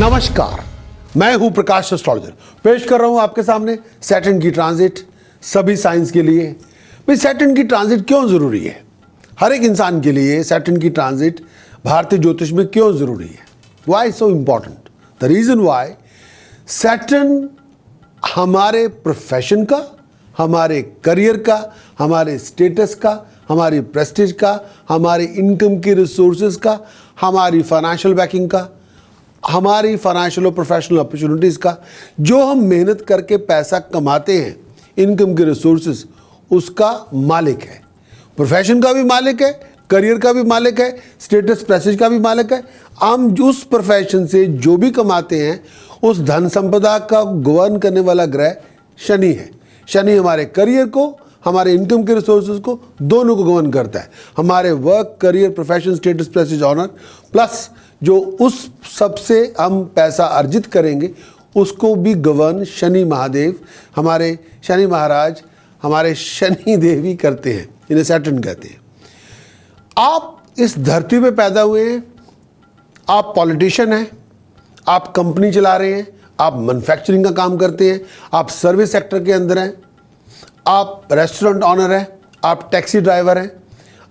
नमस्कार, मैं हूं प्रकाश एस्ट्रोलॉजर। पेश कर रहा हूं आपके सामने सैटर्न की ट्रांजिट सभी साइंस के लिए। भाई सैटर्न की ट्रांजिट क्यों जरूरी है? हर एक इंसान के लिए सैटर्न की ट्रांजिट भारतीय ज्योतिष में क्यों जरूरी है? Why so important? The reason why Saturn हमारे प्रोफेशन का, हमारे करियर का, हमारे स्टेटस का, हमारी प्रेस्टीज का, हमारे इनकम के रिसोर्सेज का, हमारी फाइनेंशियल बैकिंग का, हमारी फाइनेंशियल और प्रोफेशनल अपॉर्चुनिटीज़ का, जो हम मेहनत करके पैसा कमाते हैं, इनकम के रिसोर्सेज, उसका मालिक है। प्रोफेशन का भी मालिक है, करियर का भी मालिक है, स्टेटस प्रेस्टीज का भी मालिक है। हम उस प्रोफेशन से जो भी कमाते हैं, उस धन संपदा का गवर्न करने वाला ग्रह शनि है। शनि हमारे करियर को, हमारे इनकम के रिसोर्सेज को, दोनों को गवर्न करता है। हमारे work, career, profession, status, prestige, honour, plus जो उस सबसे हम पैसा अर्जित करेंगे उसको भी गवर्न शनि महादेव, हमारे शनि महाराज, हमारे शनि देवी करते हैं। इन्हें सैटर्न कहते हैं। आप इस धरती पे पैदा हुए हैं, आप पॉलिटिशियन हैं, आप कंपनी चला रहे हैं, आप मैन्युफैक्चरिंग का काम करते हैं, आप सर्विस सेक्टर के अंदर हैं, आप रेस्टोरेंट ऑनर हैं, आप टैक्सी ड्राइवर हैं,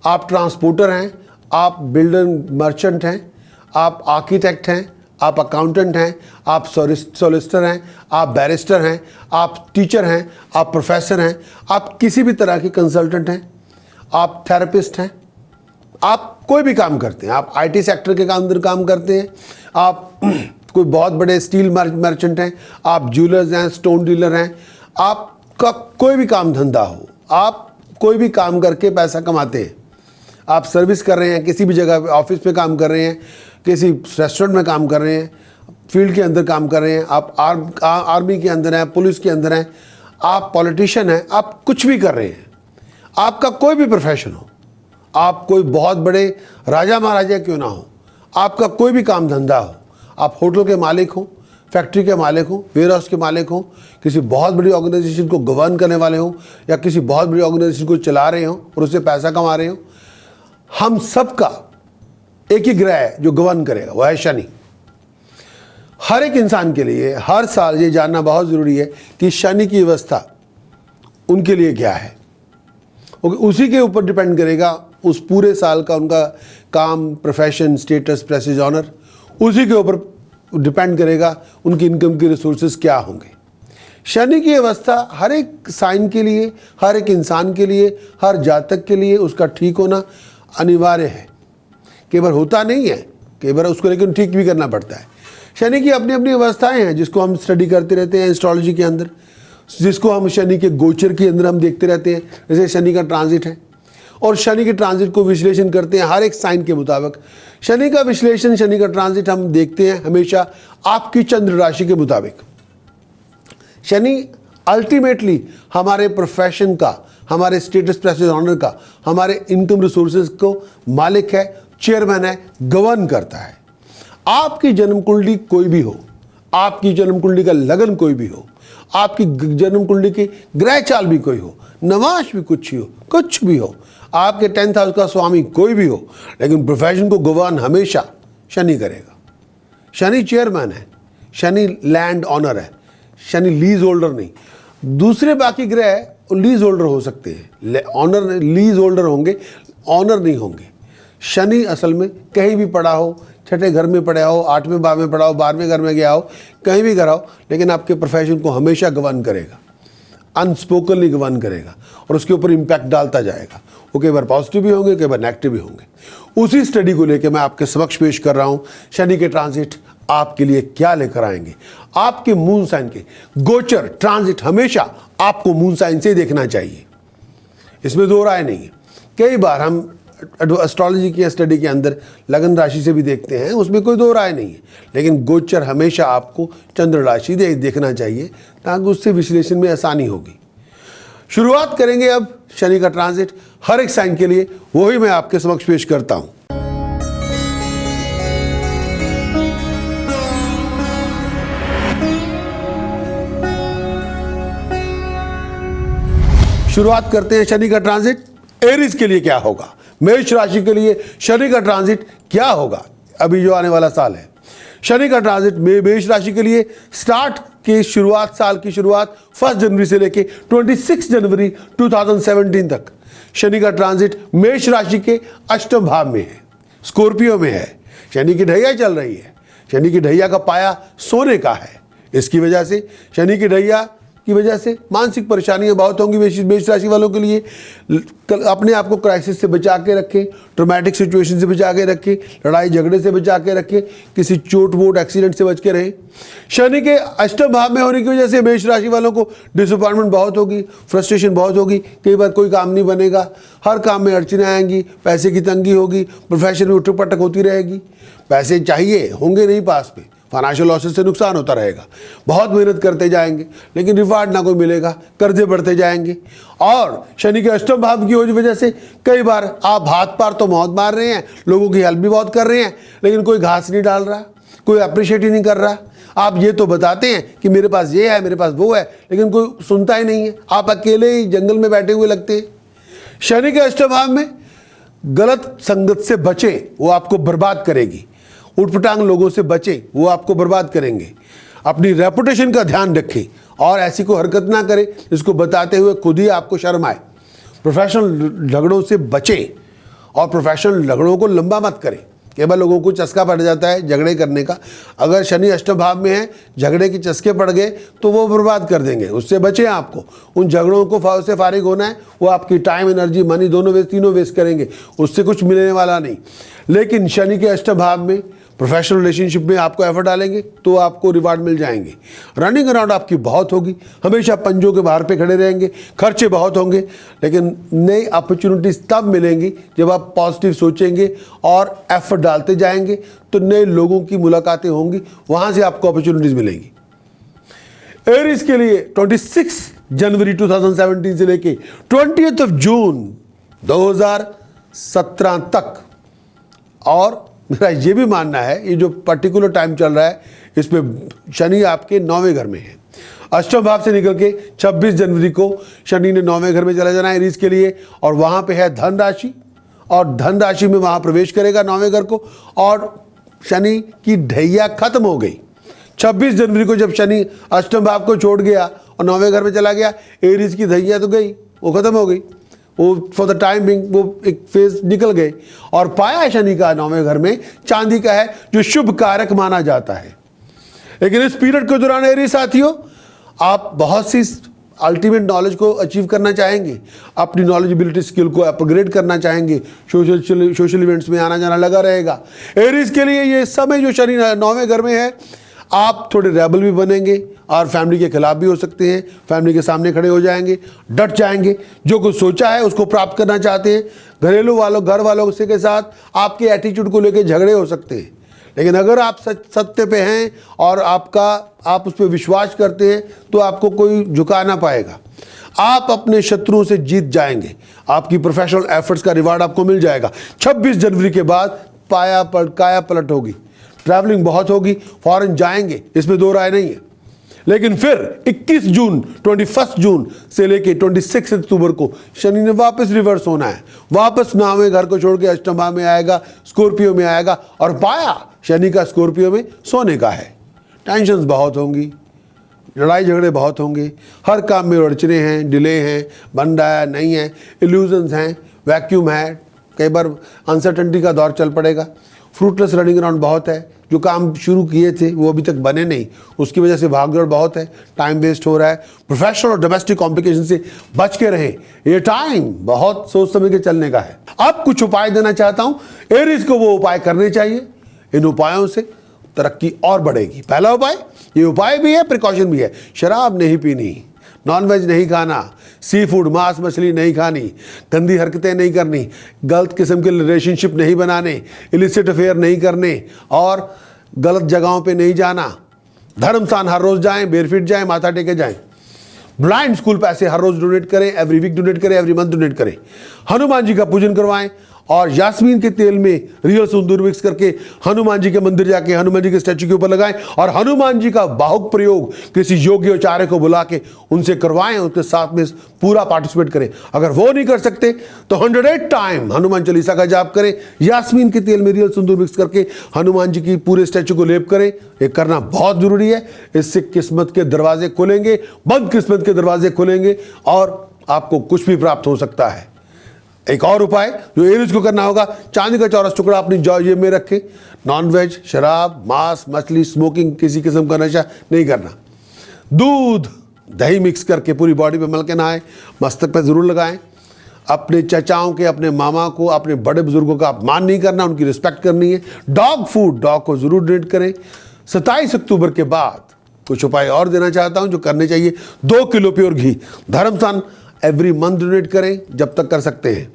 आप ट्रांसपोर्टर हैं, आप बिल्डर मर्चेंट हैं, आप आर्किटेक्ट हैं, आप अकाउंटेंट हैं, आप सॉलिसिटर हैं, आप बैरिस्टर हैं, आप टीचर हैं, आप प्रोफेसर हैं, आप किसी भी तरह के कंसल्टेंट हैं, आप थेरेपिस्ट हैं, आप कोई भी काम करते हैं, आप आईटी सेक्टर के अंदर काम करते हैं, आप कोई बहुत बड़े स्टील मर्चेंट हैं, आप ज्वेलर्स हैं, स्टोन डीलर हैं, आपका कोई भी काम धंधा हो, आप कोई भी काम करके पैसा कमाते हैं। आप सर्विस कर रहे हैं, किसी भी जगह ऑफिस में काम कर रहे हैं, किसी रेस्टोरेंट में काम कर रहे हैं, फील्ड के अंदर काम कर रहे हैं, आप आर्मी के अंदर हैं, पुलिस के अंदर हैं, आप पॉलिटिशियन हैं, आप कुछ भी कर रहे हैं, आपका कोई भी प्रोफेशन हो, आप कोई बहुत बड़े राजा महाराजा क्यों ना हो, आपका कोई भी काम धंधा हो, आप होटल के मालिक हो, फैक्ट्री के मालिक हो, वेयर हाउस के मालिक हो, किसी बहुत बड़ी ऑर्गेनाइजेशन को गवर्न करने वाले हो, या किसी बहुत बड़ी ऑर्गेनाइजेशन को चला रहे हो और उससे पैसा कमा रहे हो, हम सबका एक ही ग्रह है जो गवर्न करेगा, वह है शनि। हर एक इंसान के लिए हर साल ये जानना बहुत ज़रूरी है कि शनि की अवस्था उनके लिए क्या है। उसी के ऊपर डिपेंड करेगा उस पूरे साल का उनका काम, प्रोफेशन, स्टेटस, प्रेस्टीज, ऑनर, उसी के ऊपर डिपेंड करेगा उनकी इनकम के रिसोर्सेज क्या होंगे। शनि की अवस्था हर एक साइन के लिए, हर एक इंसान के लिए, हर जातक के लिए उसका ठीक होना अनिवार्य है। कई बार होता नहीं है, कई बार उसको लेकिन ठीक भी करना पड़ता है। शनि की अपनी अपनी अवस्थाएं हैं जिसको हम स्टडी करते रहते हैं एस्ट्रोलॉजी के अंदर, जिसको हम शनि के गोचर के अंदर हम देखते रहते हैं। जैसे शनि का ट्रांजिट है और शनि के ट्रांजिट को विश्लेषण करते हैं हर एक साइन के मुताबिक। शनि का विश्लेषण, शनि का ट्रांजिट हम देखते हैं हमेशा आपकी चंद्र राशि के मुताबिक। शनि अल्टीमेटली हमारे प्रोफेशन का, हमारे स्टेटस, प्रेस्टीज, ऑनर का, हमारे इनकम रिसोर्सेज को मालिक है, चेयरमैन है, गवर्न करता है। आपकी जन्म कुंडली कोई भी हो, आपकी जन्म कुंडली का लगन कोई भी हो, आपकी जन्म कुंडली की ग्रह चाल भी कोई हो, नवाश भी कुछ भी हो, आपके 10th हाउस का स्वामी कोई भी हो, लेकिन प्रोफेशन को गवर्न हमेशा शनि करेगा। शनि चेयरमैन है, शनि लैंड ऑनर है, शनि लीज होल्डर नहीं। दूसरे बाकी ग्रह लीज होल्डर हो सकते हैं, ऑनर लीज होल्डर होंगे, ऑनर नहीं होंगे। शनि असल में कहीं भी पड़ा हो, छठे घर में पड़ा हो, 8वें भाव में पड़ा हो, 12वें घर में गया हो, कहीं भी गया हो, लेकिन आपके प्रोफेशन को हमेशा गवर्न करेगा, अनस्पोकनली गवर्न करेगा और उसके ऊपर इम्पैक्ट डालता जाएगा। वो कई बार पॉजिटिव भी होंगे, कई बार नेगेटिव भी होंगे। उसी स्टडी को लेकर मैं आपके समक्ष पेश कर रहा हूँ शनि के ट्रांजिट आपके लिए क्या लेकर आएंगे। आपके मून साइन के गोचर ट्रांजिट हमेशा आपको मून साइन से देखना चाहिए, इसमें दो राय नहीं है। कई बार हम एस्ट्रोलॉजी की स्टडी के अंदर लगन राशि से भी देखते हैं, उसमें कोई दो राय नहीं है, लेकिन गोचर हमेशा आपको चंद्र राशि देखना चाहिए ताकि उससे विश्लेषण में आसानी होगी। शुरुआत करेंगे अब शनि का ट्रांजिट हर एक साइन के लिए, वही मैं आपके समक्ष पेश करता हूं। शुरुआत करते हैं शनि का ट्रांजिट एरीज के लिए क्या होगा, मेष राशि के लिए शनि का ट्रांजिट क्या होगा अभी जो आने वाला साल है। शनि का ट्रांजिट मेष राशि के लिए साल की शुरुआत 1 जनवरी से लेके 26 जनवरी 2017 तक शनि का ट्रांजिट मेष राशि के अष्टम भाव में है, स्कॉर्पियो में है। शनि की ढैया चल रही है। शनि की ढैया का पाया सोने का है। इसकी वजह से शनि की ढैया की वजह से मानसिक परेशानियां बहुत होंगी मेष राशि वालों के लिए। अपने आप को क्राइसिस से बचा के रखें, ट्रोमैटिक सिचुएशन से बचा के रखें, लड़ाई झगड़े से बचा के रखें, किसी चोट वोट एक्सीडेंट से बच के रहें। शनि के अष्टम भाव में होने की वजह से मेष राशि वालों को डिसअपॉइंटमेंट बहुत होगी, फ्रस्ट्रेशन बहुत होगी। कई बार कोई काम नहीं बनेगा, हर काम में अड़चनें आएंगी, पैसे की तंगी होगी, प्रोफेशन में उठक पटक होती रहेगी। पैसे चाहिए होंगे नहीं पास में, फाइनेंशियल लॉसेस से नुकसान होता रहेगा। बहुत मेहनत करते जाएंगे लेकिन रिवार्ड ना कोई मिलेगा, कर्जे बढ़ते जाएंगे। और शनि के अष्टम भाव की वजह से कई बार आप हाथ पार तो बहुत मार रहे हैं, लोगों की हेल्प भी बहुत कर रहे हैं, लेकिन कोई घास नहीं डाल रहा, कोई अप्रिशिएट ही नहीं कर रहा। आप ये तो बताते हैं कि मेरे पास ये है, मेरे पास वो है, लेकिन कोई सुनता ही नहीं है। आप अकेले ही जंगल में बैठे हुए लगते हैं। शनि के अष्टम भाव में गलत संगत से बचे, वो आपको बर्बाद करेगी। उठपटांग लोगों से बचे, वो आपको बर्बाद करेंगे। अपनी रेपुटेशन का ध्यान रखें और ऐसी कोई हरकत ना करें जिसको बताते हुए खुद ही आपको शर्म आए। प्रोफेशनल झगड़ों से बचें और प्रोफेशनल झगड़ों को लंबा मत करें। केवल लोगों को चस्का पड़ जाता है झगड़े करने का। अगर शनि अष्टम भाव में है, झगड़े के चस्के पड़ गए तो वो बर्बाद कर देंगे। उससे बचें। आपको उन झगड़ों को से फारिग होना है। वो आपकी टाइम, एनर्जी, मनी दोनों वेस्ट, तीनों वेस्ट करेंगे, उससे कुछ मिलने वाला नहीं। लेकिन शनि के अष्टम भाव में प्रोफेशनल रिलेशनशिप में आपको एफर्ट डालेंगे तो आपको रिवार्ड मिल जाएंगे। रनिंग अराउंड आपकी बहुत होगी, हमेशा पंजों के बाहर पे खड़े रहेंगे, खर्चे बहुत होंगे, लेकिन नई अपॉर्चुनिटीज तब मिलेंगी जब आप पॉजिटिव सोचेंगे और एफर्ट डालते जाएंगे तो नए लोगों की मुलाकातें होंगी, वहां से आपको अपॉर्चुनिटीज मिलेंगी। एरीज के लिए 26 जनवरी 2017 से लेके 20 जून 2017 तक, और मेरा ये भी मानना है ये जो पर्टिकुलर टाइम चल रहा है इसमें शनि आपके 9वें घर में है। अष्टम भाव से निकल के 26 जनवरी को शनि ने 9वें घर में चला जाना है एरीज के लिए, और वहाँ पे है धन राशि, और धन राशि में वहाँ प्रवेश करेगा 9वें घर को, और शनि की ढैया खत्म हो गई। 26 जनवरी को जब शनि अष्टम भाव को छोड़ गया और 9वें घर में चला गया, एरीज की ढैया तो गई, वो खत्म हो गई। वो फॉर द टाइम बिंग वो एक फेज निकल गए, और पाया शनि का 9वें घर में चांदी का है जो शुभ कारक माना जाता है। लेकिन इस पीरियड के दौरान एरी साथियों, आप बहुत सी अल्टीमेट नॉलेज को अचीव करना चाहेंगे, अपनी नॉलेजिबिलिटी स्किल को अपग्रेड करना चाहेंगे, सोशल इवेंट्स में आना जाना लगा रहेगा। एरीज के लिए ये समय जो शनि 9वें घर में है, आप थोड़े रेबल भी बनेंगे और फैमिली के खिलाफ भी हो सकते हैं। फैमिली के सामने खड़े हो जाएंगे, डट जाएंगे, जो कुछ सोचा है उसको प्राप्त करना चाहते हैं। घरेलू वालों, घर वालों से के साथ आपके एटीट्यूड को लेकर झगड़े हो सकते हैं, लेकिन अगर आप सत्य पे हैं और आप उस पर विश्वास करते हैं तो आपको कोई झुका ना पाएगा। आप अपने शत्रुओं से जीत जाएंगे। आपकी प्रोफेशनल एफर्ट्स का रिवार्ड आपको मिल जाएगा। 26 जनवरी के बाद काया पलट होगी, ट्रैवलिंग बहुत होगी, फॉरेन जाएंगे, इसमें दो राय नहीं है। लेकिन फिर 21 जून से लेके 26 अक्टूबर को शनि ने वापस रिवर्स होना है। वापस 9वें घर को छोड़ के अष्टम भाव में आएगा, स्कॉर्पियो में आएगा, और पाया शनि का स्कॉर्पियो में सोने का है। टेंशन्स बहुत होंगी, लड़ाई झगड़े बहुत होंगे, हर काम में अड़चने हैं, डिले हैं, बन रहा है नहीं है, इल्यूजन्स हैं, वैक्यूम है, कई बार अनसर्टेनिटी का दौर चल पड़ेगा। फ्रूटलेस रनिंग अराउंड बहुत है, जो काम शुरू किए थे वो अभी तक बने नहीं, उसकी वजह से भागदौड़ बहुत है, टाइम वेस्ट हो रहा है। प्रोफेशनल और डोमेस्टिक कॉम्प्लिकेशन से बच के रहें, ये टाइम बहुत सोच समझ के चलने का है। अब कुछ उपाय देना चाहता हूं, एरीज को वो उपाय करने चाहिए, इन उपायों से तरक्की और बढ़ेगी। पहला उपाय, ये उपाय भी है, प्रिकॉशन भी है, शराब नहीं पीनी, नॉनवेज नहीं खाना, सी फूड, मांस मछली नहीं खानी, गंदी हरकतें नहीं करनी, गलत किस्म के रिलेशनशिप नहीं बनाने, इलिसिट अफेयर नहीं करने, और गलत जगहों पे नहीं जाना। धर्म स्थान हर रोज जाएं, बेरफिट जाएं, माथा टेके जाएं। ब्लाइंड स्कूल पैसे हर रोज डोनेट करें, एवरी वीक डोनेट करें, एवरी मंथ डोनेट करें। हनुमान जी का पूजन करवाएं और यास्मीन के तेल में रियल सिंदूर मिक्स करके हनुमान जी के मंदिर जाके हनुमान जी के स्टैचू के ऊपर लगाएं और हनुमान जी का बाहुक प्रयोग किसी योगी आचार्य को बुला के उनसे करवाएं, उनके साथ में पूरा पार्टिसिपेट करें। अगर वो नहीं कर सकते तो 108 टाइम हनुमान चालीसा का जाप करें, यास्मीन के तेल में रियल सिंदूर मिक्स करके हनुमान जी की पूरे स्टैचू को लेप करें। ये करना बहुत जरूरी है। इससे किस्मत के दरवाजे खुलेंगे, बंद किस्मत के दरवाजे खुलेंगे और आपको कुछ भी प्राप्त हो सकता है। एक और उपाय जो एरीज को करना होगा, चांदी का चौरस टुकड़ा अपनी जेब में रखें। नॉनवेज, शराब, मांस, मछली, स्मोकिंग, किसी किस्म का नशा नहीं करना। दूध, दही मिक्स करके पूरी बॉडी पे मल के नहाएं, मस्तक पे जरूर लगाएं। अपने चचाओं के, अपने मामा को, अपने बड़े बुजुर्गों का अपमान नहीं करना, उनकी रिस्पेक्ट करनी है। डॉग फूड, डॉग को जरूर डोनेट करें। 27 अक्टूबर के बाद कुछ उपाय और देना चाहता हूं जो करने चाहिए। 2 किलो प्योर घी धर्मस्थान एवरी मंथ डोनेट करें जब तक कर सकते हैं।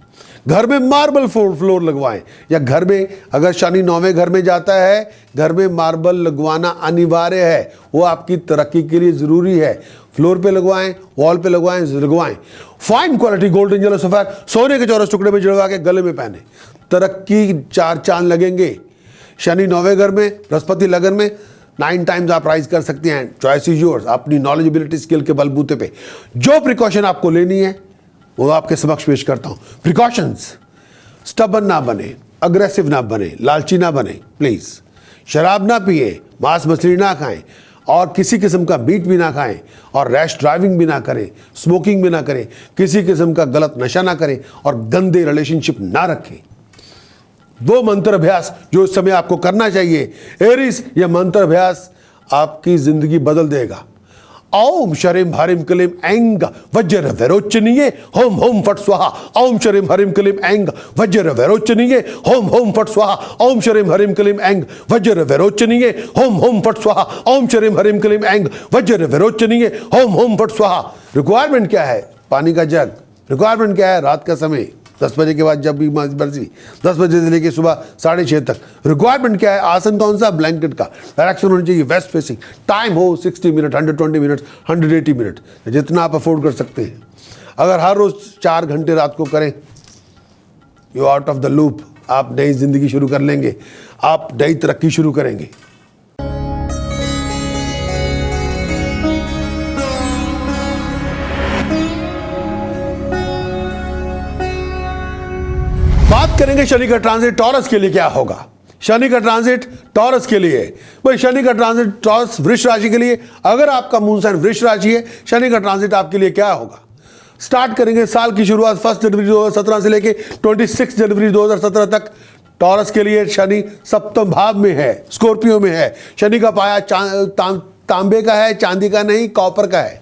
घर में मार्बल फ्लोर लगवाएं, या घर में अगर शनि 9वें घर में जाता है, घर में मार्बल लगवाना अनिवार्य है, वो आपकी तरक्की के लिए जरूरी है। फ्लोर पे लगवाएं, वॉल पे लगवाएं। फाइन क्वालिटी गोल्डन जेलो सफायर सोने के चौरस टुकड़े में जड़वा के गले में पहने, तरक्की 4 चांद लगेंगे। शनि 9वें घर में, बृहस्पति लगन में, 9 टाइम्स आप राइज कर सकते हैं। चॉइस इज योर्स, अपनी नॉलेजेबिलिटी स्किल के बलबूते पे जो प्रिकॉशन आपको लेनी है वो आपके समक्ष पेश करता हूं। प्रिकॉशंस, स्टबन ना बने, अग्रेसिव ना बने, लालची ना बने प्लीज। शराब ना पिए, मांस मछली ना खाएं और किसी किस्म का मीट भी ना खाएं और रैश ड्राइविंग भी ना करें, स्मोकिंग भी ना करें, किसी किस्म का गलत नशा ना करें और गंदे रिलेशनशिप ना रखें। वो मंत्र अभ्यास जो इस समय आपको करना चाहिए एरीज, यह मंत्र अभ्यास आपकी जिंदगी बदल देगा। ओम शरीम हरिम क्लीम ऐंग वज्र वैरोचनीय होम होम फट स्वाहा। ओम शरीम हरिम क्लीम ऐंग वज्र वैरोचनीय होम होम फट स्वाहा। ओम शरीम हरिम क्लीम ऐंग वज्र वैरोचनीय होम होम फट स्वाहा। ओम शरीम हरिम क्लीम ऐंग वज्र वैरोचनीय होम होम फट स्वाहा। रिक्वायरमेंट क्या है? पानी का जग। रिक्वायरमेंट क्या है? रात का समय 10 बजे के बाद जब भी मर्जी, 10 बजे से लेकर सुबह 6:30 तक। रिक्वायरमेंट क्या है? आसन कौन सा? ब्लैंकेट का। डायरेक्शन होनी चाहिए वेस्ट फेसिंग। टाइम हो 60 मिनट, 120 मिनट, 180 मिनट, जितना आप अफोर्ड कर सकते हैं। अगर हर रोज 4 घंटे रात को करें, you out of the loop. आप नई जिंदगी शुरू कर लेंगे, आप नई तरक्की शुरू करेंगे। बात करेंगे शनि का ट्रांजिट टॉरस के लिए क्या होगा। शनि का ट्रांजिट टॉरस के लिए, भाई शनि का ट्रांजिट टॉरस वृष राशि के लिए। अगर आपका मून साइन वृष राशि है, शनि का ट्रांजिट आपके लिए क्या होगा। स्टार्ट करेंगे साल की शुरुआत 1 जनवरी 2017 से लेके 26 जनवरी 2017 तक। टॉरस के लिए शनि सप्तम भाव में है, स्कॉर्पियो में है। शनि का पाया तांबे का है, चांदी का नहीं, कॉपर का है।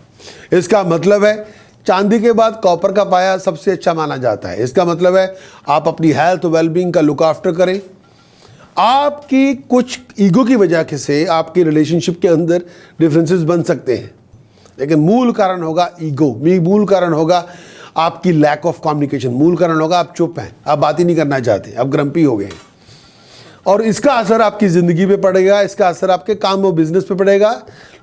इसका मतलब है चांदी के बाद कॉपर का पाया सबसे अच्छा माना जाता है। इसका मतलब है आप अपनी हेल्थ वेलबींग का लुक आफ्टर करें। आपकी कुछ ईगो की वजह से आपके रिलेशनशिप के अंदर डिफरेंसेस बन सकते हैं, लेकिन मूल कारण होगा ईगो। मूल कारण होगा आपकी लैक ऑफ कम्युनिकेशन। मूल कारण होगा आप चुप हैं, आप बात ही नहीं करना चाहते, आप ग्रम्पी हो गए। और इसका असर आपकी ज़िंदगी पे पड़ेगा, इसका असर आपके काम और बिजनेस पे पड़ेगा।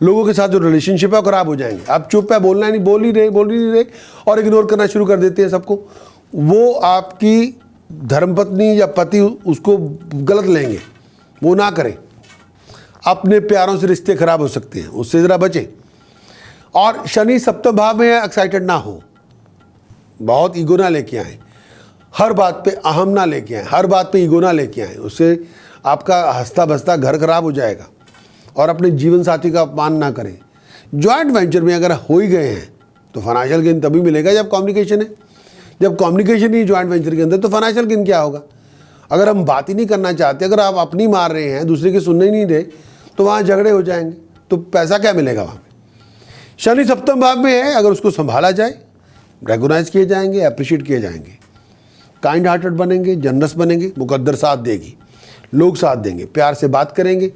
लोगों के साथ जो रिलेशनशिप है वो खराब हो जाएंगे। आप चुप है, बोलना नहीं, बोल ही नहीं रहे और इग्नोर करना शुरू कर देते हैं सबको। वो आपकी धर्मपत्नी या पति उसको गलत लेंगे, वो ना करें। अपने प्यारों से रिश्ते खराब हो सकते हैं, उससे ज़रा बचें। और शनि सप्तम भाव में है, एक्साइटेड ना हो, बहुत ईगो ना लेके आए, हर बात पे अहम ना लेके आए, हर बात पे ईगो ना लेके आए। उससे आपका हंसता बसता घर खराब हो जाएगा। और अपने जीवन साथी का अपमान ना करें। जॉइंट वेंचर में अगर हो ही गए हैं तो फाइनेंशियल गेन तभी मिलेगा जब कम्युनिकेशन है। जब कम्युनिकेशन नहीं जॉइंट वेंचर के अंदर तो फाइनेंशियल गेन क्या होगा। अगर हम बात ही नहीं करना चाहते, अगर आप अपनी मार रहे हैं, दूसरे की सुनने ही नहीं रहे, तो वहाँ झगड़े हो जाएंगे, तो पैसा क्या मिलेगा वहाँ पे। शनि सप्तम भाव में है, अगर उसको संभाला जाए, रेगोनाइज किए जाएंगे, अप्रिशिएट किए जाएंगे, काइंड हार्टेड बनेंगे, जनरस बनेंगे, मुकद्दर साथ देगी, लोग साथ देंगे, प्यार से बात करेंगे,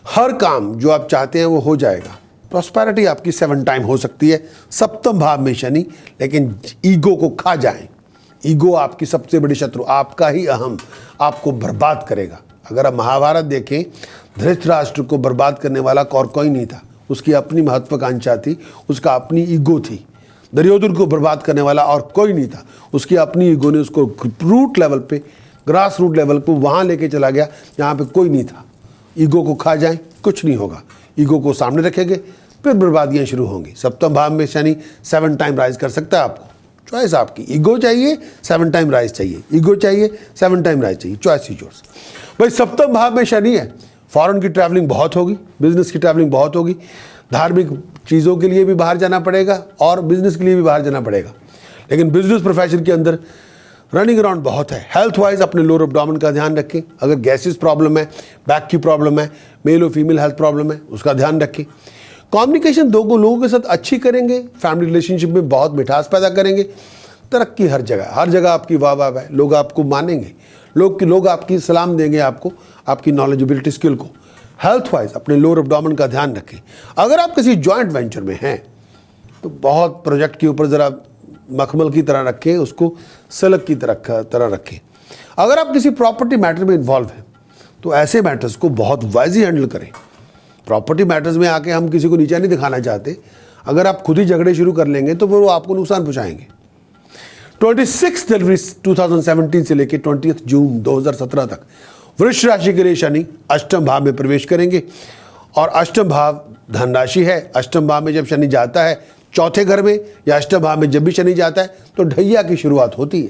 हर काम जो आप चाहते हैं वो हो जाएगा। प्रॉस्पेरिटी आपकी 7 टाइम हो सकती है सप्तम भाव में शनि, लेकिन ईगो को खा जाएं। ईगो आपकी सबसे बड़ी शत्रु, आपका ही अहम आपको बर्बाद करेगा। अगर आप महाभारत देखें, धृतराष्ट्र को बर्बाद करने वाला और कोई नहीं था, उसकी अपनी महत्वाकांक्षा थी, उसका अपनी ईगो थी। दुर्योधन को बर्बाद करने वाला और कोई नहीं था। उसकी अपनी ईगो ने उसको रूट लेवल पे, ग्रास रूट लेवल को वहाँ लेके चला गया जहाँ पे कोई नहीं था। ईगो को खा जाए कुछ नहीं होगा, ईगो को सामने रखेंगे फिर बर्बादियाँ शुरू होंगी। सप्तम भाव में शनि 7 टाइम राइज कर सकता है आपको, चॉइस आपकी। ईगो चाहिए 7 टाइम राइज चाहिए, ईगो चाहिए 7 टाइम राइज चाहिए, चॉइस इज योर्स। भाई सप्तम भाव में शनि है, फॉरेन की ट्रैवलिंग बहुत होगी, बिजनेस की ट्रैवलिंग बहुत होगी, धार्मिक चीज़ों के लिए भी बाहर जाना पड़ेगा और बिजनेस के लिए भी बाहर जाना पड़ेगा। लेकिन बिजनेस प्रोफेशन के अंदर रनिंग अराउंड बहुत है। हेल्थ वाइज अपने लोअर एब्डोमेन का ध्यान रखें। अगर गैसेस प्रॉब्लम है, बैक की प्रॉब्लम है, मेल और फीमेल हेल्थ प्रॉब्लम है, उसका ध्यान रखें। कम्युनिकेशन लोगों के साथ अच्छी करेंगे, फैमिली रिलेशनशिप में बहुत मिठास पैदा करेंगे। तरक्की हर जगह आपकी वाह वाह है, लोग आपको मानेंगे, लोग आपकी सलाम देंगे आपको, आपकी नॉलेजेबिलिटी स्किल को। हेल्थ वाइज अपने लोअर एब्डोमेन का ध्यान रखें। अगर आप किसी जॉइंट वेंचर में हैं तो बहुत प्रोजेक्ट के ऊपर ज़रा मखमल की तरह रखें, उसको सलक की तरह रखें। अगर आप किसी प्रॉपर्टी मैटर में इन्वॉल्व हैं तो ऐसे मैटर्स को बहुत वाइजली हैंडल करें। प्रॉपर्टी मैटर्स में आके हम किसी को नीचा नहीं दिखाना चाहते। अगर आप खुद ही झगड़े शुरू कर लेंगे तो वो आपको नुकसान पहुँचाएंगे। 26 जनवरी 2017 से लेकर 20 जून 2017 तक वृश्चिक राशि के लिए शनि अष्टम भाव में प्रवेश करेंगे और अष्टम भाव धनराशि है। अष्टम भाव में जब शनि जाता है चौथे घर में या अष्टम भाव में जब भी शनि जाता है तो ढैया की शुरुआत होती है।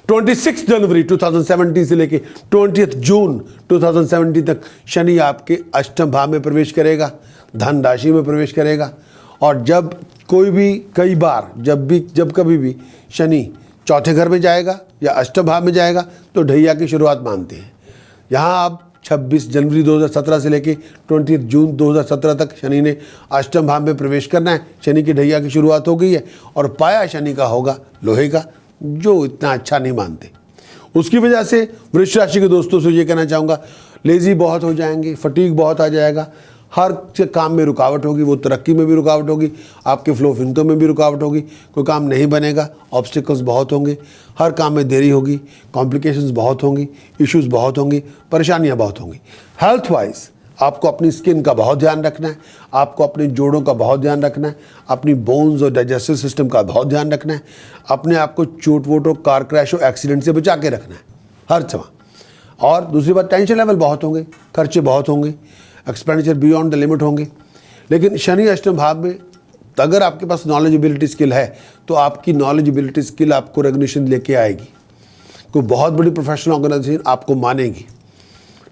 26 जनवरी 2017 से लेकर 20 जून 2017 तक शनि आपके अष्टम भाव में प्रवेश करेगा, धन राशि में प्रवेश करेगा। और जब कभी भी शनि चौथे घर में जाएगा या अष्टम भाव में जाएगा तो ढैया की शुरुआत मानते हैं। यहाँ आप 26 जनवरी 2017 से लेकर 20 जून 2017 तक शनि ने अष्टम भाव में प्रवेश करना है। शनि की ढैया की शुरुआत हो गई है और पाया शनि का होगा लोहे का, जो इतना अच्छा नहीं मानते। उसकी वजह से वृश्चिक राशि के दोस्तों से ये कहना चाहूँगा, लेजी बहुत हो जाएंगे, फटीग बहुत आ जाएगा, हर काम में रुकावट होगी, वो तरक्की में भी रुकावट होगी, आपके फ्लो ऑफ इनकम में भी रुकावट होगी, कोई काम नहीं बनेगा, ऑब्स्टिकल्स बहुत होंगे, हर काम में देरी होगी, कॉम्प्लिकेशंस बहुत होंगी, इश्यूज बहुत होंगी, परेशानियां बहुत होंगी। हेल्थ वाइज आपको अपनी स्किन का बहुत ध्यान रखना है, आपको अपने जोड़ों का बहुत ध्यान रखना है, अपनी बोन्स और डाइजेस्टिव सिस्टम का बहुत ध्यान रखना है, अपने आप को चोट वोटों, कार क्रैश और एक्सीडेंट से बचा के रखना है हर समय। और दूसरी बात, टेंशन लेवल बहुत होंगे, खर्चे बहुत होंगे, एक्सपेंडिचर बियॉन्ड द लिमिट होंगे। लेकिन शनि अष्टम भाव में अगर आपके पास नॉलेजेबिलिटी स्किल है तो आपकी नॉलेजेबिलिटी स्किल आपको रिकग्निशन लेके आएगी, कोई बहुत बड़ी प्रोफेशनल ऑर्गेनाइजेशन आपको मानेगी।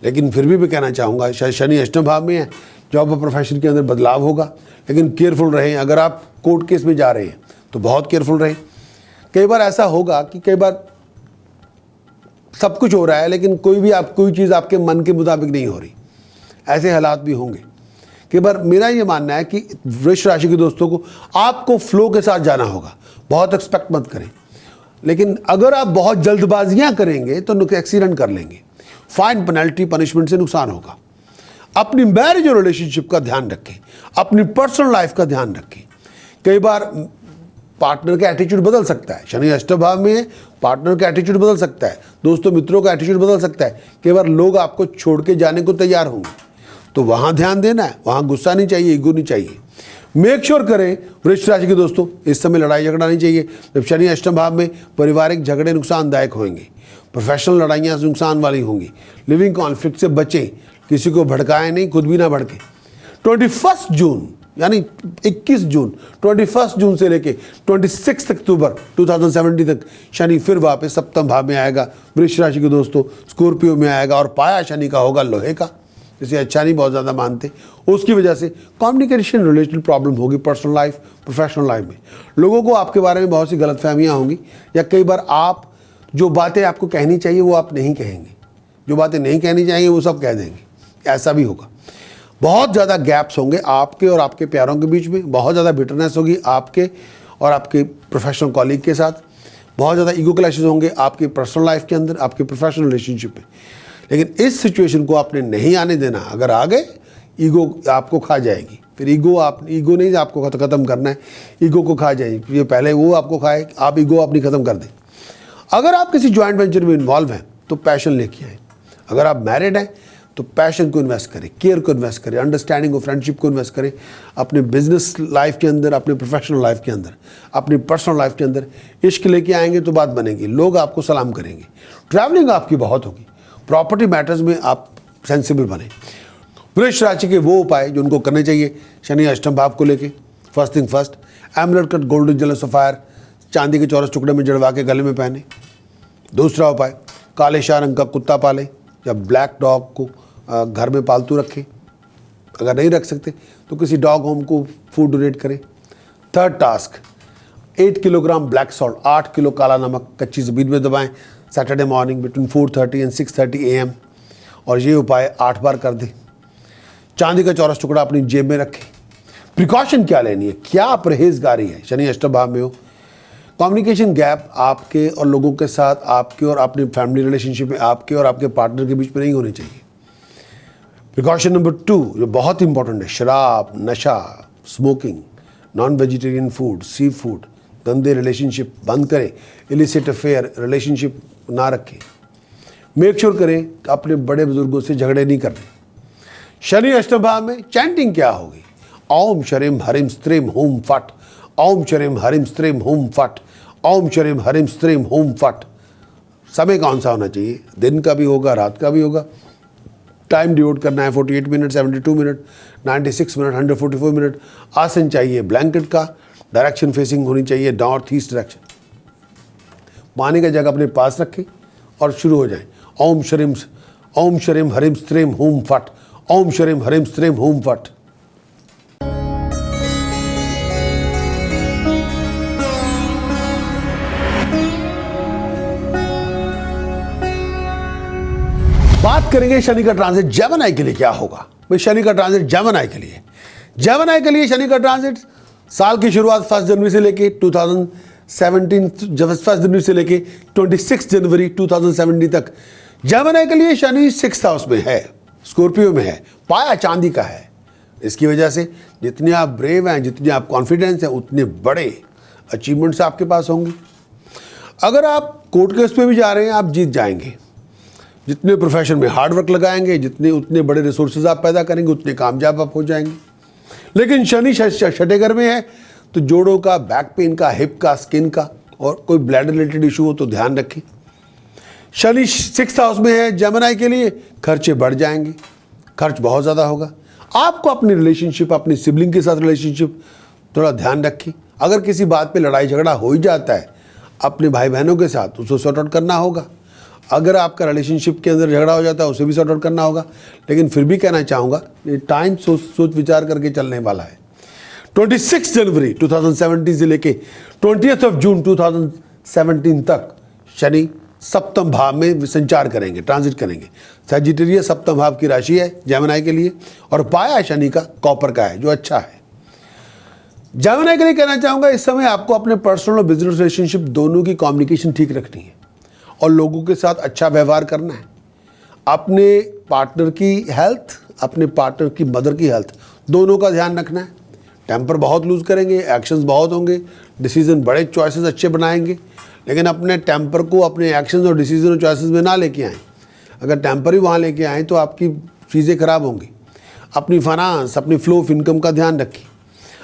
लेकिन फिर भी मैं कहना चाहूँगा, शनि अष्टम भाव में है, जॉब और प्रोफेशन के अंदर बदलाव होगा, लेकिन केयरफुल रहें। अगर आप कोर्ट केस में जा रहे हैं तो बहुत केयरफुल रहें। कई बार ऐसा होगा कि कई बार सब कुछ हो रहा है लेकिन कोई चीज़ आपके मन के मुताबिक नहीं हो रही, ऐसे हालात भी होंगे। कई बार मेरा ये मानना है कि वृश्चिक राशि के दोस्तों को आपको फ्लो के साथ जाना होगा, बहुत एक्सपेक्ट मत करें। लेकिन अगर आप बहुत जल्दबाजियां करेंगे तो एक्सीडेंट कर लेंगे, फाइन, पेनल्टी, पनिशमेंट से नुकसान होगा। अपनी मैरिज और रिलेशनशिप का ध्यान रखें, अपनी पर्सनल लाइफ का ध्यान रखें। कई बार पार्टनर का एटीट्यूड बदल सकता है, शनि अष्टम भाव में है, पार्टनर का एटीट्यूड बदल सकता है, दोस्तों मित्रों का एटीट्यूड बदल सकता है। कई बार लोग आपको छोड़ के जाने को तैयार होंगे, तो वहाँ ध्यान देना है, वहाँ गुस्सा नहीं चाहिए, ईगो नहीं चाहिए। मेक श्योर करें वृश्चिक राशि के दोस्तों, इस समय लड़ाई झगड़ा नहीं चाहिए। जब शनि अष्टम भाव में पारिवारिक झगड़े नुकसानदायक होंगे, प्रोफेशनल लड़ाइयाँ नुकसान वाली होंगी, लिविंग कॉन्फ्लिक्ट से बचें, किसी को भड़काएं नहीं, खुद भी ना भड़के। 21 जून यानी 21 जून 21 जून से लेके 26 अक्टूबर 2017 तक शनि फिर वापस सप्तम भाव में आएगा वृश्चिक राशि के दोस्तों, स्कॉर्पियो में आएगा और पाया शनि का होगा लोहे का, जिसे अच्छा नहीं बहुत ज़्यादा मानते। उसकी वजह से कम्युनिकेशन रिलेटेड प्रॉब्लम होगी पर्सनल लाइफ, प्रोफेशनल लाइफ में। लोगों को आपके बारे में बहुत सी गलतफहमियां होंगी, या कई बार आप जो बातें आपको कहनी चाहिए वो आप नहीं कहेंगे, जो बातें नहीं कहनी चाहिए वो सब कह देंगे, ऐसा भी होगा। बहुत ज़्यादा गैप्स होंगे आपके और आपके प्यारों के बीच में, बहुत ज़्यादा बिटरनेस होगी आपके और आपके प्रोफेशनल कॉलीग के साथ, बहुत ज़्यादा ईगो क्लैशेस होंगे आपकी पर्सनल लाइफ के अंदर, आपके प्रोफेशनल रिलेशनशिप में। लेकिन इस सिचुएशन को आपने नहीं आने देना। अगर आ गए ईगो आपको खा जाएगी, फिर ईगो नहीं आपको ख़त्म करना है, ईगो को खा जाएगी। ये पहले वो आपको खाए, आप ईगो अपनी ख़त्म कर दें। अगर आप किसी जॉइंट वेंचर में इन्वॉल्व हैं तो पैशन लेके आए। अगर आप मैरिड हैं तो पैशन को इन्वेस्ट करें, केयर को इन्वेस्ट करें, अंडरस्टैंडिंग और फ्रेंडशिप को इन्वेस्ट करें अपने बिजनेस लाइफ के अंदर, अपने प्रोफेशनल लाइफ के अंदर, अपनी पर्सनल लाइफ के अंदर। इश्क लेके आएंगे तो बात बनेगी, लोग आपको सलाम करेंगे। ट्रैवलिंग आपकी बहुत होगी, प्रॉपर्टी मैटर्स में आप सेंसिबल बने। वृष राशि के वो उपाय जो उनको करने चाहिए शनि अष्टम भाव को लेके। First thing first, emerald cut golden jailer sapphire चांदी के चौरस टुकड़े में जड़वा के गले में पहने। दूसरा उपाय, काले शाह रंग का कुत्ता पाले या ब्लैक डॉग को घर में पालतू रखें। अगर नहीं रख सकते तो किसी डॉग होम को फूड डोनेट करें। Third task, 8 kilogram black salt, 8 kilo काला नमक कच्ची ज़मीन में दबाएं Saturday morning between 4:30 and 6:30 AM, और ये उपाय 8 बार कर दें। चांदी का चौरस टुकड़ा अपनी जेब में रखें। प्रिकॉशन क्या लेनी है, क्या परहेजगारी है, शनि अष्टम भाव में हो। कम्युनिकेशन गैप आपके और लोगों के साथ, आपके और अपने फैमिली रिलेशनशिप में, आपके और आपके पार्टनर के बीच में नहीं होनी चाहिए। प्रिकॉशन नंबर 2 जो बहुत इंपॉर्टेंट है, शराब, नशा, smoking, non vegetarian food, sea food, गंदे रिलेशनशिप बंद करें। इलिसिट अफेयर रिलेशनशिप ना रखें। मेक श्योर करें कि अपने बड़े बुजुर्गों से झगड़े नहीं करने। शनि अष्टम भाव में चैंटिंग क्या होगी, ओम शरीम हरिम स्त्रीम होम फट, ओम शरीम हरिम स्त्रीम होम फट, ओम शरीम हरिम स्त्रीम होम फट। समय कौन सा होना चाहिए, दिन का भी होगा, रात का भी होगा। टाइम डिवोट करना है 48 मिनट, 72 मिनट, 96 मिनट, 144 मिनट। आसन चाहिए ब्लैंकेट का, डायरेक्शन फेसिंग होनी चाहिए नॉर्थ ईस्ट डायरेक्शन। पानी का जग अपने पास रखें और शुरू हो जाए। ओम शरीम हरिम स्त्रीम होम फट, ओम शरीम हरिम स्त्रीम होम फट। बात करेंगे शनि का ट्रांजिट जेमिनी के लिए क्या होगा। भाई शनि का ट्रांजिट जेमिनी के लिए शनि का ट्रांजिट साल की शुरुआत 1 जनवरी से लेके 2017, जब 1 जनवरी से लेके 26 जनवरी 2017 तक जेमिनी के लिए शनि 6th हाउस में है, स्कॉर्पियो में है, पाया चांदी का है। इसकी वजह से जितने आप ब्रेव हैं, जितने आप कॉन्फिडेंस हैं, उतने बड़े अचीवमेंट्स आपके पास होंगे। अगर आप कोर्ट केस पे भी जा रहे हैं, आप जीत जाएंगे। जितने प्रोफेशन में हार्ड वर्क लगाएंगे, उतने बड़े रिसोर्सेज आप पैदा करेंगे, उतने कामयाब आप हो जाएंगे। लेकिन शनि छठे घर में है तो जोड़ों का, बैक पेन का, हिप का, स्किन का और कोई ब्लड रिलेटेड इशू हो तो ध्यान रखें। शनि 6th हाउस में है जेमिनी के लिए, खर्चे बढ़ जाएंगे, खर्च बहुत ज़्यादा होगा। आपको अपनी रिलेशनशिप, अपनी सिबलिंग के साथ रिलेशनशिप थोड़ा ध्यान रखें। अगर किसी बात पे लड़ाई झगड़ा हो ही जाता है अपने भाई बहनों के साथ, उसको सॉर्ट आउट करना होगा। अगर आपका रिलेशनशिप के अंदर झगड़ा हो जाता है, उसे भी सॉर्ट आउट करना होगा। लेकिन फिर भी कहना चाहूँगा, ये टाइम सोच विचार करके चलने वाला है। 26 जनवरी 2017 से लेके 20 जून 2017 तक शनि सप्तम भाव में संचार करेंगे, ट्रांजिट करेंगे। सजिटेरियस सप्तम भाव की राशि है जेमिनी के लिए, और पाया शनि का कॉपर का है, जो अच्छा है। जेमिनी के लिए कहना चाहूँगा, इस समय आपको अपने पर्सनल और बिजनेस रिलेशनशिप दोनों की कम्युनिकेशन ठीक रखनी है और लोगों के साथ अच्छा व्यवहार करना है। अपने पार्टनर की हेल्थ, अपने पार्टनर की मदर की हेल्थ, दोनों का ध्यान रखना है। टेम्पर बहुत लूज करेंगे, एक्शंस बहुत होंगे, डिसीजन बड़े चॉइसेस अच्छे बनाएंगे, लेकिन अपने टेम्पर को अपने एक्शंस और डिसीजन और चॉइसेस में ना लेके आएँ। अगर टेम्पर ही वहाँ लेके आएँ तो आपकी चीज़ें खराब होंगी। अपनी फाइनेंस, अपनी फ्लो ऑफ इनकम का ध्यान रखें।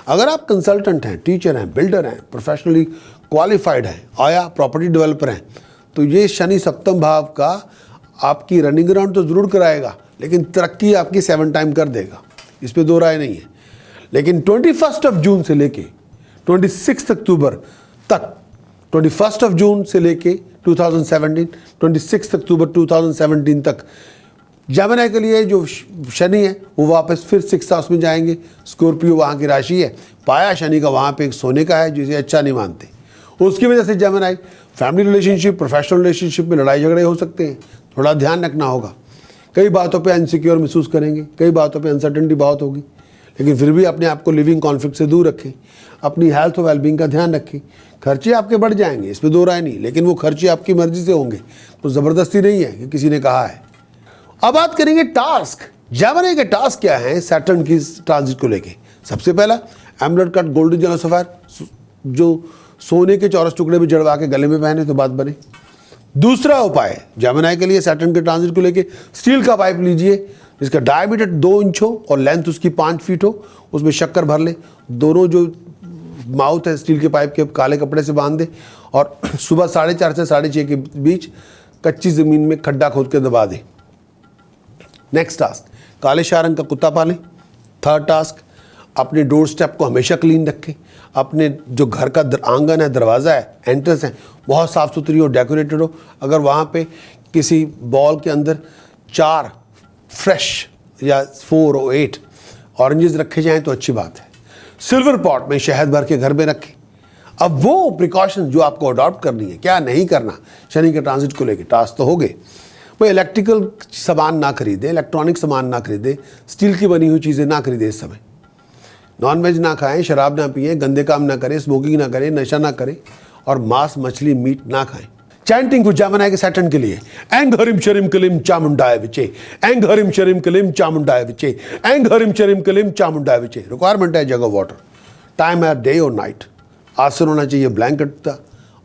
अगर आप कंसल्टेंट हैं, टीचर हैं, बिल्डर हैं, प्रोफेशनली क्वालिफाइड हैं या प्रॉपर्टी डेवलपर हैं, तो ये शनि सप्तम भाव का आपकी रनिंग अराउंड तो ज़रूर कराएगा, लेकिन तरक्की आपकी 7 टाइम कर देगा, इस पर दो राय नहीं है। लेकिन 21 जून से लेके 26 अक्टूबर तक, 21 जून से लेके 2017, 26 अक्टूबर 2017 तक जेमिनी के लिए जो शनि है वो वापस फिर 6th हाउस में जाएंगे। स्कॉर्पियो वहाँ की राशि है, पाया शनि का वहाँ पे एक सोने का है, जिसे अच्छा नहीं मानते। उसकी वजह से Gemini family relationship, professional relationship में लड़ाई झगड़े हो सकते हैं, थोड़ा ध्यान रखना होगा। कई बातों पे इनसिक्योर महसूस करेंगे, कई बातों पे अनसर्टेनिटी बहुत होगी, लेकिन फिर भी अपने आप को लिविंग कॉन्फ्लिक्ट से दूर रखें। अपनी हेल्थ और वेलबींग का ध्यान रखें। खर्चे आपके बढ़ जाएंगे, इस पर दो राय नहीं, लेकिन वो खर्चे आपकी मर्जी से होंगे, तो ज़बरदस्ती नहीं है कि किसी ने कहा है। अब बात करेंगे टास्क। जेमिनी के टास्क क्या हैं सैटर्न की ट्रांजिट को लेके। सबसे पहला, emerald cut golden jailer sapphire, जो सोने के चौरस टुकड़े में जड़वा के गले में पहने तो बात बने। दूसरा उपाय जेमिनी के लिए सैटर्न के ट्रांजिट को लेके, स्टील का पाइप लीजिए, जिसका डायमीटर 2 इंच हो और लेंथ उसकी 5 फीट हो, उसमें शक्कर भर ले, दोनों जो माउथ है स्टील के पाइप के काले कपड़े से बांध दे और सुबह 4:30 से 6:30 के बीच कच्ची ज़मीन में खड्डा खोद के दबा दे। नेक्स्ट टास्क, काले शाह रंग का कुत्ता पालें। थर्ड टास्क, अपने डोर स्टेप को हमेशा क्लीन रखें। अपने जो घर का आंगन है, दरवाज़ा है, एंट्रेंस है, बहुत साफ़ सुथरी हो, डेकोरेटेड हो। अगर वहाँ पे किसी बॉल के अंदर 4 फ्रेश या 4 और 8 ऑरेंजेस रखे जाएं तो अच्छी बात है। सिल्वर पॉट में शहद भर के घर में रखें। अब वो प्रिकॉशन जो आपको अडॉप्ट करनी है, क्या नहीं करना शनि के ट्रांजिट को लेकर, टास्क तो हो गए। वो इलेक्ट्रिकल सामान ना खरीदें, इलेक्ट्रॉनिक सामान ना खरीदें, स्टील की बनी हुई चीज़ें ना खरीदें इस समय। नॉनवेज ना खाएं, शराब ना पिएं, गंदे काम ना करें, स्मोकिंग ना करें, नशा ना करें और मांस मछली मीट ना खाएं। चैंटिंग कुछ जमना है सैटर्न के लिए, एंग हरिम शरिम कलिम चामुंडाय विचे, एंग हरिम शरिम कलिम चामुंडाय विचे, एंग हरिम शरिम कलिम चामुंडाय विचे। रिक्वायरमेंट है जगह वाटर, टाइम है डे और नाइट। आसन होना चाहिए ब्लैंकेट का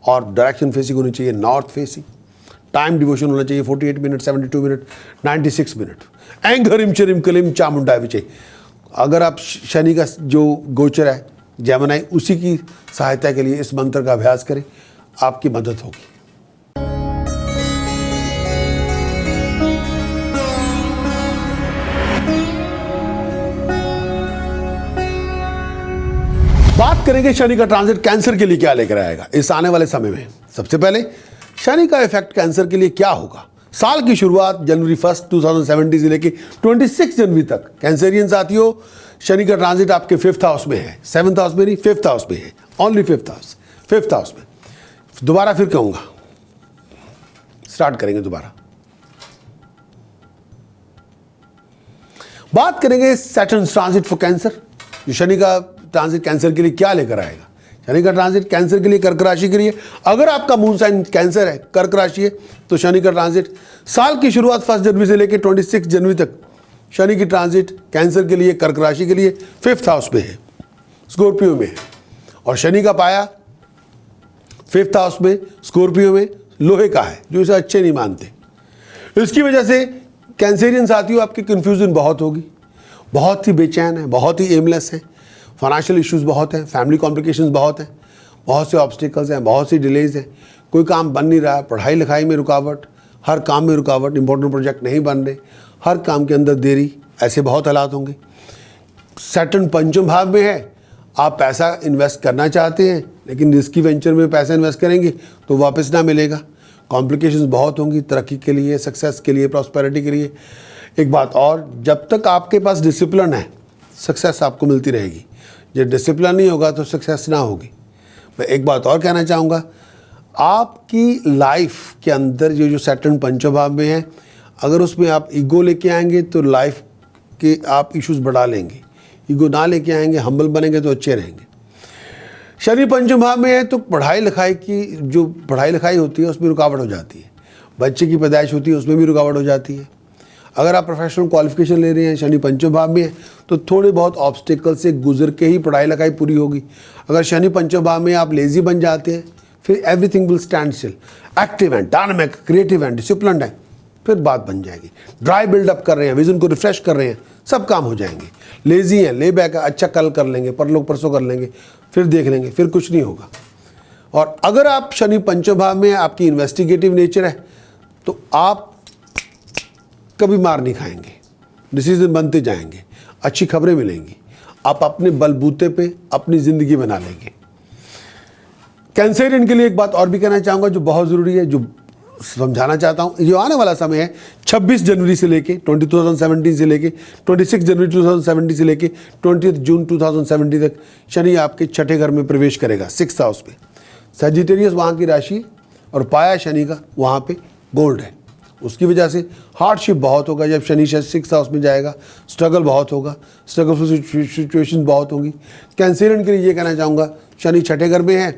और डायरेक्शन फेसिंग होनी चाहिए नॉर्थ फेसिंग। टाइम डिवोशन होना चाहिए 48 मिनट, 72 मिनट, 96 मिनट। एंग हरिम शरिम कलिम चामुंडाय विचे। अगर आप शनि का जो गोचर है जेमिनी, उसी की सहायता के लिए इस मंत्र का अभ्यास करें, आपकी मदद होगी। बात करेंगे शनि का ट्रांजिट कैंसर के लिए क्या लेकर आएगा इस आने वाले समय में। सबसे पहले शनि का इफेक्ट कैंसर के लिए क्या होगा। साल की शुरुआत जनवरी 1, 2070 से लेकर 26 जनवरी तक कैंसरियन साथियों, शनि का ट्रांजिट आपके 5th हाउस में है। 7th हाउस में नहीं, 5th हाउस में है, only 5th house, 5th house में। दोबारा फिर कहूंगा, स्टार्ट करेंगे दोबारा। बात करेंगे सैटर्न ट्रांजिट फॉर कैंसर। जो शनि का ट्रांजिट कैंसर के लिए क्या लेकर आएगा। शनि का ट्रांजिट कैंसर के लिए, कर्क राशि के लिए, अगर आपका मून साइन कैंसर है, कर्क राशि है, तो शनि का ट्रांजिट साल की शुरुआत 1 जनवरी से लेकर 26 जनवरी तक शनि की ट्रांजिट कैंसर के लिए, कर्क राशि के लिए 5th हाउस में है, स्कॉर्पियो में है। और शनि का पाया 5th हाउस में, स्कॉर्पियो में, लोहे का है, जो इसे अच्छे नहीं मानते। इसकी वजह से कैंसरियन साथियों आपकी कन्फ्यूजन बहुत होगी, बहुत ही बेचैन है, बहुत ही एमलेस है, फाइनेंशियल इश्यूज बहुत हैं, फैमिली कॉम्प्लिकेशंस बहुत हैं, बहुत से ऑब्स्टिकल्स हैं, बहुत सी डिलेज हैं, कोई काम बन नहीं रहा है, पढ़ाई लिखाई में रुकावट, हर काम में रुकावट, इंपॉर्टेंट प्रोजेक्ट नहीं बन रहे, हर काम के अंदर देरी, ऐसे बहुत हालात होंगे। सैटर्न पंचम भाव में है, आप पैसा इन्वेस्ट करना चाहते हैं लेकिन रिस्की वेंचर में पैसा इन्वेस्ट करेंगे तो वापस ना मिलेगा। कॉम्प्लिकेशंस बहुत होंगी तरक्की के लिए, सक्सेस के लिए, प्रॉस्पेरिटी के लिए। एक बात और, जब तक आपके पास डिसिप्लिन है सक्सेस आपको मिलती रहेगी, जब डिसिप्लिन नहीं होगा तो सक्सेस ना होगी। मैं एक बात और कहना चाहूँगा, आपकी लाइफ के अंदर जो सैटर्न पंचम भाव में है, अगर उसमें आप ईगो लेके आएंगे तो लाइफ के आप इश्यूज बढ़ा लेंगे। ईगो ना लेके आएंगे, हम्बल बनेंगे तो अच्छे रहेंगे। शनि पंचम भाव में है तो पढ़ाई लिखाई की, जो पढ़ाई लिखाई होती है उसमें रुकावट हो जाती है, बच्चे की पैदाइश होती है उसमें भी रुकावट हो जाती है। अगर आप प्रोफेशनल क्वालिफिकेशन ले रहे हैं, शनि पंचम भाव में है, तो थोड़े बहुत ऑब्स्टिकल से गुजर के ही पढ़ाई लिखाई पूरी होगी। अगर शनि पंचम भाव में आप लेजी बन जाते हैं, फिर everything will stand still. Active हैं, डायनामिक, क्रिएटिव हैं, डिसिप्लिन्ड हैं, फिर बात बन जाएगी। ड्राई बिल्डअप कर रहे हैं, विजन को रिफ्रेश कर रहे हैं, सब काम हो जाएंगे। लेजी हैं, ले बैक, अच्छा कल कर लेंगे, पर लोग परसों कर लेंगे, फिर देख लेंगे, फिर कुछ नहीं होगा। और अगर आप शनि पंचम भाव में, आपकी इन्वेस्टिगेटिव नेचर है, तो आप कभी मार नहीं खाएंगे, डिसीजन बनते जाएंगे, अच्छी खबरें मिलेंगी, आप अपने बलबूते पे अपनी ज़िंदगी बना लेंगे। कैंसरियन के लिए एक बात और भी कहना चाहूँगा जो बहुत ज़रूरी है, जो समझाना चाहता हूँ। जो आने वाला समय है 26 जनवरी से लेके 2017 से लेके 26 जनवरी 2070 से लेके 20 जून 2070 तक शनि आपके 6ठे घर में प्रवेश करेगा, 6th हाउस पे। सजिटेरियस वहाँ की राशि और पाया शनि का वहाँ पे गोल्ड है। उसकी वजह से हार्डशिप बहुत होगा जब शनि 6th हाउस में जाएगा, स्ट्रगल बहुत होगा, स्ट्रगल सिचुएशन बहुत होंगी। कैंसरियन के लिए ये कहना चाहूँगा, शनि 6ठे घर में है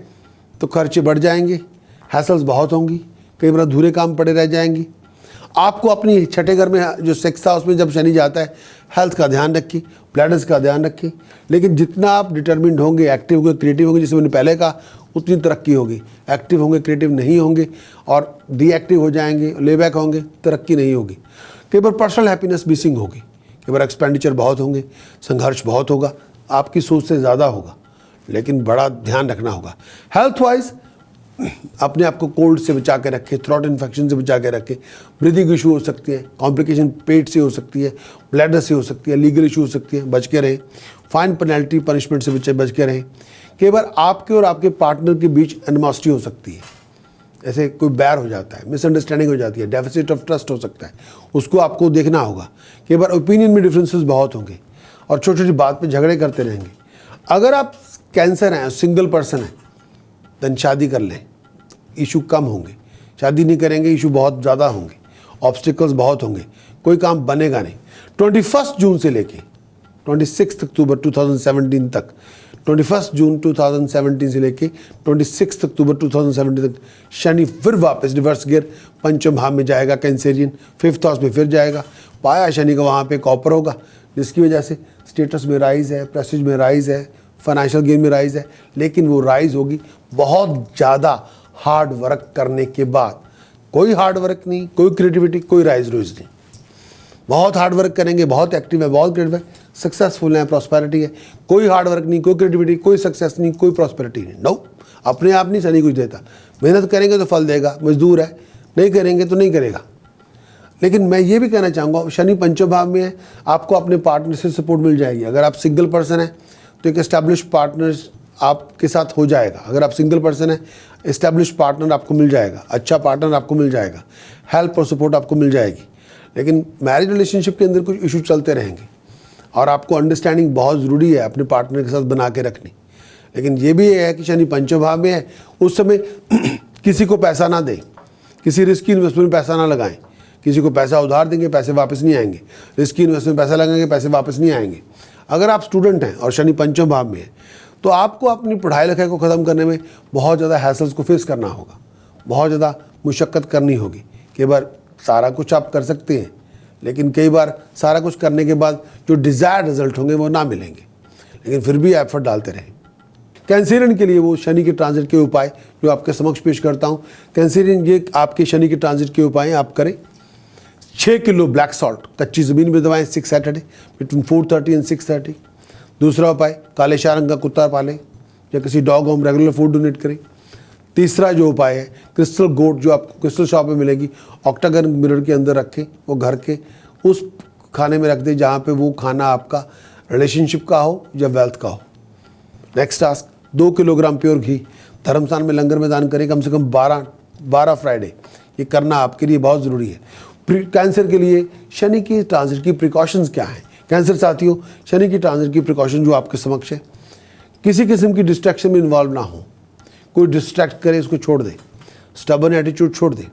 तो खर्चे बढ़ जाएंगे, हैसल्स बहुत होंगी, कई बार अधूरे काम पड़े रह जाएंगे। आपको अपनी 6ठे घर में जो 6th हाउस में जब शनि जाता है, हेल्थ का ध्यान रखिए, ब्लैडर्स का ध्यान रखिए। लेकिन जितना आप डिटर्मिन्ड होंगे, एक्टिव होंगे, क्रिएटिव होंगे, जैसे मैंने पहले कहा, उतनी तरक्की होगी। एक्टिव होंगे, क्रिएटिव नहीं होंगे और डीएक्टिव हो जाएंगे, लेबैक होंगे, तरक्की नहीं होगी। कई बार पर्सनल हैप्पीनेस मिसिंग होगी, कई बार एक्सपेंडिचर बहुत होंगे, संघर्ष बहुत होगा, आपकी सोच से ज़्यादा होगा, लेकिन बड़ा ध्यान रखना होगा। हेल्थ वाइज अपने आप को कोल्ड से बचा के रखें, थ्रोट इन्फेक्शन से बचा के रखें, ब्रीदिंग इशू हो सकती है, कॉम्प्लिकेशन पेट से हो सकती है, ब्लैडर से हो सकती है, लीगल इशू हो सकती है, बच के रहें। फाइन पेनल्टी पनिशमेंट से बच के रहें। कई बार आपके और आपके पार्टनर के बीच एनिमोसिटी हो सकती है, ऐसे कोई बैर हो जाता है, मिसअंडरस्टैंडिंग हो जाती है, डेफिसिट ऑफ ट्रस्ट हो सकता है, उसको आपको देखना होगा। कई बार ओपिनियन में डिफरेंसेस बहुत होंगे और छोटी छोटी बात पे झगड़े करते रहेंगे। अगर आप कैंसर हैं, सिंगल पर्सन हैं, देन शादी कर लें, इशू कम होंगे। शादी नहीं करेंगे, इशू बहुत ज़्यादा होंगे, ऑब्स्टिकल्स बहुत होंगे, कोई काम बनेगा नहीं। 21 जून से लेके 26 अक्टूबर 2017 तक, 21 जून 2017 से लेके 26 अक्टूबर 2017 तक शनि फिर वापस रिवर्स गियर पंचम भाव में जाएगा, कैंसेरियन 5th हाउस में फिर जाएगा। पाया शनि का वहाँ पे कॉपर होगा, जिसकी वजह से स्टेटस में राइज है, प्रेस्टीज में राइज है, फाइनेंशियल गेन में राइज है, लेकिन वो राइज होगी बहुत ज़्यादा हार्ड वर्क करने के बाद। कोई हार्ड वर्क नहीं, कोई क्रिएटिविटी, कोई राइज रोइज नहीं। बहुत हार्ड वर्क करेंगे, बहुत एक्टिव है, बहुत क्रिएटिव है, सक्सेसफुल है, प्रॉस्पेरिटी है। कोई हार्ड वर्क नहीं, कोई क्रिएटिविटी, कोई सक्सेस नहीं, कोई प्रॉस्पेरिटी नहीं। नो, अपने आप नहीं शनि कुछ देता। मेहनत करेंगे तो फल देगा, मजदूर है, नहीं करेंगे तो नहीं करेगा। लेकिन मैं ये भी कहना चाहूँगा, शनि पंचम भाव में है, आपको अपने पार्टनर से सपोर्ट मिल जाएगी। अगर आप सिंगल पर्सन हैं तो एक एस्टैब्लिश पार्टनर आपके साथ हो जाएगा। अगर आप सिंगल पर्सन हैं, एस्टैब्लिश पार्टनर आपको मिल जाएगा, अच्छा पार्टनर आपको मिल जाएगा, हेल्प और सपोर्ट आपको मिल जाएगी। लेकिन मैरिज रिलेशनशिप के अंदर कुछ इशू चलते रहेंगे और आपको अंडरस्टैंडिंग बहुत ज़रूरी है अपने पार्टनर के साथ बना के रखनी। लेकिन ये भी है कि शनि पंचम भाव में है, उस समय किसी को पैसा ना दें, किसी रिस्की इन्वेस्टमेंट में पैसा ना लगाएं। किसी को पैसा उधार देंगे, पैसे वापस नहीं आएंगे। रिस्की इन्वेस्टमेंट में पैसा लगाएंगे, पैसे वापस नहीं आएंगे। अगर आप स्टूडेंट हैं और शनि पंचम भाव में है तो आपको अपनी पढ़ाई लिखाई को ख़त्म करने में बहुत ज़्यादा हैसल्स को फेस करना होगा, बहुत ज़्यादा मुशक्क़त करनी होगी। कई बार सारा कुछ आप कर सकते हैं, लेकिन कई बार सारा कुछ करने के बाद जो डिज़ायर्ड रिजल्ट होंगे वो ना मिलेंगे, लेकिन फिर भी एफर्ट डालते रहें। कैंसेरियन के लिए वो शनि के ट्रांजिट के उपाय जो आपके समक्ष पेश करता हूँ। कैंसेरियन ये आपके शनि के ट्रांजिट के उपाय आप करें। 6 किलो ब्लैक सॉल्ट कच्ची ज़मीन में दबाएं 6 सैटरडे बिटवीन 4:30 एंड 6:30। दूसरा उपाय, काले शाह रंग का कुत्ता पालें या किसी dog home regular food donate करें। तीसरा जो उपाय है, क्रिस्टल गोट जो आपको क्रिस्टल शॉप में मिलेगी, ऑक्टागन मिरर के अंदर रखें, वो घर के उस खाने में रख दें जहाँ पे वो खाना आपका रिलेशनशिप का हो या वेल्थ का हो। नेक्स्ट टास्क, 2 किलोग्राम प्योर घी धर्मस्थान में लंगर में दान करें, कम से कम 12 फ्राइडे। ये करना आपके लिए बहुत ज़रूरी है। कैंसर के लिए शनि की ट्रांजिट की प्रिकॉशंस क्या हैं? कैंसर साथियों, शनि की ट्रांजिट की प्रिकॉशन जो आपके समक्ष है, किसी किस्म की डिस्ट्रैक्शन में इन्वॉल्व ना हो। कोई डिस्ट्रैक्ट करे उसको छोड़ दें, स्टबर्न एटीट्यूड छोड़ दें।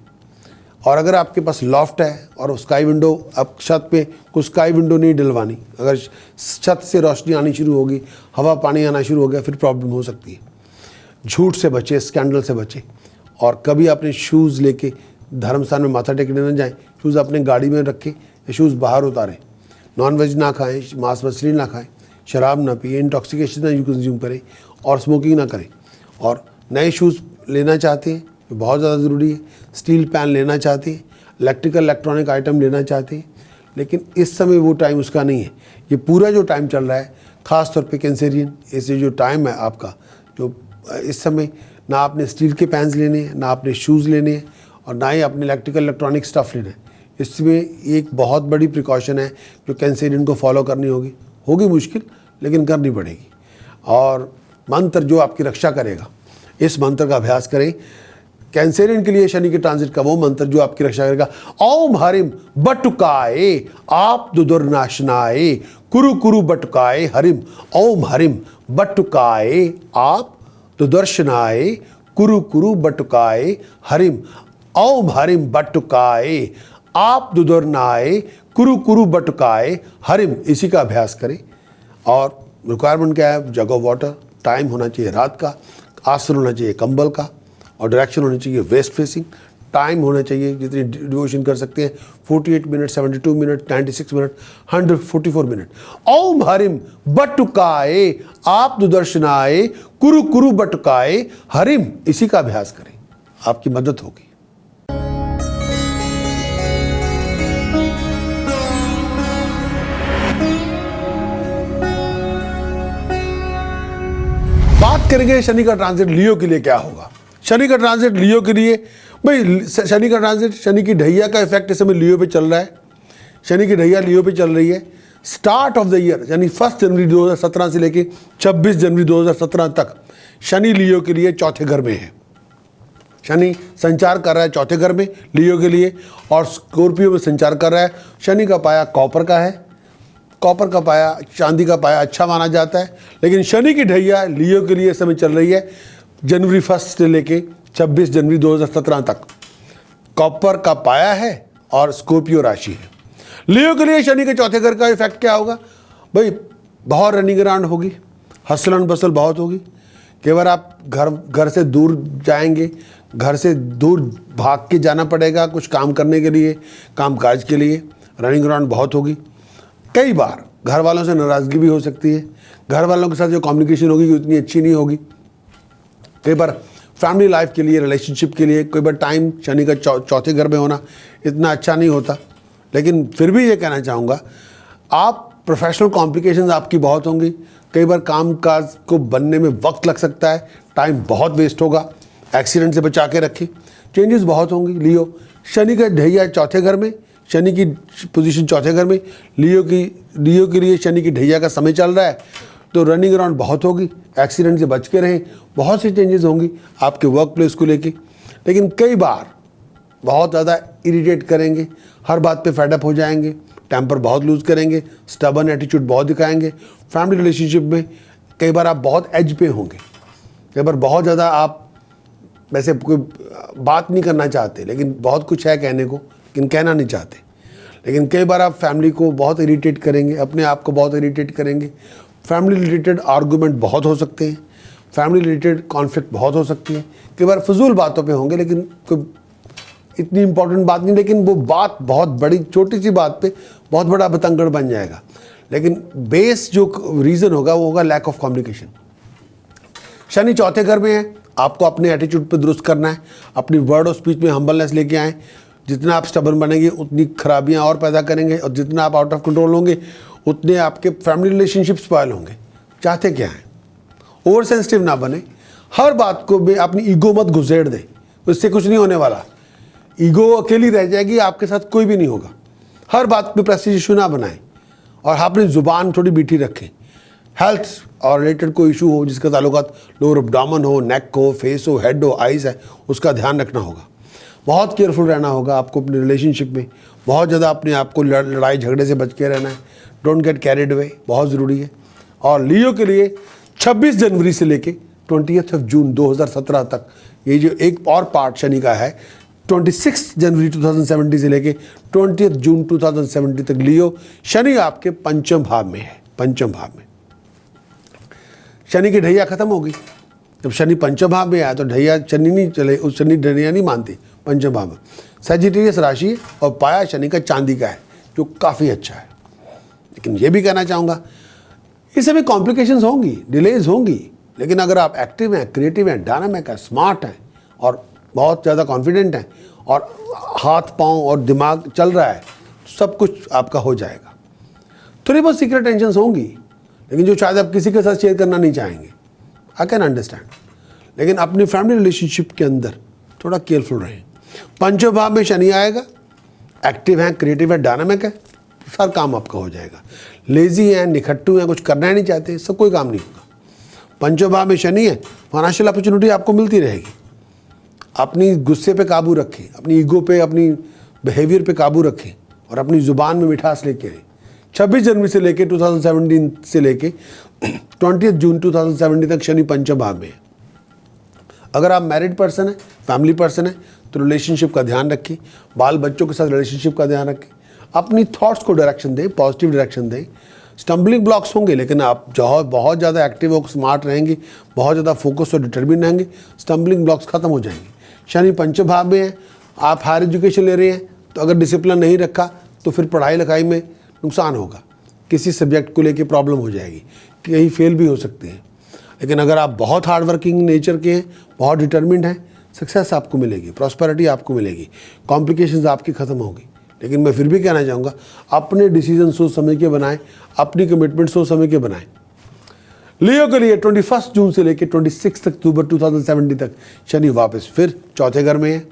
और अगर आपके पास लॉफ्ट है और स्काई विंडो, अब छत पे कोई स्काई विंडो नहीं डलवानी। अगर छत से रोशनी आनी शुरू होगी, हवा पानी आना शुरू हो गया, फिर प्रॉब्लम हो सकती है। झूठ से बचे, स्कैंडल से बचे। और कभी अपने शूज़ लेके धर्मस्थान में माथा टेकने न जाएं। शूज़ अपने गाड़ी में रखें या शूज़ बाहर उतारें। नॉनवेज ना खाएं, मांस मछली ना खाएं, शराब ना पिए, इंटॉक्सिकेशन ना कंज्यूम करें और स्मोकिंग ना करें। और नए शूज़ लेना चाहते हैं, ये बहुत ज़्यादा ज़रूरी है। स्टील पैन लेना चाहते हैं, इलेक्ट्रिकल इलेक्ट्रॉनिक आइटम लेना चाहते हैं, लेकिन इस समय वो टाइम उसका नहीं है। ये पूरा जो टाइम चल रहा है, ख़ास तौर पे कैंसेरियन, ऐसे जो टाइम है आपका, जो इस समय ना आपने स्टील के पैन्स लेने हैं, ना आपने शूज़ लेने हैं और ना ही अपने इलेक्ट्रिकल इलेक्ट्रॉनिक स्टफ़ लेना है। इसमें एक बहुत बड़ी प्रिकॉशन है जो कैंसेरियन को फॉलो करनी होगी मुश्किल, लेकिन करनी पड़ेगी। और मंत्र जो आपकी रक्षा करेगा, इस मंत्र का अभ्यास करें। कैंसेरियन के लिए शनि के ट्रांजिट का वो मंत्र जो आपकी रक्षा करेगा, ओम हरिम बटुकाए आप दुर्नाशनाए कुरु कुरु बटुकाए हरिम। ओम हरिम बटुकाए आप दुर्दर्शनाए कुरु कुरु बटुकाए हरिम। ओम हरिम बटुकाए आप दुदुर्नाए कुरु कुरु बटुकाए हरिम। इसी का अभ्यास करें। और रिक्वायरमेंट क्या है? जग ऑफ वाटर, टाइम होना चाहिए रात का, आसन होना चाहिए कंबल का, और डायरेक्शन होनी चाहिए वेस्ट फेसिंग। टाइम होना चाहिए जितनी डिवोशन कर सकते हैं, 48 मिनट, 72 मिनट, 96 मिनट, 144 मिनट। ओम हरिम बटुकाए आप दुदर्शनाए कुरु कुरु बटुकाए हरिम। इसी का अभ्यास करें, आपकी मदद होगी। बात करेंगे शनि का ट्रांजिट लियो के लिए क्या होगा। शनि का ट्रांजिट लियो के लिए, भाई शनि का ट्रांजिट, शनि की ढैया का इफेक्ट इस समय लियो पे चल रहा है। शनि की ढैया लियो पे चल रही है। स्टार्ट ऑफ द ईयर यानी 1 जनवरी 2017 से लेके 26 जनवरी 2017 तक शनि लियो के लिए चौथे घर में है। शनि संचार कर रहा है चौथे घर में लियो के लिए, और स्कॉर्पियो में संचार कर रहा है। शनि का पाया कॉपर का है। कॉपर का पाया, चांदी का पाया अच्छा माना जाता है, लेकिन शनि की ढैया लियो के लिए इस समय चल रही है जनवरी 1 से लेके 26 जनवरी 2017 तक। कॉपर का पाया है और स्कॉर्पियो राशि है। लियो के लिए शनि के चौथे घर का इफेक्ट क्या होगा भाई, बहुत रनिंग अराउंड होगी, हसल बसल बहुत होगी। कई बार आप घर से दूर जाएंगे, घर से दूर भाग के जाना पड़ेगा कुछ काम करने के लिए, काम काज के लिए। रनिंग अराउंड बहुत होगी। कई बार घर वालों से नाराज़गी भी हो सकती है। घर वालों के साथ जो कम्युनिकेशन होगी उतनी अच्छी नहीं होगी। कई बार फैमिली लाइफ के लिए, रिलेशनशिप के लिए कई बार टाइम शनि का चौथे घर में होना इतना अच्छा नहीं होता। लेकिन फिर भी ये कहना चाहूँगा, आप प्रोफेशनल कॉम्प्लिकेशंस आपकी बहुत होंगी। कई बार काम काज को बनने में वक्त लग सकता है, टाइम बहुत वेस्ट होगा। एक्सीडेंट से बचा के रखें। चेंजेस बहुत होंगी। लियो शनि का ढैया चौथे घर में, शनि की पोजीशन चौथे घर में, लियो के लिए शनि की ढैया का समय चल रहा है, तो रनिंग अराउंड बहुत होगी। एक्सीडेंट से बच के रहें। बहुत सी चेंजेस होंगी आपके वर्क प्लेस को लेके। लेकिन कई बार बहुत ज़्यादा इरिटेट करेंगे, हर बात पे फेडअप हो जाएंगे, टेम्पर बहुत लूज़ करेंगे, स्टबर्न एटीट्यूड बहुत दिखाएंगे। फैमिली रिलेशनशिप में कई बार आप बहुत एज पे होंगे। कई बार बहुत ज़्यादा आप वैसे कोई बात नहीं करना चाहते, लेकिन बहुत कुछ है कहने को, लेकिन कहना नहीं चाहते। लेकिन कई बार आप फैमिली को बहुत इरिटेट करेंगे, अपने आप को बहुत इरिटेट करेंगे। फैमिली रिलेटेड आर्गूमेंट बहुत हो सकते हैं, फैमिली रिलेटेड कॉन्फ्लिक्ट बहुत हो सकती है। कई बार फजूल बातों पे होंगे, लेकिन कोई इतनी इंपॉर्टेंट बात नहीं, लेकिन वो बात बहुत बड़ी, छोटी सी बात पे बहुत बड़ा बतंगड़ बन जाएगा। लेकिन बेस जो रीज़न होगा वो होगा लैक ऑफ कम्युनिकेशन। शनि चौथे घर में है, आपको अपने एटीट्यूड पे दुरुस्त करना है। अपनी वर्ड और स्पीच में हम्बलनेस लेके आएँ। जितना आप स्टबर्न बनेंगे उतनी खराबियां और पैदा करेंगे, और जितना आप आउट ऑफ कंट्रोल होंगे उतने आपके फैमिली रिलेशनशिप स्पॉइल होंगे। चाहते क्या हैं, ओवर सेंसिटिव ना बने। हर बात को भी अपनी ईगो मत घुसेड़ दें, उससे कुछ नहीं होने वाला। ईगो अकेली रह जाएगी, आपके साथ कोई भी नहीं होगा। हर बात पे प्रेस्टीज इशू ना बनाएं, और अपनी ज़ुबान थोड़ी मीठी रखें। हेल्थ और रिलेटेड कोई इशू हो जिसका ताल्लुकात लोअर एब्डोमेन हो, नेक हो, फेस हो, हेड हो, आइज़ है, उसका ध्यान रखना होगा। बहुत केयरफुल रहना होगा आपको अपनी रिलेशनशिप में। बहुत ज़्यादा अपने आप को लड़ाई झगड़े से बच के रहना है। डोंट गेट कैरिड अवे, बहुत ज़रूरी है। और लियो के लिए 26 जनवरी से लेके 20 जून 2017 तक ये जो एक और पार्ट शनि का है, 26 जनवरी 2070 से लेके 20 जून 2070 तक लियो शनि आपके पंचम भाव में है। पंचम भाव में शनि की ढैया खत्म होगी। जब शनि पंचम भाव में आया तो ढैया शनि नहीं चले, उस शनि ढैया नहीं मानती। पंचम भाव में सजिटेरियस राशि है, और पाया शनि का चांदी का है, जो काफ़ी अच्छा है। लेकिन ये भी कहना चाहूँगा, इस समय कॉम्प्लिकेशंस होंगी, डिलेज होंगी, लेकिन अगर आप एक्टिव हैं, क्रिएटिव हैं, डायनामिक हैं, स्मार्ट हैं, और बहुत ज़्यादा कॉन्फिडेंट हैं, और हाथ पाँव और दिमाग चल रहा है, सब कुछ आपका हो जाएगा। थोड़ी बहुत सीक्रेट टेंशन्स होंगी, लेकिन जो शायद आप किसी के साथ शेयर करना नहीं चाहेंगे। I can understand. लेकिन अपनी फैमिली रिलेशनशिप के अंदर थोड़ा केयरफुल रहें। पंचम भाव में शनि आएगा, एक्टिव हैं, क्रिएटिव है, डायनामिक है, हर काम आपका हो जाएगा। लेजी हैं, निखट्टू हैं, कुछ करना ही नहीं चाहते, सब कोई काम नहीं होगा। पंचम भाव में शनि है, फाइनेंशियल अपॉर्चुनिटी आपको मिलती रहेगी। अपनी गुस्से पे काबू रखें, अपनी ईगो पे, अपनी बिहेवियर पे काबू रखें, और अपनी ज़ुबान में मिठास लेके आए। 26 जनवरी से लेके 2017 से लेके 20 जून 2070 तक शनि पंचम भाव में है। अगर आप मैरिड पर्सन हैं, फैमिली पर्सन हैं, तो रिलेशनशिप का ध्यान रखें। बाल बच्चों के साथ रिलेशनशिप का ध्यान रखें। अपनी थॉट्स को डायरेक्शन दें, पॉजिटिव डायरेक्शन दें। स्टम्बलिंग ब्लॉक्स होंगे, लेकिन आप जो बहुत ज़्यादा एक्टिव और स्मार्ट रहेंगे, बहुत ज़्यादा फोकस और डिटर्मिन रहेंगे, स्टम्बलिंग ब्लॉक्स खत्म हो जाएंगे। शनि पंचम भाव में है, आप हायर एजुकेशन ले रहे हैं, तो अगर डिसिप्लिन नहीं रखा तो फिर पढ़ाई लिखाई में नुकसान होगा। किसी सब्जेक्ट को लेके प्रॉब्लम हो जाएगी, कहीं फेल भी हो सकते हैं। लेकिन अगर आप बहुत हार्ड वर्किंग नेचर के हैं, बहुत डिटर्मिन्ड हैं, सक्सेस आपको मिलेगी, प्रॉस्पेरिटी आपको मिलेगी, कॉम्प्लिकेशंस आपकी ख़त्म होगी। लेकिन मैं फिर भी कहना चाहूँगा, अपने डिसीजन सोच समझ के बनाएं, अपनी कमिटमेंट सोच समझ के बनाएं। लियो के लिए 21 जून से लेकर 26 अक्टूबर 2017 तक शनि वापस फिर चौथे घर में है,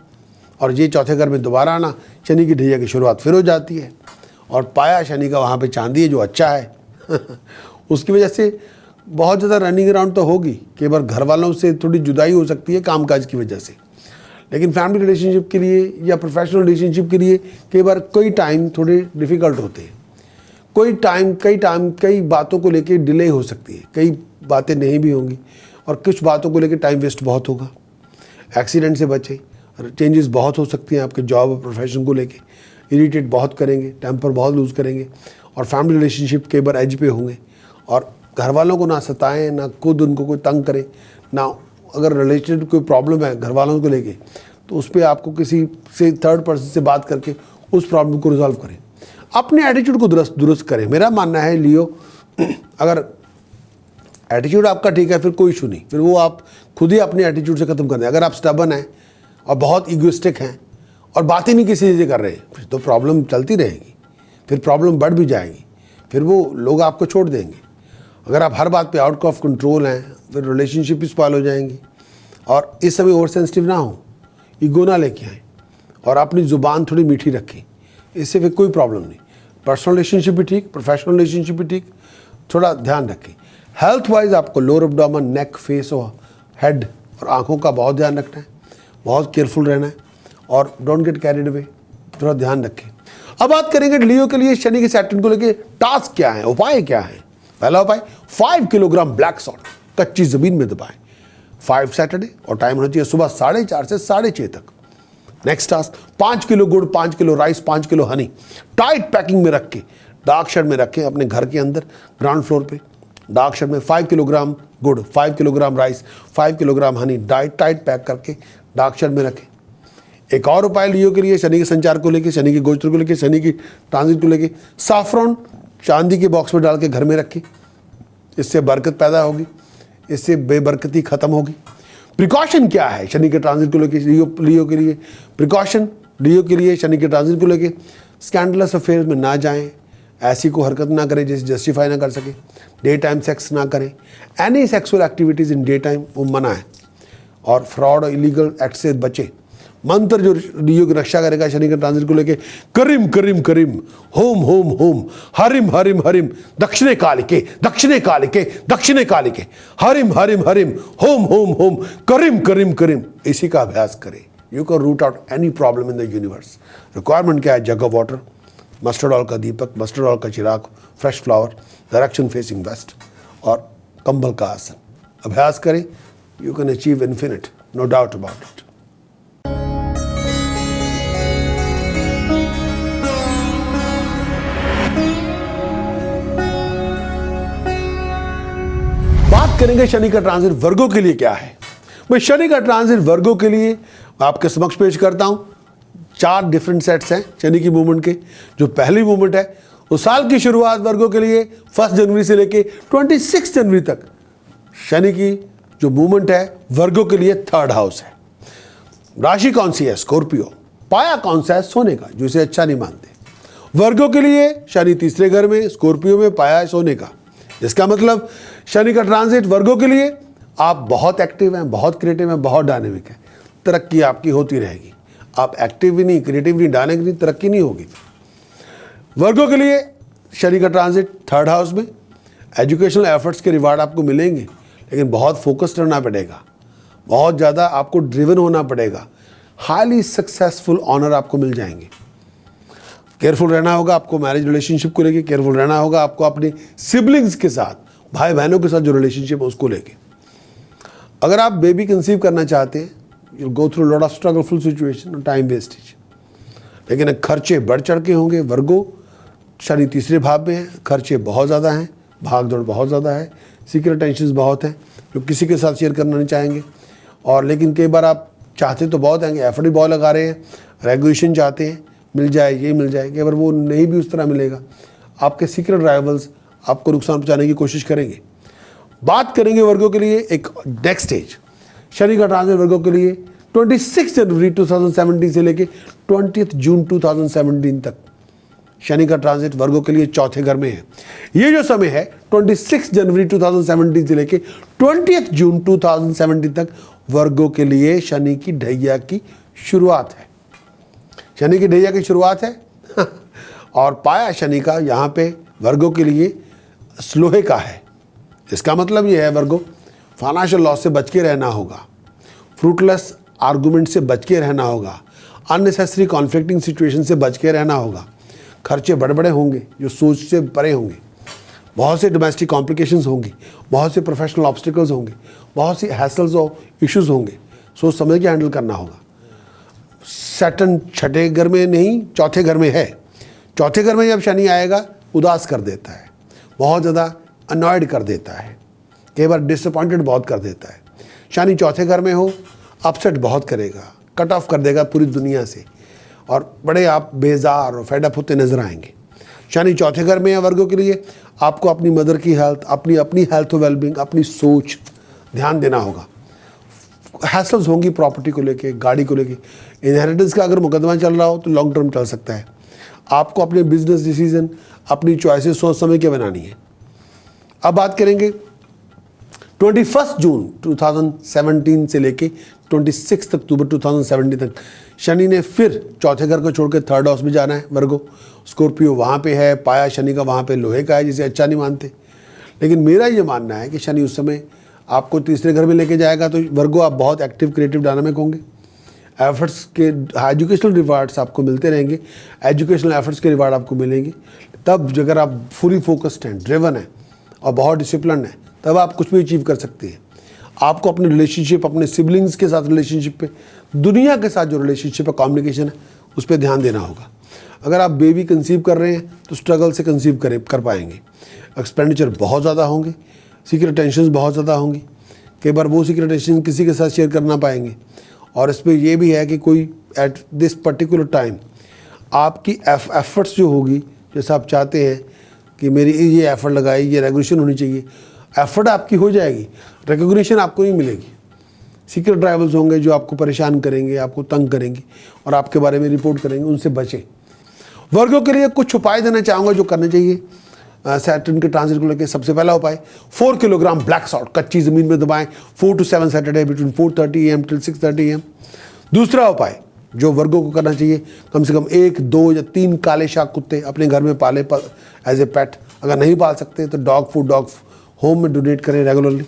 और ये चौथे घर में दोबारा आना शनि की ढैया की शुरुआत फिर हो जाती है। और पाया शनि का वहाँ पे चांदी है जो अच्छा है उसकी वजह से बहुत ज़्यादा रनिंग अराउंड तो होगी, कई बार घर वालों से थोड़ी जुदाई हो सकती है कामकाज की वजह से, लेकिन फैमिली रिलेशनशिप के लिए या प्रोफेशनल रिलेशनशिप के लिए कई बार कई टाइम थोड़े डिफ़िकल्ट होते हैं। कई बातों को लेके डिले हो सकती है, कई बातें नहीं भी होंगी, और कुछ बातों को लेके टाइम वेस्ट बहुत होगा। एक्सीडेंट से बचें, चेंजेस बहुत हो सकती हैं आपके जॉब और प्रोफेशन को लेके, इरिटेट बहुत करेंगे, टेम्पर बहुत लूज़ करेंगे, और फैमिली रिलेशनशिप कई बार एज पे होंगे। और घर वालों को ना सताएं, ना खुद उनको कोई तंग करें, ना अगर रिलेटेड कोई प्रॉब्लम है घर वालों को लेके तो उस पर आपको किसी से थर्ड पर्सन से बात करके उस प्रॉब्लम को रिजॉल्व करें। अपने एटीट्यूड को दुरुस्त करें। मेरा मानना है लियो, अगर एटीट्यूड आपका ठीक है फिर कोई इशू नहीं, फिर वो आप खुद ही अपने एटीट्यूड से ख़त्म कर दें। अगर आप स्टबर्न हैं और बहुत इगोइस्टिक हैं और बात ही नहीं किसी से कर रहे फिर तो प्रॉब्लम चलती रहेगी, फिर प्रॉब्लम बढ़ भी जाएगी, फिर वो लोग आपको छोड़ देंगे। अगर आप हर बात पे आउट ऑफ कंट्रोल हैं फिर रिलेशनशिप भी स्पॉइल हो जाएंगी। और इस समय ओवर सेंसिटिव ना हो, ईगो ना लेके आएँ, और अपनी ज़ुबान थोड़ी मीठी रखें, इससे फिर कोई प्रॉब्लम नहीं। पर्सनल रिलेशनशिप भी ठीक, प्रोफेशनल रिलेशनशिप भी ठीक, थोड़ा ध्यान रखें। हेल्थ वाइज आपको लोअर एब्डोमेन, नेक, फेस और हेड और आँखों का बहुत ध्यान रखना है, बहुत केयरफुल रहना है, और डोंट गेट कैरिड अवे, थोड़ा ध्यान रखें। अब बात करेंगे लियो के लिए शनि के सैटर्न को लेकर टास्क क्या है, उपाय क्या है। पहला उपाय 5 किलोग्राम ब्लैक सॉल्ट कच्ची ज़मीन में दबाएं 5 सैटरडे, और टाइम होना चाहिए सुबह 4:30 से 6:30 तक। नेक्स्ट टास्क 5 किलो गुड़, 5 kilo rice, 5 kilo Honey tight packing में रख के डार्क शेड में रखें अपने घर के अंदर ग्राउंड फ्लोर पे। डार्क शेड में 5 किलोग्राम गुड़, 5 kilogram rice, 5 kilogram Honey tight pack करके डार्क शेड में रखें। एक और उपाय लियो के लिए शनि के संचार को लेकर, शनि के गोचर को लेकर, शनि की ट्रांजिट को लेकर साफ्रॉन चांदी के बॉक्स में डाल के घर में रखें। इससे बरकत पैदा होगी, इससे बेबरकती खत्म होगी। प्रिकॉशन क्या है शनि के ट्रांजिट को लेकर लियो के लिए? प्रिकॉशन लियो के लिए शनि के ट्रांजिट को लेकर स्कैंडलस अफेयर में ना जाएं, ऐसी को हरकत ना करें जिसे जस्टिफाई ना कर सके, डे टाइम सेक्स ना करें, any sexual activities in day time वो मना है, और फ्रॉड और इलीगल एक्ट से बचें। मंत्र जो लियो की रक्षा करेगा शनि के ट्रांजिट को लेके, करीम करीम करीम, होम होम होम, हरिम हरिम हरिम, दक्षिणे कालिके दक्षिणे कालिके दक्षिणे कालिके, हरिम हरिम हरिम, होम होम होम, करीम करीम करीम, इसी का अभ्यास करें। You can root out any problem in the universe. Requirement क्या है? Jug of water, mustard oil का दीपक, मस्टर्ड ऑयल का चिराग, fresh flower, direction facing west, और कंबल का आसन। अभ्यास करें, you can achieve infinite, no doubt about it. बात करेंगे शनि का ट्रांजिट वर्गों के लिए क्या है। मैं शनि का ट्रांजिट वर्गों के लिए आपके समक्ष पेश करता हूं। 4 डिफरेंट सेट्स हैं शनि की मूवमेंट के। जो पहली मूवमेंट है वो साल की शुरुआत वर्गों के लिए 1 जनवरी से लेके 26 जनवरी तक शनि की जो मूवमेंट है वर्गों के लिए 3rd हाउस है। राशि कौन सी है? स्कॉर्पियो। पाया कौन सा है? सोने का, जो इसे अच्छा नहीं मानते। वर्गों के लिए शनि 3रे घर में, स्कॉर्पियो में, पाया है सोने का। इसका मतलब शनि का ट्रांजिट वर्गों के लिए आप बहुत एक्टिव हैं, बहुत क्रिएटिव हैं, बहुत डायनेमिक हैं। तरक्की आपकी होती रहेगी। आप एक्टिव भी नहीं, क्रिएटिव नहीं, डायनेमिक नहीं, तरक्की नहीं होगी। वर्गों के लिए शनि का ट्रांजिट 3rd हाउस में। एजुकेशनल एफर्ट्स के रिवार्ड आपको मिलेंगे, लेकिन बहुत फोकस्ड रहना पड़ेगा, बहुत ज़्यादा आपको ड्रिवन होना पड़ेगा। हाईली सक्सेसफुल ऑनर आपको मिल जाएंगे। केयरफुल रहना होगा आपको मैरिज रिलेशनशिप को लेके, केयरफुल रहना होगा आपको अपने सिबलिंग्स के साथ, भाई बहनों के साथ जो रिलेशनशिप है उसको लेके। अगर आप बेबी कंसीव करना चाहते हैं, you go through lot of struggleful situation, time wastage, लेकिन खर्चे बढ़ चढ़ के होंगे। वर्गो शनि 3रे भाव में है, खर्चे बहुत ज़्यादा हैं, भाग दौड़ बहुत ज़्यादा है, सीक्रेट टेंशन बहुत हैं जो किसी के साथ शेयर करना नहीं चाहेंगे। और लेकिन कई बार आप चाहते तो बहुत हैं, एफर्ट भी बहुत लगा रहे हैं, रेगुलेशन चाहते हैं, मिल जाए ये मिल जाए, अगर वो नहीं भी उस तरह मिलेगा, आपके सीक्रेट राइवल्स आपको नुकसान पहुंचाने की कोशिश करेंगे। बात करेंगे वर्गों के लिए एक नेक्स्ट स्टेज शनि का ट्रांजिट वर्गों के लिए 26 जनवरी 2017 से लेके 20 जून 2017 तक शनि का ट्रांजिट वर्गों के लिए चौथे घर में है। ये जो समय है 26 जनवरी 2017 से लेके 20 जून 2017 तक वर्गों के लिए शनि की ढैया की शुरुआत है। शनि की ढैया की शुरुआत है और पाया शनि का यहाँ पे वर्गों के लिए लोहे का है। इसका मतलब ये है वर्गों, फाइनेंशियल लॉस से बच के रहना होगा, फ्रूटलेस आर्गुमेंट से बच के रहना होगा, अननेसेसरी कॉन्फ्लिक्टिंग सिचुएशन से बच के रहना होगा। खर्चे बड़े बड़े होंगे जो सोच से परे होंगे, बहुत से डोमेस्टिक कॉम्प्लिकेशंस होंगी, बहुत से प्रोफेशनल ऑब्स्टिकल्स होंगे, बहुत सी हैसल्स और इश्यूज होंगे, सोच समझ के हैंडल करना होगा। सैटर्न छठे घर में नहीं, चौथे घर में है। चौथे घर में जब शनि आएगा उदास कर देता है, बहुत ज़्यादा अनॉयड कर देता है, कई बार डिसअपॉइंटेड बहुत कर देता है। शनि चौथे घर में हो, अपसेट बहुत करेगा, कट ऑफ कर देगा पूरी दुनिया से और बड़े आप बेजार और फेडअप होते नजर आएंगे। शनि चौथे घर में है वर्गों के लिए, आपको अपनी मदर की हेल्थ, अपनी हेल्थ और वेलबींग, अपनी सोच ध्यान देना होगा। हैसल्स होंगी प्रॉपर्टी को लेके, गाड़ी को लेके। इनहेरिटेंस का अगर मुकदमा चल रहा हो तो लॉन्ग टर्म चल सकता है। आपको अपने बिजनेस डिसीजन, अपनी चॉइसेस सोच समझ के बनानी है। अब बात करेंगे 21 जून 2017 से लेके 26 अक्टूबर 2017 तक शनि ने फिर चौथे घर को छोड़ के थर्ड हाउस में जाना है वर्गो। स्कॉर्पियो वहाँ पे है, पाया शनि का वहाँ पे लोहे का है, जिसे अच्छा नहीं मानते। लेकिन मेरा ये मानना है कि शनि उस समय आपको तीसरे घर में लेके जाएगा तो वर्गो आप बहुत एक्टिव, क्रिएटिव, डायनामिक होंगे। एफर्ट्स के एजुकेशनल रिवार्ड्स आपको मिलते रहेंगे, एजुकेशनल एफर्ट्स के रिवार्ड आपको मिलेंगे। तब अगर आप फुली फोकस्ड हैं, ड्रिवन हैं और बहुत डिसिप्लिन हैं, तब आप कुछ भी अचीव कर सकते हैं। आपको अपने रिलेशनशिप, अपने सिबलिंग्स के साथ रिलेशनशिप पे, दुनिया के साथ जो रिलेशनशिप है, कम्युनिकेशन है, उस पर ध्यान देना होगा। अगर आप बेबी कंसीव कर रहे हैं तो स्ट्रगल से कंसीव कर पाएंगे। एक्सपेंडिचर बहुत ज़्यादा होंगे, सीक्रेट टेंशन बहुत ज़्यादा होंगी। कई बार वो सीक्रेट टेंशन किसी के साथ शेयर कर ना पाएंगे। और इस पर यह भी है कि कोई एट दिस पर्टिकुलर टाइम आपकी एफर्ट्स जो होगी, जैसा आप चाहते हैं कि मेरी ये एफर्ट लगाई, ये रेगुलेशन होनी चाहिए, एफर्ट आपकी हो जाएगी, रिकॉग्निशन आपको नहीं मिलेगी। सीक्रेट ड्राइवर्स होंगे जो आपको परेशान करेंगे, आपको तंग करेंगे और आपके बारे में रिपोर्ट करेंगे, उनसे बचें। वर्गों के लिए कुछ उपाय देना चाहूँगा जो करने चाहिए सैटर्न के ट्रांजिट को लेकर। सबसे पहला उपाय 4 किलोग्राम ब्लैक सॉल्ट कच्ची ज़मीन में दबाएं 4 to 7 Saturday between 4:30 AM till 6:30 AM। दूसरा उपाय जो वर्गों को करना चाहिए, कम से कम 1, 2 या 3 काले शाक कुत्ते अपने घर में पाले एज ए पेट। अगर नहीं पाल सकते तो डॉग फूड, डॉग होम में डोनेट करें रेगुलरली।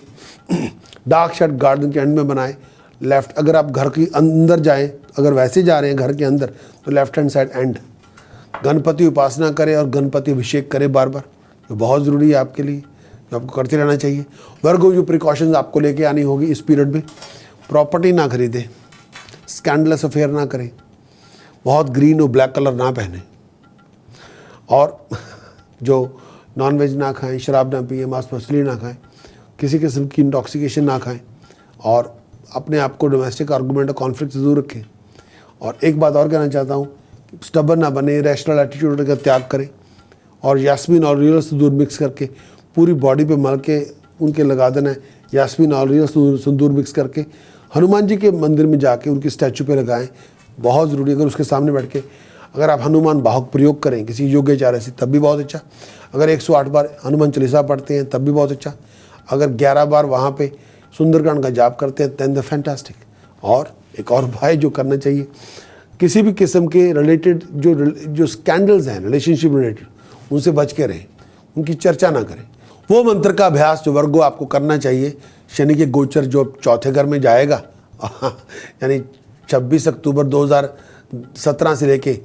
डार्क शेड गार्डन के एंड में बनाएं, लेफ्ट। अगर आप घर के अंदर जाएं, अगर वैसे जा रहे हैं घर के अंदर, तो left hand side end. Ganpati उपासना करें और गणपति अभिषेक करें बार बार, जो बहुत ज़रूरी है आपके लिए, जो आपको करते रहना चाहिए। वर्गो जो प्रिकॉशंस आपको लेके आनी होगी इस पीरियड में, प्रॉपर्टी ना खरीदें, स्कैंडलस अफेयर ना करें, बहुत ग्रीन और ब्लैक कलर ना पहने, और जो नॉनवेज ना खाएं, शराब ना पिए, मांस मछली ना खाएं, किसी किस्म की इंटॉक्सिकेशन ना खाएं, और अपने आप को डोमेस्टिक आर्गूमेंट और कॉन्फ्लिक्ट से दूर रखें। और एक बात और कहना चाहता हूँ, स्टबर्न ना बने, रैशनल एटीट्यूड का त्याग करें और यास्मीन और रियल सिंदूर मिक्स करके पूरी बॉडी पे मल के उनके लगा देना है। यास्मीन और रियल सिंदूर मिक्स करके हनुमान जी के मंदिर में जाके उनकी स्टैचू पे लगाएं, बहुत ज़रूरी। अगर उसके सामने बैठ के अगर आप हनुमान बाहुक प्रयोग करें किसी योग्याचार्य से, तब भी बहुत अच्छा। अगर 108 बार हनुमान चालीसा पढ़ते हैं तब भी बहुत अच्छा। अगर 11 बार वहाँ पे सुंदरकांड का जाप करते हैं देन द फैंटास्टिक। और एक और उपाय जो करना चाहिए, किसी भी किस्म के रिलेटेड जो स्कैंडल्स हैं रिलेशनशिप रिलेटेड, उनसे बच के रहें, उनकी चर्चा ना करें। वो मंत्र का अभ्यास जो वर्गो आपको करना चाहिए, शनि के गोचर जो चौथे घर में जाएगा यानी 26 अक्टूबर 2017 से लेके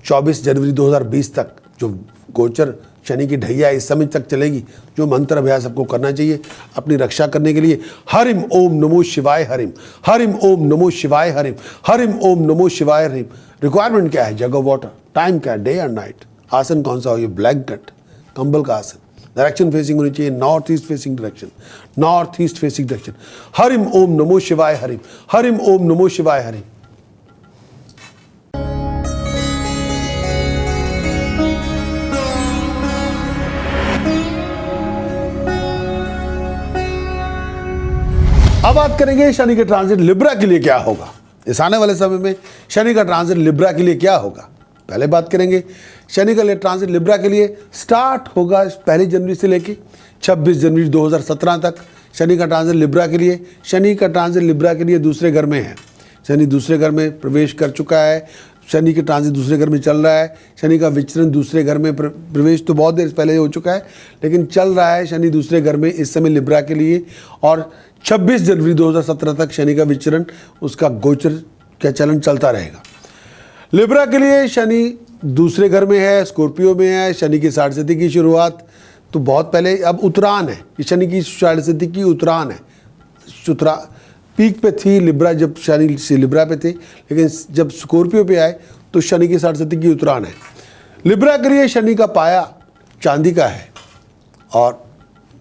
24 जनवरी 2020 तक जो गोचर शनि की ढैया इस समय तक चलेगी, जो मंत्र अभ्यास आपको करना चाहिए अपनी रक्षा करने के लिए। हरिम ओम नमो शिवाय हरिम, हरिम ओम नमो शिवाय हरिम, हरिम ओम नमो शिवाय हरिम। रिक्वायरमेंट क्या है? Jug of water. टाइम क्या है? Day and night. आसन कौन सा हो? ये ब्लैंकेट, कंबल का आसन। डायरेक्शन फेसिंग होनी चाहिए north east facing direction, north east facing direction. हरिम ओम नमो शिवाय हरिम, हरिम ओम नमो शिवाय हरिम। अब बात करेंगे शनि के ट्रांजिट लिब्रा के लिए क्या होगा। इस आने वाले समय में शनि का ट्रांजिट लिब्रा के लिए क्या होगा। पहले बात करेंगे। शनि का ट्रांजिट लिब्रा के लिए स्टार्ट होगा 1 जनवरी से लेके 26 जनवरी 2017 तक। शनि का ट्रांजिट लिब्रा के लिए, शनि का ट्रांजिट लिब्रा के लिए दूसरे घर में है। शनि दूसरे घर में प्रवेश कर चुका है, शनि के ट्रांजिट दूसरे घर में चल रहा है। शनि का विचरण दूसरे घर में प्रवेश तो बहुत देर पहले हो चुका है, लेकिन चल रहा है शनि दूसरे घर में इस समय लिब्रा के लिए। और 26 जनवरी 2017 तक शनि का विचरण, उसका गोचर का चलन चलता रहेगा। लिब्रा के लिए शनि दूसरे घर में है, स्कॉर्पियो में है। शनि की 60 स्थिति की शुरुआत तो बहुत पहले, अब उत्तरायण है, शनि की 60 स्थिति की उत्तरायण है। पीक पे थी लिब्रा जब शनि से लिब्रा पे थे, लेकिन जब स्कॉर्पियो पे आए तो शनि की 60 स्थिति की उत्तरायण है। लिब्रा के लिए शनि का पाया चांदी का है, और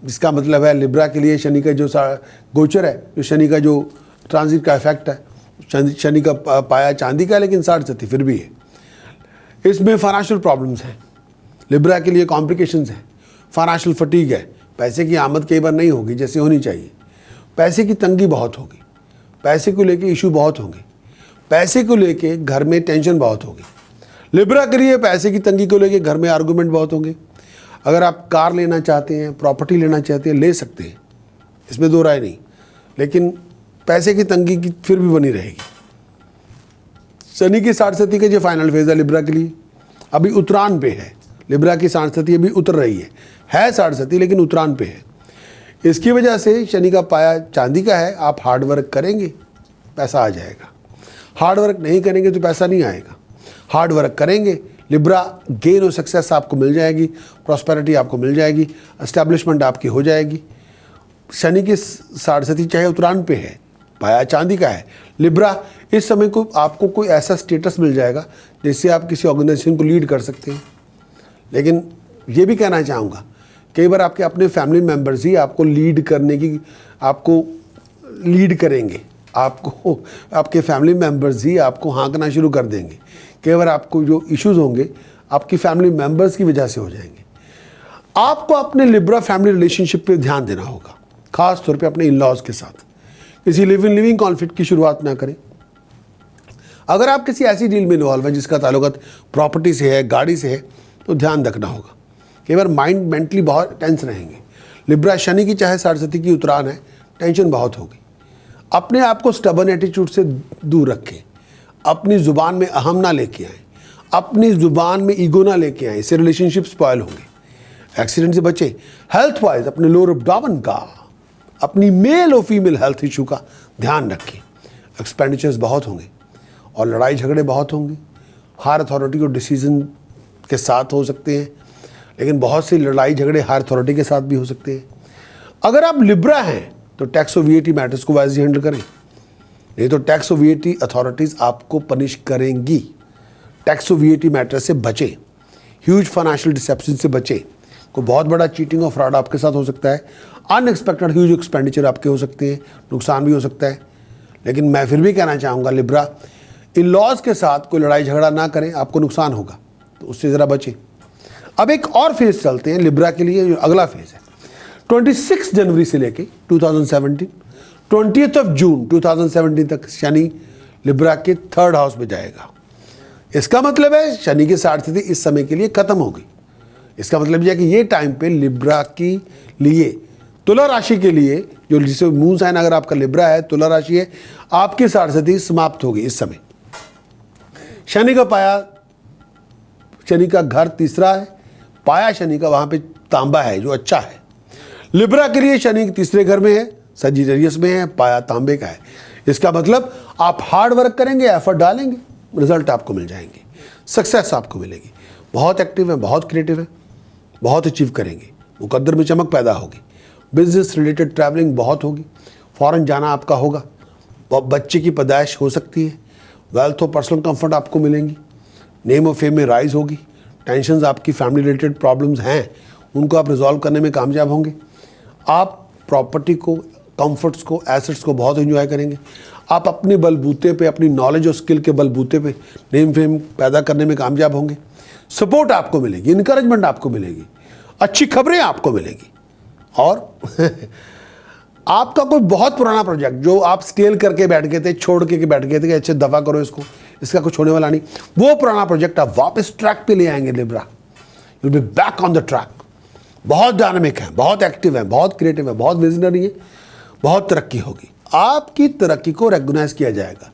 इसका मतलब है लिब्रा के लिए शनि का जो गोचर है, जो शनि का जो ट्रांजिट का इफेक्ट है, शनि का पाया चांदी का है, लेकिन 60 स्थिति फिर भी है। इसमें फाइनेंशियल प्रॉब्लम्स हैं, लिब्रा के लिए कॉम्प्लिकेशंस हैं, फाइनेंशियल फटीग है, पैसे की आमद कई बार नहीं होगी जैसे होनी चाहिए, पैसे की तंगी बहुत होगी, पैसे को लेके इशू बहुत होंगे, पैसे को लेके घर में टेंशन बहुत होगी। लिब्रा के लिए पैसे की तंगी को लेके घर में आर्गूमेंट बहुत होंगे। अगर आप कार लेना चाहते हैं, प्रॉपर्टी लेना चाहते हैं, ले सकते हैं, इसमें दो राय नहीं, लेकिन पैसे की तंगी की फिर भी बनी रहेगी। शनि की 60 स्थिति का जो फाइनल फेज है लिब्रा के लिए, अभी उत्तरायण पे है। लिब्रा की 60 स्थिति अभी उतर रही है 60 स्थिति, लेकिन उत्तरायण पे है। इसकी वजह से शनि का पाया चांदी का है। आप हार्ड वर्क करेंगे, पैसा आ जाएगा। हार्ड वर्क नहीं करेंगे तो पैसा नहीं आएगा। हार्ड वर्क करेंगे, लिब्रा गेन और सक्सेस आपको मिल जाएगी, प्रॉस्पेरिटी आपको मिल जाएगी, एस्टैब्लिशमेंट आपकी हो जाएगी। शनि की 60 स्थिति चाहे उत्तरायण पे है, पाया चांदी का है। लिब्रा इस समय को आपको कोई ऐसा स्टेटस मिल जाएगा जिससे आप किसी ऑर्गेनाइजेशन को लीड कर सकते हैं। लेकिन ये भी कहना चाहूँगा, कई बार आपके अपने फैमिली मेम्बर्स ही आपको लीड करेंगे, आपको आपके फैमिली मेम्बर्स ही आपको हाँकना शुरू कर देंगे। कई बार आपको जो इश्यूज होंगे आपकी फैमिली मेम्बर्स की वजह से हो जाएंगे। आपको अपने लिब्रा फैमिली रिलेशनशिप पे ध्यान देना होगा, खास तौर पे अपने इन लॉज के साथ। किसी लिविंग कॉन्फ्लिक्ट की शुरुआत ना करें। अगर आप किसी ऐसी डील में इन्वॉल्व है जिसका ताल्लुकात प्रॉपर्टी से है, गाड़ी से है, तो ध्यान रखना होगा। कई बार माइंड मेंटली बहुत टेंस रहेंगे। लिब्रा शनि की चाहे 60 स्थिति की उत्तरायण है, टेंशन बहुत होगी। अपने आप को स्टबर्न एटीट्यूड से दूर रखें। अपनी ज़ुबान में अहम ना लेके आएँ, अपनी ज़ुबान में ईगो ना लेके आएँ, इससे रिलेशनशिप स्पॉयल होंगे। एक्सीडेंट से बचें। हेल्थ वाइज अपने लोअर एब्डोमेन का, अपनी मेल और फीमेल हेल्थ इशू का ध्यान रखें। एक्सपेंडिचर्स बहुत होंगे और लड़ाई झगड़े बहुत होंगे। हायर अथॉरिटी और डिसीजन के साथ हो सकते हैं, लेकिन बहुत सी लड़ाई झगड़े हायर अथॉरिटी के साथ भी हो सकते हैं। अगर आप लिब्रा हैं तो टैक्स और वीएटी मैटर्स को वाइजली हैंडल करें, नहीं तो टैक्स और वीएटी अथॉरिटीज़ आपको पनिश करेंगी। टैक्स और वीएटी मैटर से बचें। ह्यूज फाइनेंशियल डिसेप्शन से बचें। कोई बहुत बड़ा चीटिंग और फ्रॉड आपके साथ हो सकता है। अनएक्सपेक्टेड ह्यूज एक्सपेंडिचर आपके हो सकते हैं, नुकसान भी हो सकता है। लेकिन मैं फिर भी कहना चाहूँगा, लिब्रा इन लॉज के साथ कोई लड़ाई झगड़ा ना करें, आपको नुकसान होगा, तो उससे ज़रा बचें। अब एक और फेज चलते हैं लिब्रा के लिए, जो अगला फेज है 26 जनवरी से लेके 2017 20 जून 2017 तक शनि लिब्रा के 3rd हाउस में जाएगा। इसका मतलब है शनि की 60 स्थिति इस समय के लिए खत्म होगी। इसका मतलब यह है कि ये टाइम पे लिब्रा के लिए, तुला राशि के लिए, जो जिसे मून साइन अगर आपका लिब्रा है, तुला राशि है, आपकी 60 स्थिति समाप्त होगी इस समय। शनि का पाया, शनि का घर तीसरा है, पाया शनि का वहां पे तांबा है जो अच्छा है। लिब्रा के लिए शनि तीसरे घर में है, सजिटेरियस में है, पाया तांबे का है। इसका मतलब आप हार्ड वर्क करेंगे, एफर्ट डालेंगे, रिजल्ट आपको मिल जाएंगे, सक्सेस आपको मिलेगी। बहुत एक्टिव है, बहुत क्रिएटिव है, बहुत अचीव करेंगे, मुकद्दर में चमक पैदा होगी, बिजनेस रिलेटेड ट्रैवलिंग बहुत होगी, फॉरेन जाना आपका होगा, बच्चे की पैदाइश हो सकती है, वेल्थ और पर्सनल कंफर्ट आपको मिलेंगी, नेम और फेम में राइज होगी, टेंशन्स आपकी फैमिली रिलेटेड प्रॉब्लम्स हैं उनको आप रिजॉल्व करने में कामयाब होंगे। आप प्रॉपर्टी को, कंफर्ट्स को, एसेट्स को बहुत एंजॉय करेंगे। आप अपने बलबूते पे, अपनी नॉलेज और स्किल के बलबूते पे नेम फेम पैदा करने में कामयाब होंगे। सपोर्ट आपको मिलेगी, इनकरेजमेंट आपको मिलेगी, अच्छी खबरें आपको मिलेंगी। और आपका कोई बहुत पुराना प्रोजेक्ट जो आप स्केल करके बैठ गए थे, छोड़ के बैठ गए थे कि अच्छे दफ़ा करो इसको, इसका कुछ होने वाला नहीं। वो पुराना प्रोजेक्ट आप वापस ट्रैक पे ले आएंगे Libra, you will be back on the track. बहुत डायनामिक है, बहुत एक्टिव है, बहुत क्रिएटिव है, बहुत विजनरी है, बहुत तरक्की होगी। आपकी तरक्की को रिकॉग्नाइज किया जाएगा,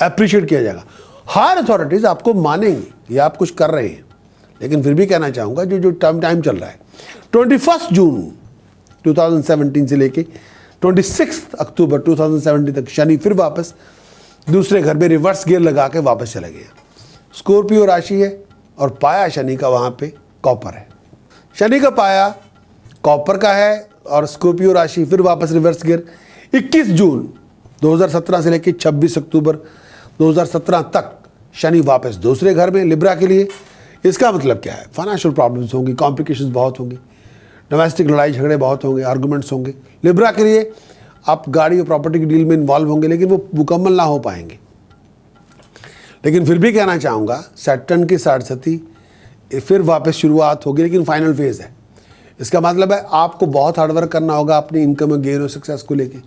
अप्रिशिएट किया जाएगा। हायर अथॉरिटीज आपको मानेंगी कि आप कुछ कर रहे हैं। लेकिन फिर भी कहना चाहूँगा जो टाइम चल रहा है 21 जून 2017 से लेके 26 अक्टूबर 2017 तक शनि फिर वापस दूसरे घर में रिवर्स गियर लगा के वापस चले गए। स्कॉर्पियो राशि है और पाया शनि का वहाँ पे कॉपर है। शनि का पाया कॉपर का है और स्कॉर्पियो राशि फिर वापस रिवर्स गियर 21 जून 2017 से लेकर 26 अक्टूबर 2017 तक शनि वापस दूसरे घर में लिब्रा के लिए। इसका मतलब क्या है? फाइनेंशियल प्रॉब्लम्स होंगी, कॉम्प्लिकेशंस बहुत होंगी, डोमेस्टिक लड़ाई झगड़े बहुत होंगे, आर्गुमेंट्स होंगे। लिब्रा के लिए आप गाड़ी और प्रॉपर्टी की डील में इन्वॉल्व होंगे, लेकिन वो मुकम्मल ना हो पाएंगे। लेकिन फिर भी कहना चाहूँगा सैटर्न की साढ़सती फिर वापस शुरुआत होगी, लेकिन फाइनल फेज है। इसका मतलब है आपको बहुत हार्डवर्क करना होगा अपनी इनकम और गेन और सक्सेस को लेके।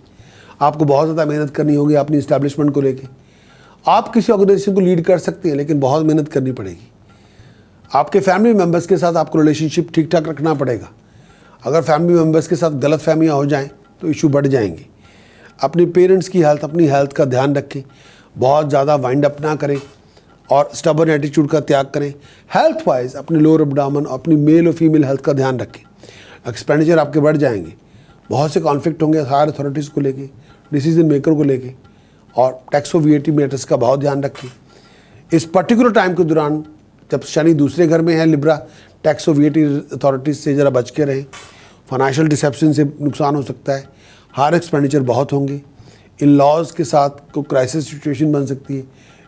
आपको बहुत ज़्यादा मेहनत करनी होगी अपनी इस्टेब्लिशमेंट को लेके। आप किसी ऑर्गेनाइजेशन को लीड कर सकते हैं, लेकिन बहुत मेहनत करनी पड़ेगी। आपके फैमिली मेम्बर्स के साथ आपको रिलेशनशिप ठीक ठाक रखना पड़ेगा। अगर फैमिली मेम्बर्स के साथ गलत फहमियाँ हो जाएँ तो इशू बढ़ जाएंगे। अपनी पेरेंट्स की हेल्थ, अपनी हेल्थ का ध्यान रखें, बहुत ज़्यादा वाइंड अप ना करें और स्टबर्न एटीट्यूड का त्याग करें। हेल्थ वाइज अपने लोअर एब्डोमेन, अपनी मेल और फीमेल हेल्थ का ध्यान रखें। एक्सपेंडिचर आपके बढ़ जाएंगे, बहुत से कॉन्फ्लिक्ट होंगे हायर अथॉरिटीज़ को लेके, डिसीजन मेकर को लेके, और टैक्स और VAT मैटर्स का बहुत ध्यान रखें। इस पर्टिकुलर टाइम के दौरान जब शनि दूसरे घर में है लिब्रा, टैक्स और VAT अथॉरिटीज़ से ज़रा बच के रहें। फाइनेंशियल डिसेप्शन से नुकसान हो सकता है, हायर एक्सपेंडिचर बहुत होंगे। इन लॉज के साथ को क्राइसिस सिचुएशन बन सकती है।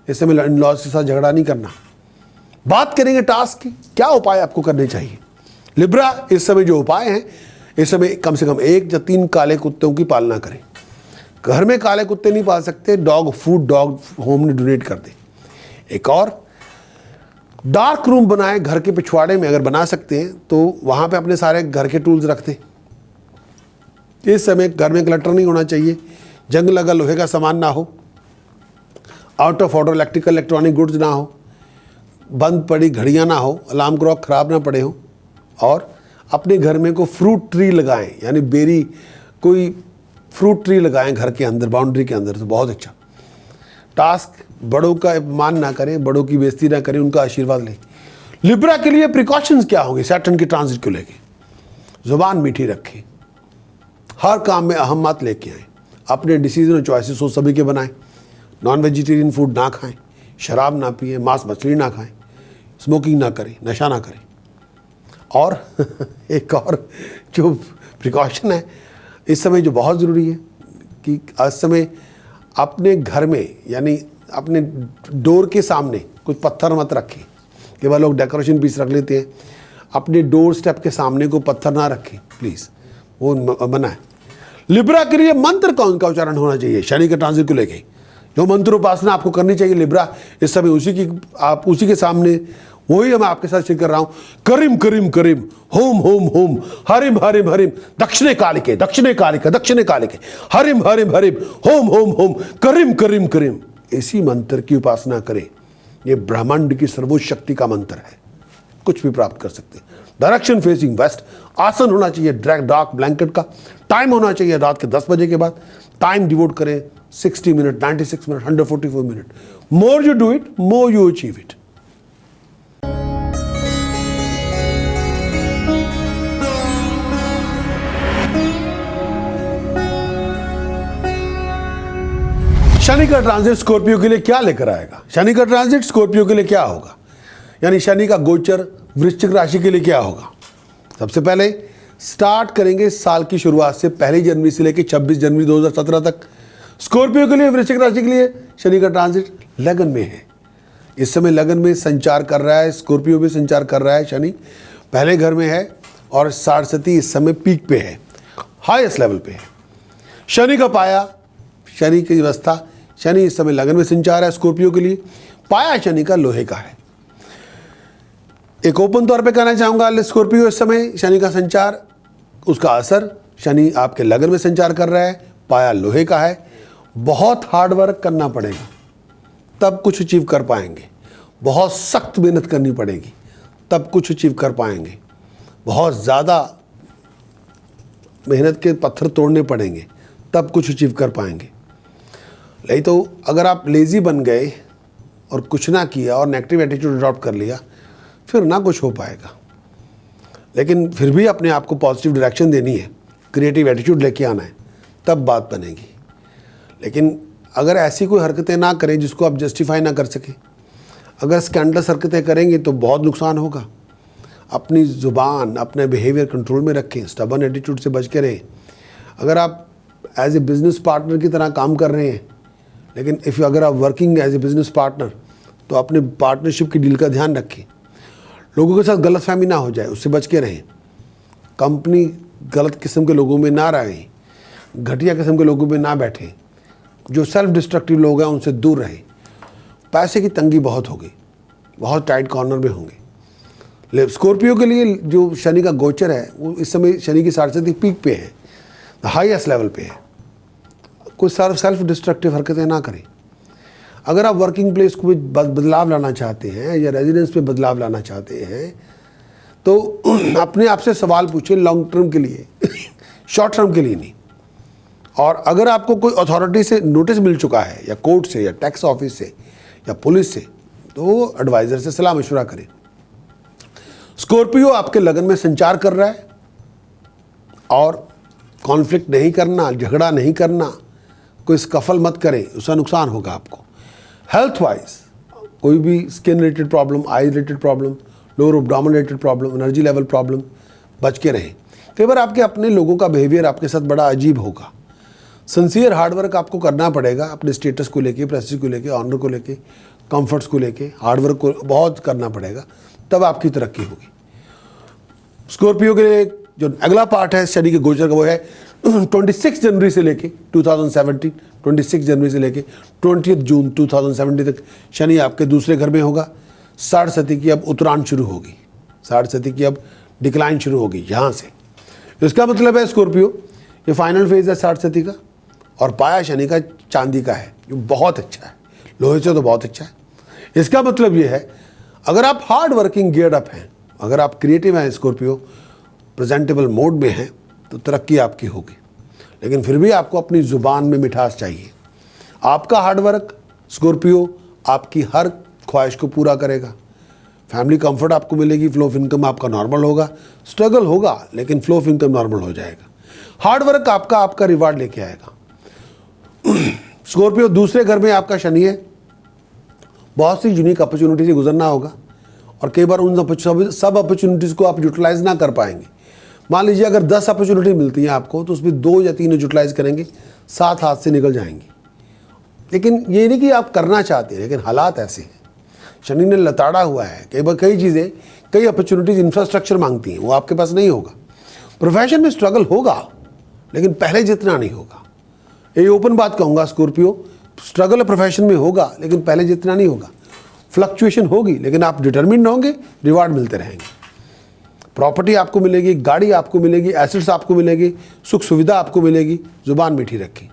इस समय इन लॉज के साथ झगड़ा नहीं करना। बात करेंगे टास्क की, क्या उपाय आपको करने चाहिए। लिब्रा इस समय जो उपाय हैं, इस समय कम से कम 1 या 3 काले कुत्तों की पालना करें। घर में काले कुत्ते नहीं पाल सकते, डॉग फूड डॉग होम में डोनेट कर दें। एक और डार्क रूम बनाएं घर के पिछवाड़े में, अगर बना सकते हैं तो वहाँ पे अपने सारे घर के टूल्स रख दें। इस समय घर में क्लटर नहीं होना चाहिए, जंग लगा लोहे का सामान ना हो, out of order electronic goods ना हो, बंद पड़ी घड़ियाँ ना हो, अलार्म क्लॉक ख़राब ना पड़े हो। और अपने घर में को फ्रूट ट्री लगाएं, यानी बेरी कोई फ्रूट ट्री लगाएं घर के अंदर, बाउंड्री के अंदर, तो बहुत अच्छा। टास्क बड़ों का अपमान ना करें, बड़ों की बेइज्जती ना करें, उनका आशीर्वाद लें। लिब्रा के लिए प्रिकॉशंस क्या होंगे सैटर्न की ट्रांजिट को लेके? जुबान मीठी रखें, हर काम में अहम बात लेके आएँ, अपने डिसीजन और चॉइसेस वो सभी के बनाएं। नॉन वेजिटेरियन फूड ना खाएं, शराब ना पिए, मांस मछली ना खाएं, स्मोकिंग ना करें, नशा ना करें। और एक और जो प्रिकॉशन है इस समय जो बहुत ज़रूरी है कि इस समय अपने घर में, यानी अपने डोर के सामने कुछ पत्थर मत रखें। कई बार लोग डेकोरेशन पीस रख लेते हैं, अपने डोर स्टेप के सामने को पत्थर ना रखें प्लीज़, वो मना है। लिब्रा के लिए मंत्र कौन का उच्चारण होना चाहिए शनि के ट्रांजिट को लेके? जो मंत्र उपासना आपको करनी चाहिए लिब्रा इस समय, उसी के सामने वही मैं आपके साथ शेयर कर रहा हूं। करीम करीम करीम होम होम होम हरिम हरिम हरिम दक्षिणे कालिके दक्षिणे कालिके दक्षिणे कालिके हरिम हरिम हरिम होम होम होम करीम करीम करीम। इसी मंत्र की उपासना करें। ये ब्रह्मांड की सर्वोच्च शक्ति का मंत्र है, कुछ भी प्राप्त कर सकते हैं। डायरेक्शन फेसिंग वेस्ट, आसन होना चाहिए डार्क ब्लैंकेट का, टाइम होना चाहिए रात के 10 बजे के बाद। टाइम डिवोट करें 60 minute, 96 minute, 144 minute. More you do it, more you achieve it. Shani का ट्रांजिट स्कॉर्पियो के लिए क्या लेकर आएगा? शनि का ट्रांजिट स्कॉर्पियो के लिए क्या होगा, यानी शनि का गोचर वृश्चिक राशि के लिए क्या होगा? सबसे पहले स्टार्ट करेंगे साल की शुरुआत से 1 जनवरी से लेकर 26 जनवरी 2017 तक। स्कॉर्पियो के लिए, वृश्चिक राशि के लिए शनि का ट्रांजिट लगन में है। इस समय लगन में संचार कर रहा है, स्कॉर्पियो में संचार कर रहा है। शनि पहले घर में है और साढ़सती इस समय पीक पे है, हाईएस्ट लेवल पे है। शनि का पाया, शनि की व्यवस्था, शनि इस समय लगन में संचार है स्कॉर्पियो के लिए। पाया शनि का लोहे का है। एक ओपन तौर पे कहना चाहूँगा स्कॉर्पियो इस समय शनि का संचार, उसका असर, शनि आपके लगन में संचार कर रहा है, पाया लोहे का है। बहुत हार्ड वर्क करना पड़ेगा तब कुछ अचीव कर पाएंगे। बहुत सख्त मेहनत करनी पड़ेगी तब कुछ अचीव कर पाएंगे। बहुत ज़्यादा मेहनत के पत्थर तोड़ने पड़ेंगे तब कुछ अचीव कर पाएंगे। नहीं तो अगर आप लेज़ी बन गए और कुछ ना किया और नेगेटिव एटीट्यूड अडॉप्ट कर लिया, फिर ना कुछ हो पाएगा। लेकिन फिर भी अपने आप को पॉजिटिव डायरेक्शन देनी है, क्रिएटिव एटीट्यूड लेके आना है, तब बात बनेगी। लेकिन अगर ऐसी कोई हरकतें ना करें जिसको आप जस्टिफाई ना कर सकें, अगर स्कैंडलस हरकतें करेंगे तो बहुत नुकसान होगा। अपनी ज़ुबान, अपने बिहेवियर कंट्रोल में रखें, स्टबर्न एटीट्यूड से बच के रहें। अगर आप एज ए बिज़नेस पार्टनर की तरह काम कर रहे हैं, लेकिन अगर आप working as a business partner, तो अपने पार्टनरशिप की डील का ध्यान रखें। लोगों के साथ गलतफहमी ना हो जाए, उससे बच के रहें। कंपनी गलत किस्म के लोगों में ना रहें, घटिया किस्म के लोगों में ना बैठें। जो सेल्फ डिस्ट्रक्टिव लोग हैं उनसे दूर रहें। पैसे की तंगी बहुत होगी, बहुत टाइट कॉर्नर में होंगे। स्कॉर्पियो के लिए जो शनि का गोचर है वो इस समय शनि की साढ़े पीक पे है, हाईएस्ट लेवल पे है। कोई सेल्फ डिस्ट्रक्टिव हरकतें ना करें। अगर आप वर्किंग प्लेस को बदलाव लाना चाहते हैं या रेजिडेंस पे बदलाव लाना चाहते हैं, तो अपने आप से सवाल पूछें लॉन्ग टर्म के लिए, शॉर्ट टर्म के लिए नहीं। और अगर आपको कोई अथॉरिटी से नोटिस मिल चुका है, या कोर्ट से, या टैक्स ऑफिस से, या पुलिस से, तो एडवाइज़र से सलाह मशवरा करें। स्कॉर्पियो आपके लगन में संचार कर रहा है, और कॉन्फ्लिक्ट नहीं करना, झगड़ा नहीं करना, कोई स्कफल मत करें, उसका नुकसान होगा आपको। हेल्थ वाइज कोई भी skin related problem, eye related problem, lower abdomen related problem, energy level problem, बच के रहें। कई बार आपके अपने लोगों का बिहेवियर आपके साथ बड़ा अजीब होगा। सिंसियर हार्डवर्क आपको करना पड़ेगा, अपने स्टेटस को लेके, प्रेस्टीज को लेके, ऑनर को लेके, कंफर्ट्स को लेके, हार्डवर्क को बहुत करना पड़ेगा, तब आपकी तरक्की होगी। स्कॉर्पियो के लिए जो अगला पार्ट है शनि के गोचर का, वो है 26 जनवरी से लेके 2017, 26 जनवरी से लेके 20 जून 2017 तक शनि आपके दूसरे घर में होगा। साढ़े की अब उतरान शुरू होगी, साढ़े की अब डिक्लाइन शुरू होगी यहाँ से। इसका मतलब है स्कॉर्पियो, ये फाइनल फेज है साढ़े का, और पाया शनि का चांदी का है, जो बहुत अच्छा है, लोहे से तो बहुत अच्छा है। इसका मतलब ये है, अगर आप हार्ड वर्किंग गियर्ड अप हैं, अगर आप क्रिएटिव हैं, स्कॉर्पियो प्रेजेंटेबल मोड में हैं, तो तरक्की आपकी होगी। लेकिन फिर भी आपको अपनी ज़ुबान में मिठास चाहिए। आपका हार्डवर्क स्कॉर्पियो आपकी हर ख्वाहिश को पूरा करेगा। फैमिली कंफर्ट आपको मिलेगी, फ्लो ऑफ इनकम आपका नॉर्मल होगा, स्ट्रगल होगा लेकिन फ्लो ऑफ इनकम नॉर्मल हो जाएगा। हार्डवर्क आपका रिवार्ड लेके आएगा। स्कॉर्पियो दूसरे घर में आपका शनि है, बहुत सी यूनिक अपॉर्चुनिटी से गुजरना होगा, और कई बार उन सब अपॉर्चुनिटीज़ को आप यूटिलाइज ना कर पाएंगे। मान लीजिए अगर 10 अपॉर्चुनिटी मिलती हैं आपको, तो उसमें 2 या 3 यूटिलाइज करेंगे, 7 हाथ से निकल जाएंगी। लेकिन ये नहीं कि आप करना चाहते हैं, लेकिन हालात ऐसे हैं, शनि ने लताड़ा हुआ है। कई बार कई चीज़ें, कई अपॉर्चुनिटीज़ इंफ्रास्ट्रक्चर मांगती हैं, वो आपके पास नहीं होगा। प्रोफेशन में स्ट्रगल होगा, लेकिन पहले जितना नहीं होगा। ये ओपन बात कहूँगा, स्कॉर्पियो स्ट्रगल प्रोफेशन में होगा, लेकिन पहले जितना नहीं होगा। फ्लक्चुएशन होगी, लेकिन आप डिटर्मिन्ड होंगे, रिवार्ड मिलते रहेंगे। प्रॉपर्टी आपको मिलेगी, गाड़ी आपको मिलेगी, एसेट्स आपको मिलेगी, सुख सुविधा आपको मिलेगी। जुबान मीठी रखें।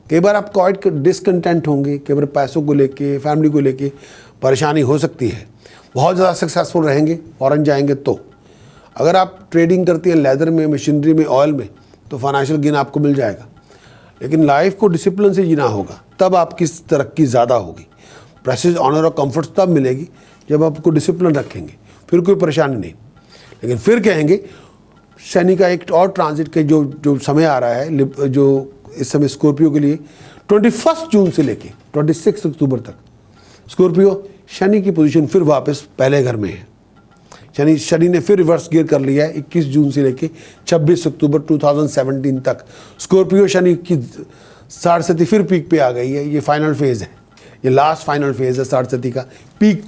कई बार आप क्वाइट डिसकंटेंट होंगे, कई बार पैसों को लेके, फैमिली को लेके परेशानी हो सकती है। बहुत ज़्यादा सक्सेसफुल रहेंगे, फॉरेन जाएंगे तो। अगर आप ट्रेडिंग करती हैं लेदर में, मशीनरी में, ऑयल में, तो फाइनेंशियल गेन आपको मिल जाएगा। लेकिन लाइफ को डिसिप्लिन से जीना होगा, तब आपकी तरक्की ज़्यादा होगी। प्रेस्टीज, ऑनर और कंफर्ट तब मिलेगी जब आपको डिसिप्लिन रखेंगे, फिर कोई परेशानी नहीं। लेकिन फिर कहेंगे शनि का एक और ट्रांजिट के जो समय आ रहा है, जो इस समय स्कॉर्पियो के लिए 21 जून से लेके 26 अक्टूबर तक स्कॉर्पियो शनि की पोजीशन फिर वापस पहले घर में है। शनि ने फिर रिवर्स गियर कर लिया है 21 जून से लेके 26 अक्टूबर 2017 तक। स्कॉर्पियो शनि की साढ़े फिर पीक पे आ गई है। ये फाइनल फेज है, ये लास्ट फाइनल फेज है साढ़े का। पीक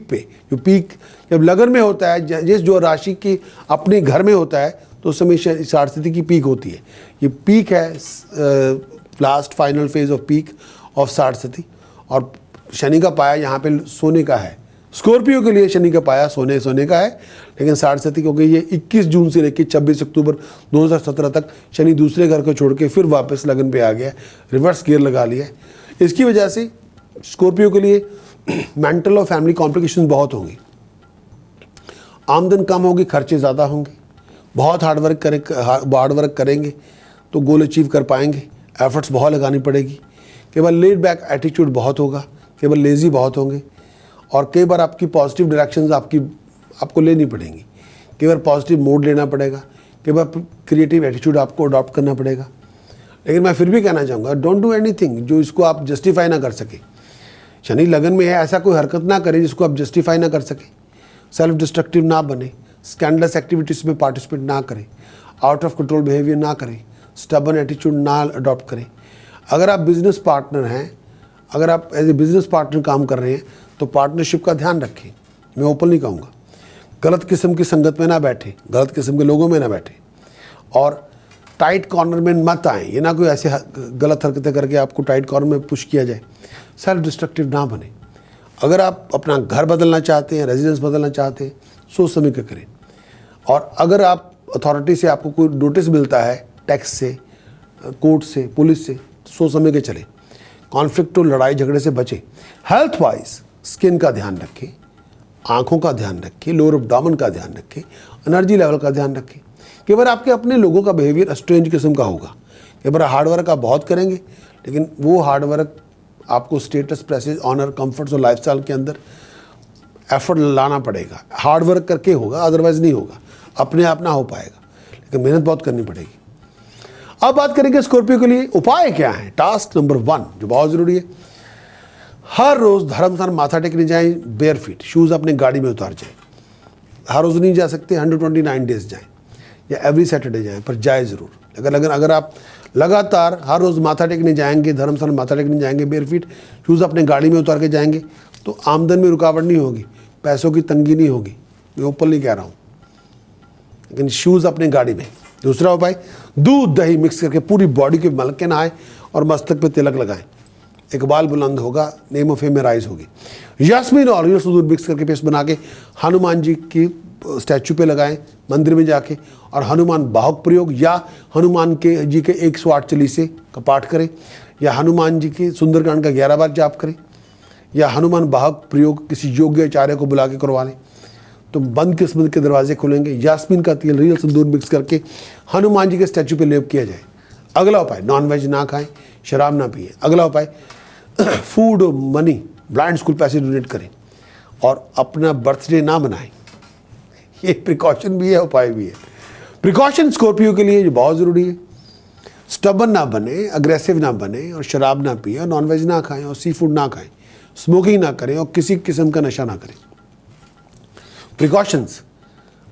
पे जो पीक जब लगन में होता है, जिस जो राशि की अपने घर में होता है, तो उस समय साढ़े की पीक होती है। ये पीक है, last final phase off peak of साढ़े। और शनि का पाया यहाँ पे सोने का है। स्कॉर्पियो के लिए शनि का पाया सोने का है, लेकिन साढ़े क्योंकि ये 21 जून से लेकर 26 अक्टूबर 2017 तक शनि दूसरे घर को छोड़ के फिर वापस लगन पे आ गया, रिवर्स गियर लगा लिया। इसकी वजह से स्कॉर्पियो के लिए मेंटल और फैमिली कॉम्प्लिकेशन बहुत होंगी, आमदन कम होगी, खर्चे ज़्यादा होंगे, बहुत हार्ड वर्क करेंगे तो गोल अचीव कर पाएंगे, एफर्ट्स बहुत लगानी पड़ेगी, केवल लेड बैक एटीट्यूड बहुत होगा, केवल लेज़ी बहुत होंगे, और कई बार आपकी पॉजिटिव डायरेक्शंस आपको लेनी पड़ेंगी, कई बार पॉजिटिव मोड लेना पड़ेगा, कई बार क्रिएटिव एटीट्यूड आपको अडॉप्ट करना पड़ेगा। लेकिन मैं फिर भी कहना चाहूँगा, डोंट डू एनीथिंग जो इसको आप जस्टिफाई ना कर सके। शनि लगन में है, ऐसा कोई हरकत ना करें जिसको आप जस्टिफाई ना कर सके, सेल्फ डिस्ट्रक्टिव ना बने, स्कैंडलस एक्टिविटीज़ में पार्टिसिपेट ना करें, आउट ऑफ कंट्रोल बिहेवियर ना करें, स्टबन एटीट्यूड ना अडॉप्ट करें। अगर आप बिजनेस पार्टनर हैं, अगर आप एज ए बिजनेस पार्टनर काम कर रहे हैं तो पार्टनरशिप का ध्यान रखें। मैं ओपनली कहूँगा, गलत किस्म की संगत में ना बैठे, गलत किस्म के लोगों में ना बैठे, और टाइट कॉर्नर में मत आए। ये ना कोई ऐसे गलत हरकतें करके आपको टाइट कॉर्नर में पुश किया जाए। सेल्फ डिस्ट्रक्टिव ना बने। अगर आप अपना घर बदलना चाहते हैं, रेजिडेंस बदलना चाहते हैं, सोच समझ के करें। और अगर आप अथॉरिटी से आपको कोई नोटिस मिलता है, टैक्स से, कोर्ट से, पुलिस से, तो सोच समझ के चलें। कॉन्फ्लिक्ट और लड़ाई झगड़े से बचें। हेल्थ वाइज स्किन का ध्यान रखें, आँखों का ध्यान रखें, लोअर एब्डोमेन का ध्यान रखें, एनर्जी लेवल का ध्यान रखें। कई बार आपके अपने लोगों का बिहेवियर स्ट्रेंज किस्म का होगा। कई बार हार्डवर्क आप बहुत करेंगे, लेकिन वो हार्डवर्क आपको स्टेटस, प्रेस्टीज, ऑनर, कंफर्ट्स और लाइफस्टाइल के अंदर एफर्ट लाना पड़ेगा। हार्डवर्क करके होगा, अदरवाइज नहीं होगा, अपने आप ना हो पाएगा, लेकिन मेहनत बहुत करनी पड़ेगी। अब बात करेंगे स्कॉर्पियो के लिए उपाय क्या है। टास्क नंबर 1 जो बहुत ज़रूरी है, हर रोज़ धर्म स्थान माथा टेकने जाएं, बेयर फीट, शूज़ अपने गाड़ी में उतार जाएं। हर रोज़ नहीं जा सकते, 129 डेज जाएं या एवरी सैटरडे जाएं, पर जाए ज़रूर। अगर आप लगातार हर रोज़ माथा टेकने जाएंगे, धर्म स्थान माथा टेकने जाएंगे, बेयर फीट, शूज़ अपने गाड़ी में उतार के जाएंगे, तो आमदन में रुकावट नहीं होगी, पैसों की तंगी नहीं होगी। मैं ओपनली कह रहा हूँ, लेकिन शूज़ अपने गाड़ी में। दूसरा उपाय, दूध दही मिक्स करके पूरी बॉडी के मल के नहाएं और मस्तक पे तिलक लगाएं, इकबाल बुलंद होगा, नेम ऑफ फेम राइज होगी। यास्मीन और ऑरिजिनल दूध मिक्स करके पेस्ट बना के हनुमान जी की स्टैचू पे लगाएं मंदिर में जाके, और हनुमान बाहुक प्रयोग या हनुमान जी के 108 चालीसे का पाठ करें, या हनुमान जी के सुंदरकांड का 11 बार जाप करें, या हनुमान बाहुक प्रयोग किसी योग्य आचार्य को बुला के करवा लें, तो बंद किस्मत के दरवाजे खुलेंगे। यास्मीन का तेल, रियल सिंदूर मिक्स करके हनुमान जी के स्टैचू पे लेप किया जाए। अगला उपाय, नॉनवेज ना खाएं, शराब ना पिए। अगला उपाय, फूड मनी ब्लाइंड स्कूल पैसे डोनेट करें, और अपना बर्थडे ना मनाएं। ये प्रिकॉशन भी है, उपाय भी है। प्रिकॉशन स्कॉर्पियो के लिए जो बहुत ज़रूरी है, स्टबन ना बने, अग्रेसिव ना बने, और शराब ना पिए, और नॉनवेज ना खाएं, और सी फूड ना खाएं, स्मोकिंग ना करें, और किसी किस्म का नशा ना करें। प्रिकॉशंस,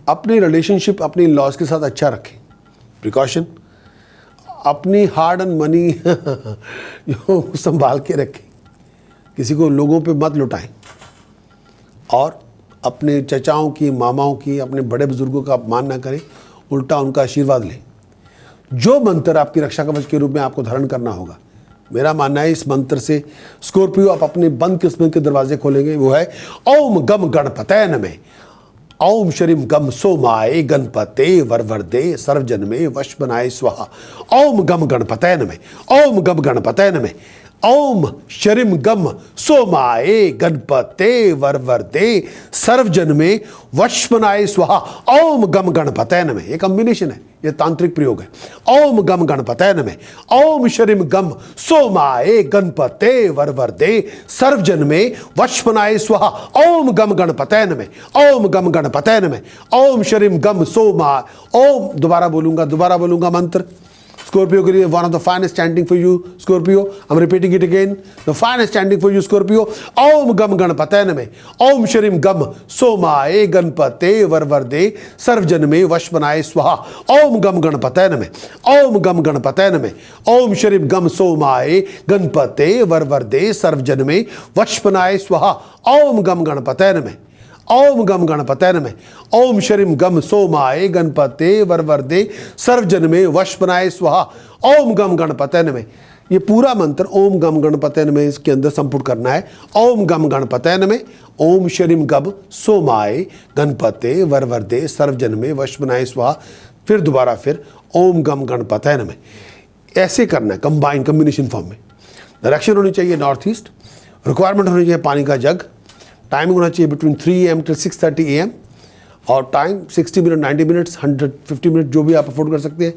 अपनी रिलेशनशिप अपनी लॉज के साथ अच्छा रखें। प्रिकॉशन, अपनी हार्ड एंड मनी संभाल के रखें, किसी को लोगों पे मत लुटाएं, और अपने चचाओं की, मामाओं की, अपने बड़े बुजुर्गों का अपमान ना करें, उल्टा उनका आशीर्वाद लें। जो मंत्र आपकी रक्षा कवच के रूप में आपको धारण करना होगा, मेरा मानना है इस मंत्र से स्कॉर्पियो आप अपने बंद किस्मत के दरवाजे खोलेंगे। वो है ओम गम गणपतये नमः, ओम श्रीम गम सोमाय गणपते वरवरदे सर्वजन्मे वश बनाए स्वाहा, ओम गम गणपतये नमः, ओम गम गणपतये नमः, ओम श्रीम गम सोमाय गणपते वरवरदे सर्वजन्मे वश बनाए स्वाहा, ओम गम गणपतये नमः। ये कॉम्बिनेशन है, ये तांत्रिक प्रयोग है। ओम गम गणपतये नमः, ओम श्रीम गम सोमाय गणपते वरवरदे सर्वजन्मे वश बनाए स्वाहा, ओम गम गणपतये नमः, ओम गम गणपतये नमः, ओम श्रीम गम सोमा। ओम, दोबारा बोलूंगा मंत्र स्कॉर्पियो के लिए। One of the finest chanting for you Scorpio, I am repeating it again, the finest chanting for you Scorpio. ओम गम गणपतये नमः, ओम श्रीम गम सोमाय गणपते वरवरदे सर्वजन्मे वश बनाए स्वाहा, ओम गम गणपतये नमः, ओम गम गणपतये नमः, ओम श्रीम गम सोमाय गणपते वरवरदे सर्वजन्मे वश बनाए स्वाहा, ओम गम गणपतये नमः, ओम गम गणपतये नमः, ओम श्रीम गम सोमाय गणपते वरवरदे सर्वजन्मे वश बनाए स्वाहा, ओम गम गणपतये नमः। ये पूरा मंत्र ओम गम गणपतये नमः इसके अंदर संपुट करना है। ओम गम गणपतये नमः, ओम श्रीम गम सोमाय गणपते वरवरदे सर्वजन्मे वश बनाए स्वाहा, फिर दोबारा ओम गम गणपतये नमः। ऐसे करना है, कम्बाइंड, कम्बिनेशन फॉर्म में। डायरेक्शन होनी चाहिए नॉर्थ ईस्ट, रिक्वायरमेंट होनी चाहिए पानी का जग, टाइमिंग होना चाहिए बिटवीन 3 AM till 6:30 AM, और टाइम 60 मिनट, 90 मिनट्स, 150 मिनट, जो भी आप अफोर्ड कर सकते हैं।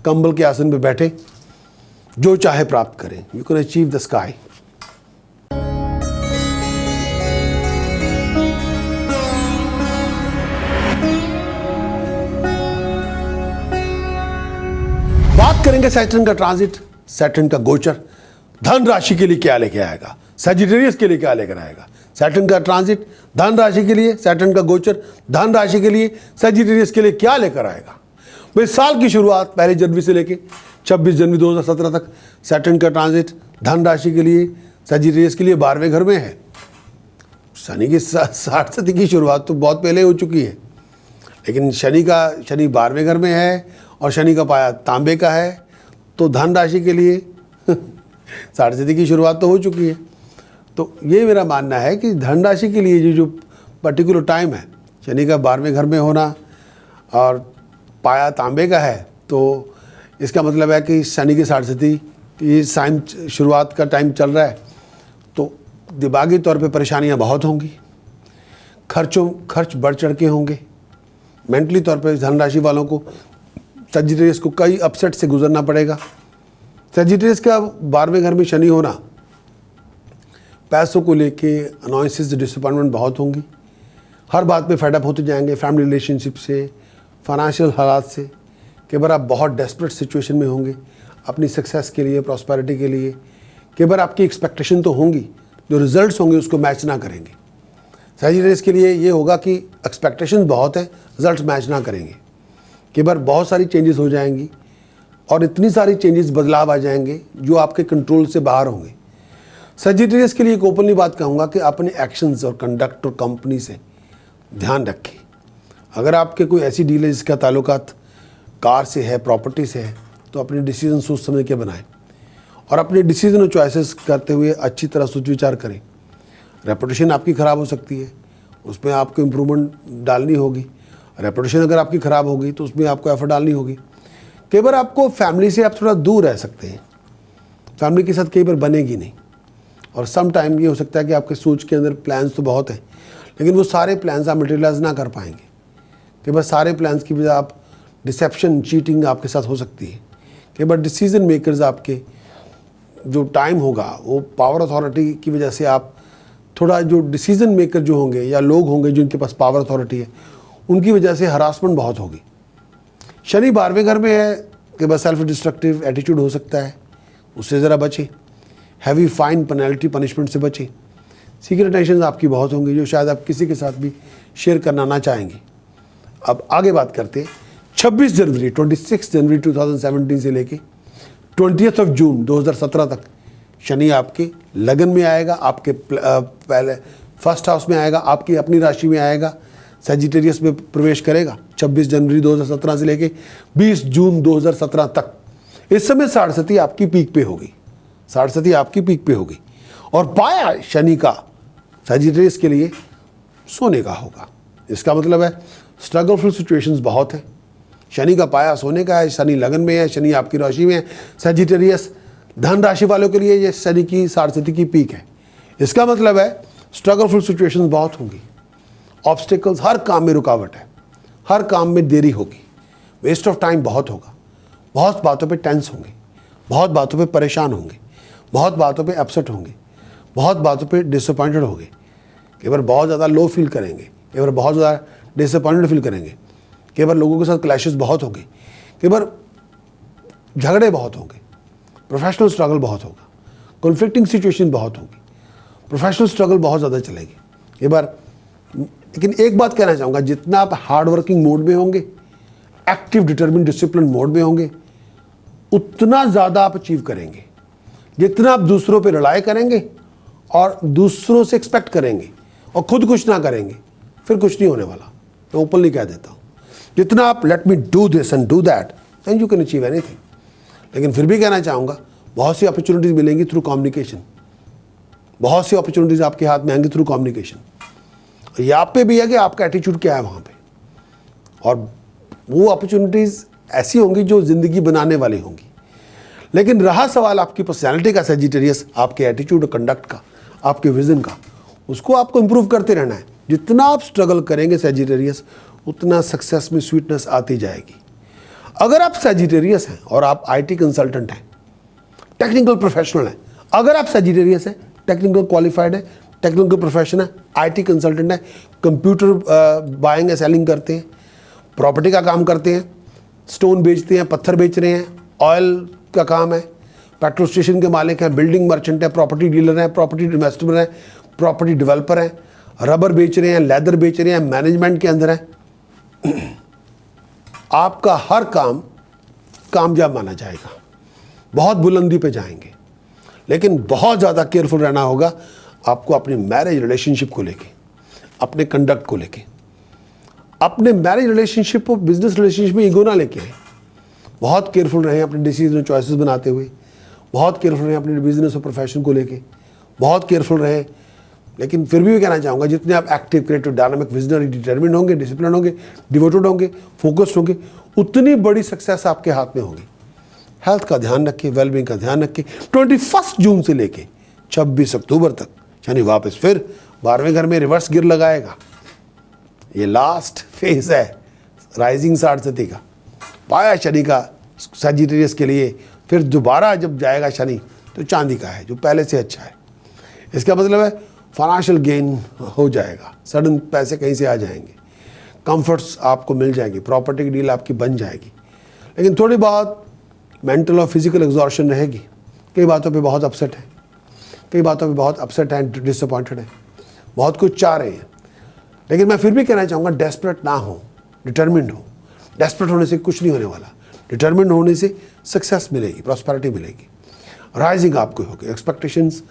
कंबल के आसन पे बैठे जो चाहे प्राप्त करें। You can achieve the sky. बात करेंगे सैटर्न का ट्रांजिट, सैटर्न का गोचर धन राशि के लिए क्या लेके आएगा, सजिटेरियस के लिए क्या लेकर आएगा। सैटर्न का ट्रांजिट धन राशि के लिए, सैटर्न का गोचर धन राशि के लिए, सजिटेरियस के लिए क्या लेकर आएगा। भाई साल की शुरुआत 1 जनवरी से लेके 26 जनवरी 2017 तक सैटर्न का ट्रांजिट धन राशि के लिए, सजिटेरियस के लिए 12वें घर में है। शनि की साढ़े की शुरुआत तो बहुत पहले हो चुकी है, लेकिन शनि 12वें घर में है और शनि का पाया तांबे का है, तो धन राशि के लिए साढ़े की शुरुआत तो हो चुकी है। तो ये मेरा मानना है कि धन राशि के लिए जो पर्टिकुलर टाइम है, शनि का 12वें घर में होना और पाया तांबे का है, तो इसका मतलब है कि शनि की साढ़े ये टाइम शुरुआत का टाइम चल रहा है, तो दिमागी तौर पे परेशानियां बहुत होंगी, खर्च बढ़ चढ़ के होंगे। मेंटली तौर पे धन राशि वालों को, सजिटेरियस को कई अपसेट से गुजरना पड़ेगा। सजिटेरियस का 12वें घर में शनि होना, पैसों को लेके अनॉयसेस, डिसअपॉइंटमेंट बहुत होंगी। हर बात पे फेडअप होते जाएंगे, फैमिली रिलेशनशिप से, फाइनेंशियल हालात से। कई बार आप बहुत डेस्परेट सिचुएशन में होंगे अपनी सक्सेस के लिए, प्रॉस्पेरिटी के लिए। कई बार आपकी एक्सपेक्टेशन तो होंगी, जो रिजल्ट्स होंगे उसको मैच ना करेंगे। सजिटेरियस के लिए ये होगा कि एक्सपेक्टेशन बहुत है, रिजल्ट्स मैच ना करेंगे। कई बार बहुत सारी चेंजेस हो जाएंगी और इतनी सारी चेंजेस, बदलाव आ जाएंगे जो आपके कंट्रोल से बाहर होंगे। सजिटेरियस के लिए एक ओपनली बात कहूँगा कि अपने एक्शंस और कंडक्ट और कंपनी से ध्यान रखें। अगर आपके कोई ऐसी डील है जिसका ताल्लुकात कार से है, प्रॉपर्टी से है, तो अपने डिसीजन सोच समझ के बनाएं और अपने डिसीजन और चॉइसेस करते हुए अच्छी तरह सोच विचार करें। रेपुटेशन आपकी ख़राब हो सकती है, उसमें आपको इम्प्रूवमेंट डालनी होगी। रेपुटेशन अगर आपकी ख़राब होगी तो उसमें आपको एफर्ट डालनी होगी। कई बार आपको फैमिली से आप थोड़ा दूर रह सकते हैं, फैमिली के साथ कई बार बनेगी नहीं, और सम टाइम ये हो सकता है कि आपके सोच के अंदर प्लान्स तो बहुत हैं, लेकिन वो सारे प्लान्स आप मटेरियलाइज ना कर पाएंगे। कई बार सारे प्लान्स की वजह आप डिसेप्शन, चीटिंग आपके साथ हो सकती है। कई बार डिसीजन मेकर्स आपके जो टाइम होगा वो पावर अथॉरिटी की वजह से आप थोड़ा, जो डिसीजन मेकर जो होंगे या लोग होंगे जिनके पास पावर अथॉरिटी है, उनकी वजह से हरासमेंट बहुत होगी। शनि 12वें घर में है कि बस सेल्फ डिस्ट्रक्टिव एटीट्यूड हो सकता है, उससे ज़रा बचें। हैवी फाइन, पेनल्टी, पनिशमेंट से बचें। सीक्रेट टेंशन आपकी बहुत होंगी जो शायद आप किसी के साथ भी शेयर करना ना चाहेंगे। अब आगे बात करते हैं 26 जनवरी 2017 से लेके 20 जून 2017 तक शनि आपके लगन में आएगा, आपके पहले फर्स्ट हाउस में आएगा, आपकी अपनी राशि में आएगा, सजिटेरियस में प्रवेश करेगा 26 जनवरी 2017 से लेके 20 जून 2017 तक। इस समय साढ़े आपकी पीक पे होगी, साढ़े आपकी पीक पे होगी, और पाया शनि का सजिटेरियस के लिए सोने का होगा। इसका मतलब है स्ट्रगलफुल सिचुएशंस बहुत है। शनि का पाया सोने का है, शनि लगन में है, शनि आपकी राशि में है। सजिटेरियस धन राशि वालों के लिए ये शनि की साढ़े की पीक है। इसका मतलब है स्ट्रगलफुल सिचुएशंस बहुत होंगी, ऑब्स्टिकल्स, हर काम में रुकावट है, हर काम में देरी होगी, वेस्ट ऑफ टाइम बहुत होगा, बहुत बातों पे टेंस होंगे, बहुत बातों पे परेशान होंगे, बहुत बातों पे अपसेट होंगे, बहुत बातों पे डिसअपॉइंटेड होंगे। कई बार बहुत ज़्यादा लो फील करेंगे, कई बार बहुत ज़्यादा डिसअपॉइंटेड फील करेंगे, कई बार लोगों के साथ क्लैशेस बहुत होंगे, कई बार झगड़े बहुत होंगे, प्रोफेशनल स्ट्रगल बहुत होगा, कॉन्फ्लिक्टिंग सिचुएशन बहुत होगी, प्रोफेशनल स्ट्रगल बहुत ज़्यादा चलेगी कई बार। लेकिन एक बात कहना चाहूँगा, जितना आप हार्ड वर्किंग मोड में होंगे, एक्टिव डिटर्मिन डिसिप्लिन मोड में होंगे, उतना ज़्यादा आप अचीव करेंगे। जितना आप दूसरों पे रिलाय करेंगे और दूसरों से एक्सपेक्ट करेंगे और खुद कुछ ना करेंगे, फिर कुछ नहीं होने वाला। मैं ओपनली कह देता हूँ, जितना आप let me do this and do that and you can achieve anything. लेकिन फिर भी कहना चाहूँगा, बहुत सी अपॉर्चुनिटीज़ मिलेंगी थ्रू कम्युनिकेशन, बहुत सी अपॉर्चुनिटीज़ आपके हाथ में आएंगी थ्रू कम्युनिकेशन। ये आप पे भी है कि आपका एटीट्यूड क्या है वहाँ पे, और वो अपॉर्चुनिटीज़ ऐसी होंगी जो ज़िंदगी बनाने वाली होंगी। लेकिन रहा सवाल आपकी पर्सनैलिटी का, सजिटेरियस, आपके एटीट्यूड और कंडक्ट का, आपके विजन का, उसको आपको इम्प्रूव करते रहना है। जितना आप स्ट्रगल करेंगे सजिटेरियस, उतना सक्सेस में स्वीटनेस आती जाएगी। अगर आप सजिटेरियस हैं और आप आईटी कंसल्टेंट हैं, टेक्निकल प्रोफेशनल हैं, अगर आप सजिटेरियस हैं, टेक्निकल क्वालिफाइड है, टेक्निकल प्रोफेशन है, आईटी कंसल्टेंट है, कंप्यूटर बाइंग एंड सेलिंग करते हैं, प्रॉपर्टी का काम करते हैं, स्टोन बेचते हैं, पत्थर बेच रहे हैं, ऑयल का काम है, पेट्रोल स्टेशन के मालिक हैं, बिल्डिंग मर्चेंट है, प्रॉपर्टी डीलर हैं, प्रॉपर्टी इन्वेस्टर हैं, प्रॉपर्टी डेवलपर हैं, रबर बेच रहे हैं, लेदर बेच रहे हैं, मैनेजमेंट के अंदर हैं, आपका हर काम कामयाब माना जाएगा, बहुत बुलंदी पे जाएंगे। लेकिन बहुत ज़्यादा केयरफुल रहना होगा आपको अपनी मैरिज रिलेशनशिप को लेके, अपने कंडक्ट को लेके। अपने मैरिज रिलेशनशिप और बिजनेस रिलेशनशिप में ईगो ना लेके आए। बहुत केयरफुल रहें अपने डिसीजन और चॉइसेस बनाते हुए, बहुत केयरफुल रहें अपने बिजनेस और प्रोफेशन को लेके, बहुत केयरफुल रहें। लेकिन फिर भी कहना चाहूँगा, जितने आप active, creative, dynamic, visionary, determined होंगे, डिसिप्लिन होंगे, डिवोटेड होंगे, फोकस्ड होंगे, उतनी बड़ी सक्सेस आपके हाथ में होगी। हेल्थ का ध्यान रखें, वेलबींग का ध्यान रखें। 21 जून से लेके 26 अक्टूबर तक शनि वापस फिर 12वें घर में रिवर्स गिर लगाएगा। ये लास्ट फेज है राइजिंग साढ़े का, पाया शनि का सजिटेरियस के लिए। फिर दोबारा जब जाएगा शनि तो चांदी का है, जो पहले से अच्छा है। इसका मतलब है फाइनेंशियल गेन हो जाएगा, सडन पैसे कहीं से आ जाएंगे, कंफर्ट्स आपको मिल जाएंगी, प्रॉपर्टी की डील आपकी बन जाएगी। लेकिन थोड़ी बहुत मेंटल और फिजिकल एग्जॉर्शन रहेगी। कई बातों पे बहुत अपसेट है, कई बातों पे बहुत अपसेट हैं, डिसअपॉइंटेड हैं, बहुत कुछ चाह रहे हैं। लेकिन मैं फिर भी कहना चाहूँगा, डेस्परेट ना हो, डिटर्मिन्ड हो। डेस्परेट होने से कुछ नहीं होने वाला, डिटर्मिन्ड होने से सक्सेस मिलेगी, प्रॉस्पेरिटी मिलेगी, राइजिंग आपको होगी। एक्सपेक्टेशंस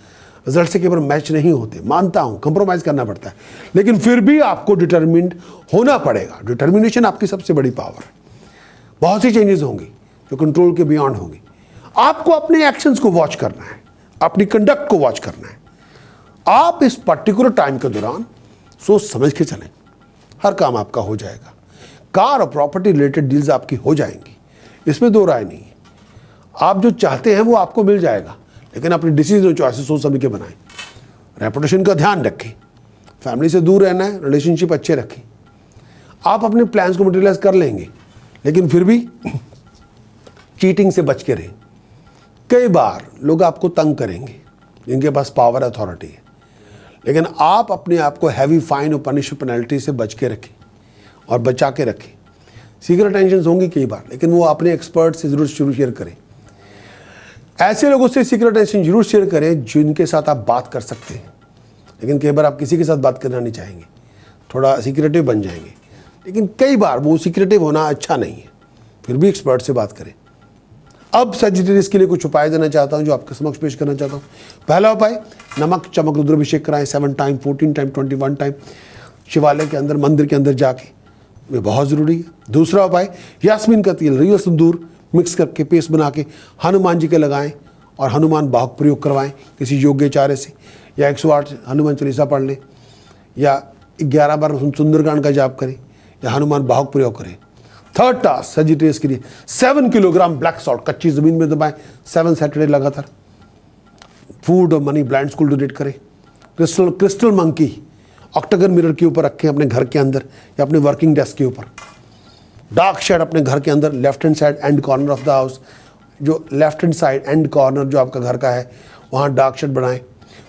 रिजल्ट से केवल मैच नहीं होते, मानता हूँ, कंप्रोमाइज़ करना पड़ता है, लेकिन फिर भी आपको डिटर्मिन्ड होना पड़ेगा। डिटर्मिनेशन आपकी सबसे बड़ी पावर है। बहुत सी चेंजेस होंगी जो कंट्रोल के बियॉन्ड होंगी। आपको अपने एक्शंस को वॉच करना है, अपनी कंडक्ट को वॉच करना है। आप इस पर्टिकुलर टाइम के दौरान सोच समझ के चलें, हर काम आपका हो जाएगा। कार और प्रॉपर्टी रिलेटेड डील्स आपकी हो जाएंगी, इसमें दो राय नहीं है। आप जो चाहते हैं वो आपको मिल जाएगा, लेकिन अपनी डिसीजन और चॉइसेस सोच समझ के बनाएं। रेपुटेशन का ध्यान रखें, फैमिली से दूर रहना है, रिलेशनशिप अच्छे रखें। आप अपने प्लान्स को मटेरियलाइज कर लेंगे, लेकिन फिर भी चीटिंग से बच के रहें। कई बार लोग आपको तंग करेंगे जिनके पास पावर अथॉरिटी है, लेकिन आप अपने आप को हैवी फाइन और पनिश पेनल्टी से बच के रखें और बचा के रखें। सीक्रेट टेंशन होंगी कई बार, लेकिन वो अपने एक्सपर्ट से जरूर शेयर करें। ऐसे लोगों से सीक्रेट टेंशन जरूर शेयर करें जिनके साथ आप बात कर सकते हैं। लेकिन कई बार आप किसी के साथ बात करना नहीं चाहेंगे, थोड़ा सीक्रेटिव बन जाएंगे। लेकिन कई बार वो सीक्रेटिव होना अच्छा नहीं है, फिर भी एक्सपर्ट से बात करें। अब सजिटेरियस के लिए कुछ उपाय देना चाहता हूं जो आपके समक्ष पेश करना चाहता हूं। पहला उपाय, नमक चमक रुद्राभिषेक कराएं 7 टाइम, 14 टाइम, 21 टाइम शिवालय के अंदर, मंदिर के अंदर जाके, ये बहुत ज़रूरी है। दूसरा उपाय, यास्मीन का तेल, रियल सिंदूर मिक्स करके पेस्ट बना के हनुमान जी के लगाएं और हनुमान बाहुक प्रयोग करवाएं किसी योग्याचार्य से, या 108 हनुमान चालीसा पढ़ लें, या 11 बार सुंदरकांड का जाप करें, या हनुमान बाहुक प्रयोग करें। थर्ड टास्क सजिटेरियस के लिए, 7 किलोग्राम ब्लैक सॉल्ट कच्ची ज़मीन में दबाएं 7 सैटरडे लगातार। फूड और मनी ब्लाइंड स्कूल डोनेट करें। क्रिस्टल मंकी ऑक्टागन मिरर के ऊपर रखें अपने घर के अंदर या अपने वर्किंग डेस्क के ऊपर। डार्क शेड अपने घर के अंदर left hand side end corner of the house, जो left hand side end corner जो आपका घर का है वहाँ डार्क शेड बनाएं।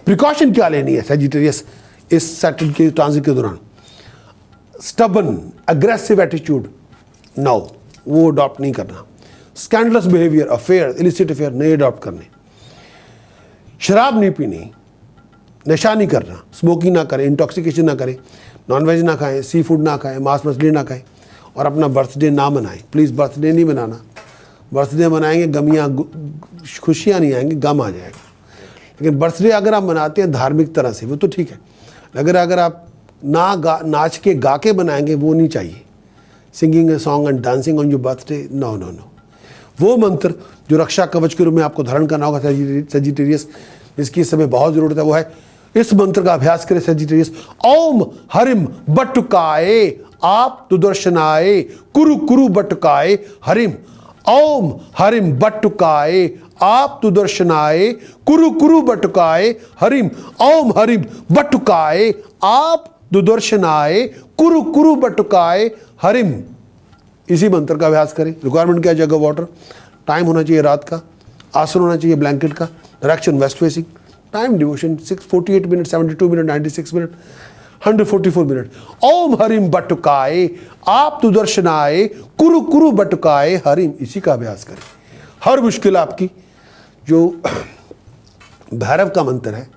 प्रिकॉशन क्या लेनी है सजिटेरियस इस सैटरडे के ट्रांजिट के दौरान? स्टबन अग्रेसिव एटीट्यूड नो, वो अडॉप्ट नहीं करना। Scandalous behaviour, affair, illicit affair नहीं अडॉप्ट करने। शराब नहीं पीनी, नशा नहीं करना, स्मोकिंग ना करें, इंटॉक्सिकेशन ना करें, नॉनवेज ना खाएं, सी फूड ना खाएं, मांस मछली ना खाएं, और अपना बर्थडे ना मनाएं। प्लीज़ बर्थडे नहीं मनाना। बर्थडे मनाएंगे गमियाँ, खुशियाँ नहीं आएंगी, गम आ जाएगा। लेकिन बर्थडे अगर आप मनाते हैं धार्मिक तरह से वो तो ठीक है, अगर आप नाच के गा के बनाएंगे वो नहीं चाहिए। Singing a song and dancing on your birthday, no no no. वो मंत्र जो रक्षा कवच के रूप में आपको धारण करना होगा सजिटेरियस, जिसकी इस समय बहुत ज़रूरत है, वो है इस मंत्र का अभ्यास करें सजिटेरियस। ओम हरिम बटुकाए आप दुदर्शनाए कुरु कुरु बटुकाए हरिम। ओम हरिम बटुकाय आप दुदर्शनाय कुरु कुरु बटुकाय हरिम। ओम हरिम बटुकाय आप दुदर्शनाय कुरु कुरु बटुकाय हरिम। इसी मंत्र का अभ्यास करें। रिक्वायरमेंट क्या है? जग वाटर, टाइम होना चाहिए रात का, आसन होना चाहिए ब्लैंकेट का, direction west facing, time devotion 648 minute, 72 minute, 96 minute, 144 minute. ओम हरिम बटुकाय आप दुदर्शनाय कुरु कुरु बटुकाय हरिम। इसी का अभ्यास करें। हर मुश्किल आपकी, जो भैरव का मंत्र है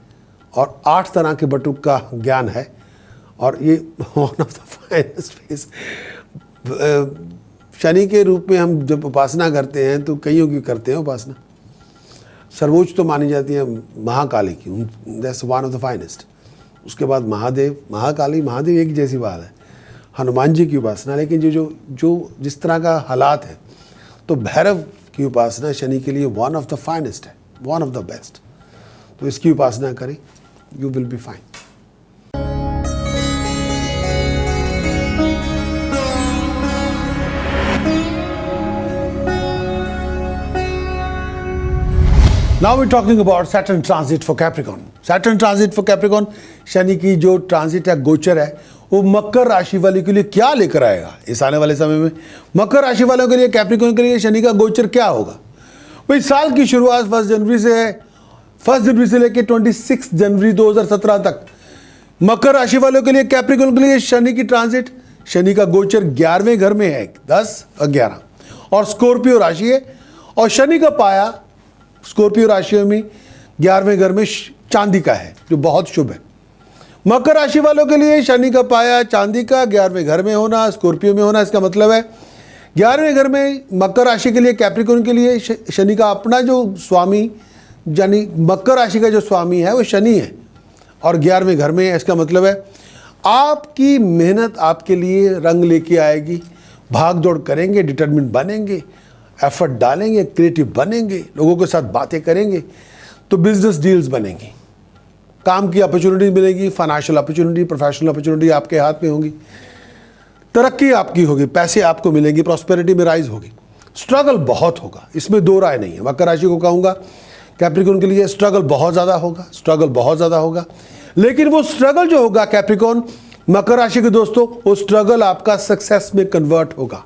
और 8 तरह के बटुक का ज्ञान है, और ये one of the finest face. Shani के रूप में हम जब उपासना करते हैं तो कईयों की करते हैं उपासना। सर्वोच्च तो मानी जाती है महाकाली की, that's one of the finest. उसके बाद महादेव, महाकाली महादेव एक जैसी बात है, हनुमान जी की उपासना। लेकिन जो जिस तरह का हालात है, तो भैरव की उपासना शनि के लिए वन ऑफ द फाइनेस्ट है, वन ऑफ द बेस्ट। तो इसकी उपासना करें, you will be fine. Now we're talking about Saturn transit for Capricorn. Saturn transit for Capricorn, Shani की जो ट्रांजिट है, गोचर है, वो मकर राशि वाले के लिए क्या लेकर आएगा इस आने वाले समय में? मकर राशि वालों के लिए, कैप्रिकॉर्न के लिए शनि का गोचर क्या होगा? भाई साल की शुरुआत 1 जनवरी से है। 1 जनवरी से लेकर 26 जनवरी 2017 तक मकर राशि वालों के लिए, कैप्रिकॉर्न के लिए शनि की ट्रांजिट, शनि का गोचर 11वें घर में है, 10 और 11, और स्कॉर्पियो राशि है। और शनि का पाया स्कॉर्पियो राशियों में 11वें घर में चांदी का है, जो बहुत शुभ है। मकर राशि वालों के लिए शनि का पाया चांदी का 11वें घर में होना, स्कॉर्पियो में होना, इसका मतलब है 11वें घर में मकर राशि के लिए, कैप्रिकॉर्न के लिए शनि का अपना जो स्वामी, यानी मकर राशि का जो स्वामी है वो शनि है और 11वें घर में है। इसका मतलब है आपकी मेहनत आपके लिए रंग लेके आएगी, भाग दौड़ करेंगे, डिटरमिन बनेंगे, एफर्ट डालेंगे, क्रिएटिव बनेंगे, लोगों के साथ बातें करेंगे, तो बिजनेस डील्स बनेंगी, काम की अपॉर्चुनिटी मिलेगी, फाइनेंशियल अपॉर्चुनिटी, प्रोफेशनल अपॉर्चुनिटी आपके हाथ में होगी, तरक्की आपकी होगी, पैसे आपको मिलेंगे, प्रॉस्पेरिटी में राइज होगी। स्ट्रगल बहुत होगा, इसमें दो राय नहीं है। मकर राशि को कहूँगा, कैप्रिकॉर्न के लिए स्ट्रगल बहुत ज़्यादा होगा, स्ट्रगल बहुत ज़्यादा होगा। लेकिन वो स्ट्रगल जो होगा कैप्रिकॉर्न, मकर राशि के दोस्तों, वो स्ट्रगल आपका सक्सेस में कन्वर्ट होगा,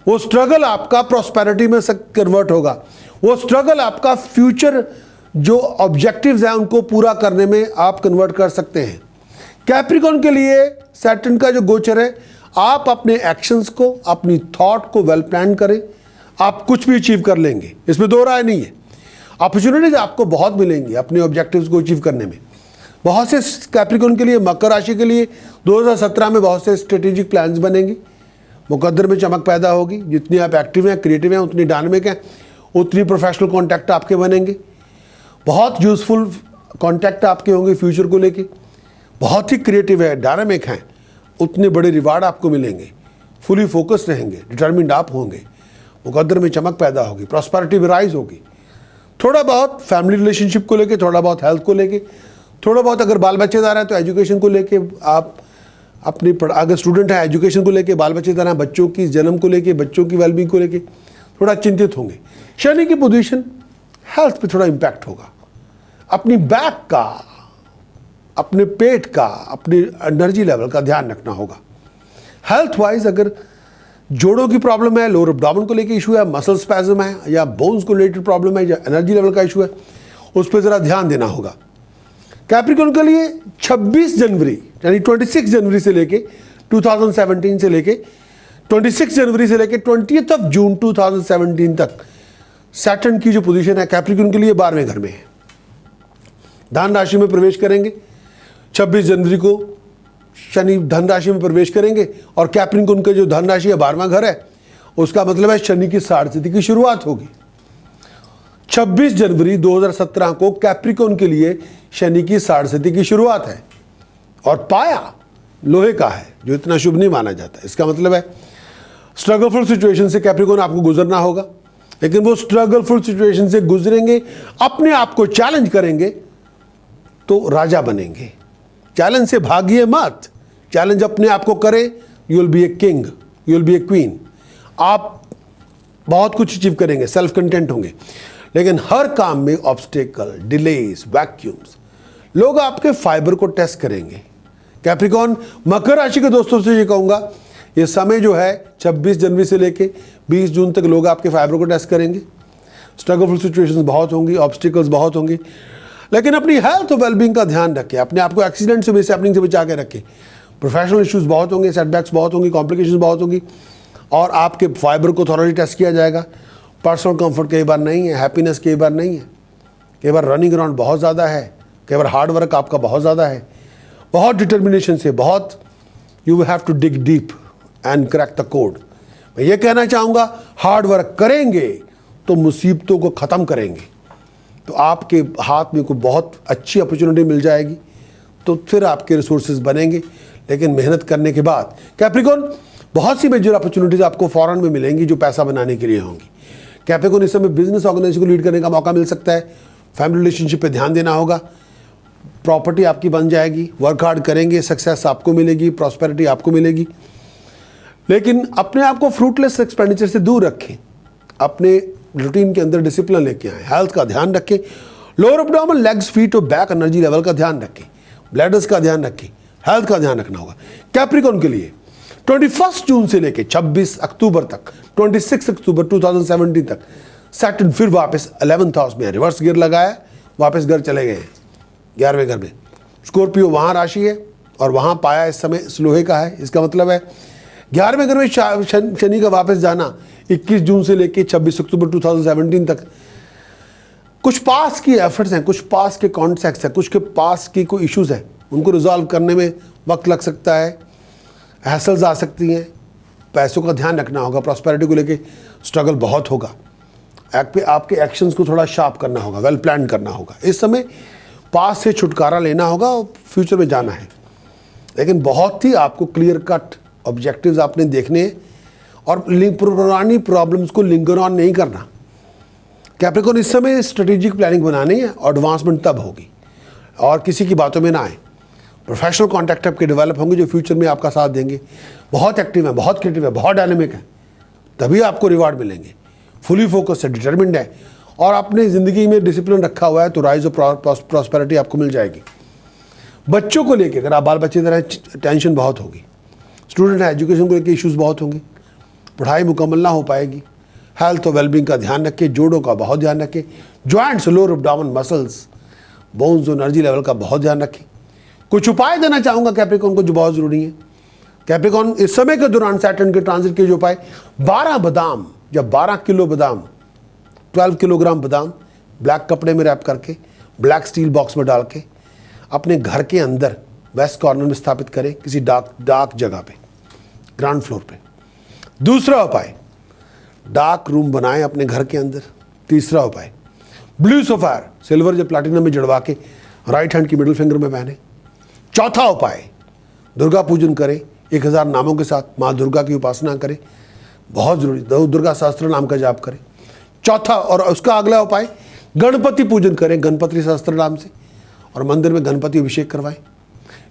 वो स्ट्रगल आपका प्रॉस्पेरिटी में कन्वर्ट होगा, वो स्ट्रगल आपका फ्यूचर जो ऑब्जेक्टिव्स हैं उनको पूरा करने में आप कन्वर्ट कर सकते हैं। कैप्रिकॉर्न के लिए सैटर्न का जो गोचर है, आप अपने एक्शंस को, अपनी थॉट को वेल प्लान करें, आप कुछ भी अचीव कर लेंगे, इसमें दो राय नहीं है। अपॉर्चुनिटीज आपको बहुत मिलेंगी अपने ऑब्जेक्टिव्स को अचीव करने में। बहुत से कैप्रिकॉर्न के लिए, मकर राशि के लिए 2017 में बहुत से स्ट्रेटेजिक प्लान्स बनेंगे, मुकद्दर में चमक पैदा होगी। जितनी आप एक्टिव हैं, क्रिएटिव हैं, उतनी डायनामिक हैं, उतनी प्रोफेशनल कॉन्टैक्ट आपके बनेंगे, बहुत यूजफुल कॉन्टैक्ट आपके होंगे फ्यूचर को लेके। बहुत ही क्रिएटिव है, डायनामिक हैं, उतने बड़े रिवार्ड आपको मिलेंगे, फुली फोकस्ड रहेंगे, डिटर्मिन्ड आप होंगे, मुकद्दर में चमक पैदा होगी, प्रॉस्पेरिटी में राइज होगी। थोड़ा बहुत फैमिली रिलेशनशिप को लेके, थोड़ा बहुत हेल्थ को लेके, थोड़ा बहुत अगर बाल बच्चेदार हैं तो एजुकेशन को लेके, आप अपनी अगर स्टूडेंट है एजुकेशन को लेके, बाल बच्चेदार हैं, बच्चों की जन्म को लेके, बच्चों की वेलबींग को लेके थोड़ा चिंतित होंगे। शनि की पोजीशन हेल्थ पे थोड़ा इम्पैक्ट होगा, अपनी बैक का, अपने पेट का, अपनी एनर्जी लेवल का ध्यान रखना होगा। हेल्थ वाइज अगर जोड़ों की प्रॉब्लम है, लोअर एब्डोमेन को लेके इशू है, मसल स्पैज्म है, या बोन्स को रिलेटेड प्रॉब्लम है, या एनर्जी लेवल का इशू है, उस पर ज़रा ध्यान देना होगा। कैप्रिकॉर्न के लिए 26 जनवरी यानी 26 जनवरी से लेके 2017 से लेके 26 जनवरी से लेके 20th ऑफ जून 2017 तक सैटर्न की जो पोजीशन है कैप्रिकॉर्न के लिए 12वें घर में है। धन राशि में प्रवेश करेंगे 26 जनवरी को, शनि धन राशि में प्रवेश करेंगे, और कैप्रिकॉर्न का जो धन राशि है 12वां घर है, उसका मतलब है शनि की साढ़ेस्थिति की शुरुआत होगी। 26 जनवरी 2017 को कैप्रिकॉर्न के लिए शनि की साढ़ेस्थिति की शुरुआत है, और पाया लोहे का है जो इतना शुभ नहीं माना जाता। इसका मतलब है स्ट्रगलफुल सिचुएशन से कैप्रिकॉर्न आपको गुजरना होगा, लेकिन वो स्ट्रगलफुल सिचुएशन से गुजरेंगे, अपने आप को चैलेंज करेंगे तो राजा बनेंगे। चैलेंज से भागिए मत, चैलेंज अपने आप को करें, you will be a king, you will be A queen. आप बहुत कुछ अचीव करेंगे, सेल्फ कंटेंट होंगे, लेकिन हर काम में ऑब्स्टेकल, डिलेज, वैक्यूम्स, लोग आपके फाइबर को टेस्ट करेंगे। कैप्रिकॉर्न, मकर राशि के दोस्तों से ये कहूंगा, ये समय जो है 26 जनवरी से लेके 20 जून तक लोग आपके फाइबर को टेस्ट करेंगे। स्ट्रगलफुल सिचुएशंस बहुत होंगी, ऑब्स्टिकल्स बहुत होंगी, लेकिन अपनी हेल्थ और वेलबींग का ध्यान रखें, अपने आप को एक्सीडेंट से, मिसहैपनिंग से बचा के रखें। प्रोफेशनल इश्यूज बहुत होंगे, सेटबैक्स बहुत होंगी, कॉम्प्लिकेशंस बहुत होंगी, और आपके फाइबर को थॉरली टेस्ट किया जाएगा। पर्सनल कंफर्ट कई बार नहीं है, हैप्पीनेस कई बार नहीं है, कई बार रनिंग अराउंड बहुत ज़्यादा है, कई बार हार्ड वर्क आपका बहुत ज़्यादा है, बहुत डिटर्मिनेशन से, बहुत you have to dig deep and crack the code. मैं ये कहना चाहूँगा, हार्ड वर्क करेंगे तो मुसीबतों को ख़त्म करेंगे, तो आपके हाथ में कोई बहुत अच्छी अपॉर्चुनिटी मिल जाएगी, तो फिर आपके रिसोर्सेज बनेंगे। लेकिन मेहनत करने के बाद कैप्रिकॉर्न, बहुत सी मेजर अपॉर्चुनिटीज आपको फॉरेन में मिलेंगी जो पैसा बनाने के लिए होंगी। कैप्रिकॉर्न, इस समय बिजनेस ऑर्गेनाइजेशन को लीड करने का मौका मिल सकता है, फैमिली रिलेशनशिप पे ध्यान देना होगा, प्रॉपर्टी आपकी बन जाएगी, वर्क हार्ड करेंगे, सक्सेस आपको मिलेगी, प्रॉस्पेरिटी आपको मिलेगी। लेकिन अपने आप को फ्रूटलेस एक्सपेंडिचर से दूर रखें, अपने रूटीन के अंदर डिसिप्लिन लेके आएँ, हेल्थ का ध्यान रखें, लोअर एब्डोमेन, लेग्स, फीट और बैक एनर्जी लेवल का ध्यान रखें, ब्लैडर्स का ध्यान रखें, हेल्थ का ध्यान रखना होगा। कैप्रिकॉर्न के लिए 21 जून से लेकर 26 अक्टूबर तक, 26 अक्टूबर 2017 तक सैटर्न फिर वापस 11th हाउस में रिवर्स गियर लगाया, वापस घर चले गए 11वें घर में। स्कॉर्पियो वहाँ राशि है और वहाँ पाया इस समय लोहे का है, इसका मतलब है 11वें घर में शनि का वापस जाना 21 जून से लेकर 26 अक्टूबर 2017 तक। कुछ पास की एफर्ट्स हैं, कुछ पास के कॉन्टैक्ट्स हैं, कुछ के पास की कोई इश्यूज हैं, उनको रिजॉल्व करने में वक्त लग सकता है, हैसल्स आ सकती हैं, पैसों का ध्यान रखना होगा, प्रॉस्पेरिटी को लेके स्ट्रगल बहुत होगा, आपके एक्शंस को थोड़ा शार्प करना होगा, वेल प्लान करना होगा। इस समय पास से छुटकारा लेना होगा और फ्यूचर में जाना है, लेकिन बहुत ही आपको क्लियर कट ऑब्जेक्टिव्स आपने देखने हैं और पुरानी प्रॉब्लम्स को लिंगर ऑन नहीं करना। कैप्रिकॉर्न, इस समय स्ट्रेटेजिक प्लानिंग बनानी है और एडवांसमेंट तब होगी, और किसी की बातों में ना आए। प्रोफेशनल कॉन्टैक्ट आपके डेवलप होंगे जो फ्यूचर में आपका साथ देंगे। बहुत एक्टिव है, बहुत क्रिएटिव है, बहुत डायनेमिक है, तभी आपको रिवार्ड मिलेंगे। फुली फोकस्ड है, डिटर्मिन्ड है, और अपनी ज़िंदगी में डिसिप्लिन रखा हुआ है, तो राइज और प्रॉस्पेरिटी आपको मिल जाएगी। बच्चों को लेकर अगर आप बाल बच्चे तरह, टेंशन बहुत होगी। स्टूडेंट है, एजुकेशन को लेकर इश्यूज़ बहुत होंगे, पढ़ाई मुकम्मल ना हो पाएगी। हेल्थ और वेलबींग का ध्यान रखें, जोड़ों का बहुत ध्यान रखें, joints, lower abdomen, muscles, bones और एनर्जी लेवल का बहुत ध्यान रखें। कुछ उपाय देना चाहूँगा कैप्रिकॉर्न को जो बहुत ज़रूरी है। कैप्रिकॉर्न, इस समय के दौरान सैटर्न के ट्रांजिट के जो उपाय, 12 बादाम या 12 किलो बादाम, 12 किलोग्राम बादाम ब्लैक कपड़े में रैप करके ब्लैक स्टील बॉक्स में डाल के अपने घर के अंदर वेस्ट कॉर्नर में स्थापित करें, किसी डार्क जगह पे, ग्राउंड फ्लोर पे। दूसरा उपाय, डार्क रूम बनाएं अपने घर के अंदर। तीसरा उपाय, ब्लू सफायर सिल्वर या प्लैटिनम में जड़वा के राइट हैंड की मिडिल फिंगर में पहने। चौथा उपाय, दुर्गा पूजन करें, 1000 नामों के साथ माँ दुर्गा की उपासना करें, बहुत जरूरी, दुर्गा सहस्त्र नाम का जाप करें। चौथा, और उसका अगला उपाय, गणपति पूजन करें गणपति सहस्त्र नाम से, और मंदिर में गणपति अभिषेक करवाएं।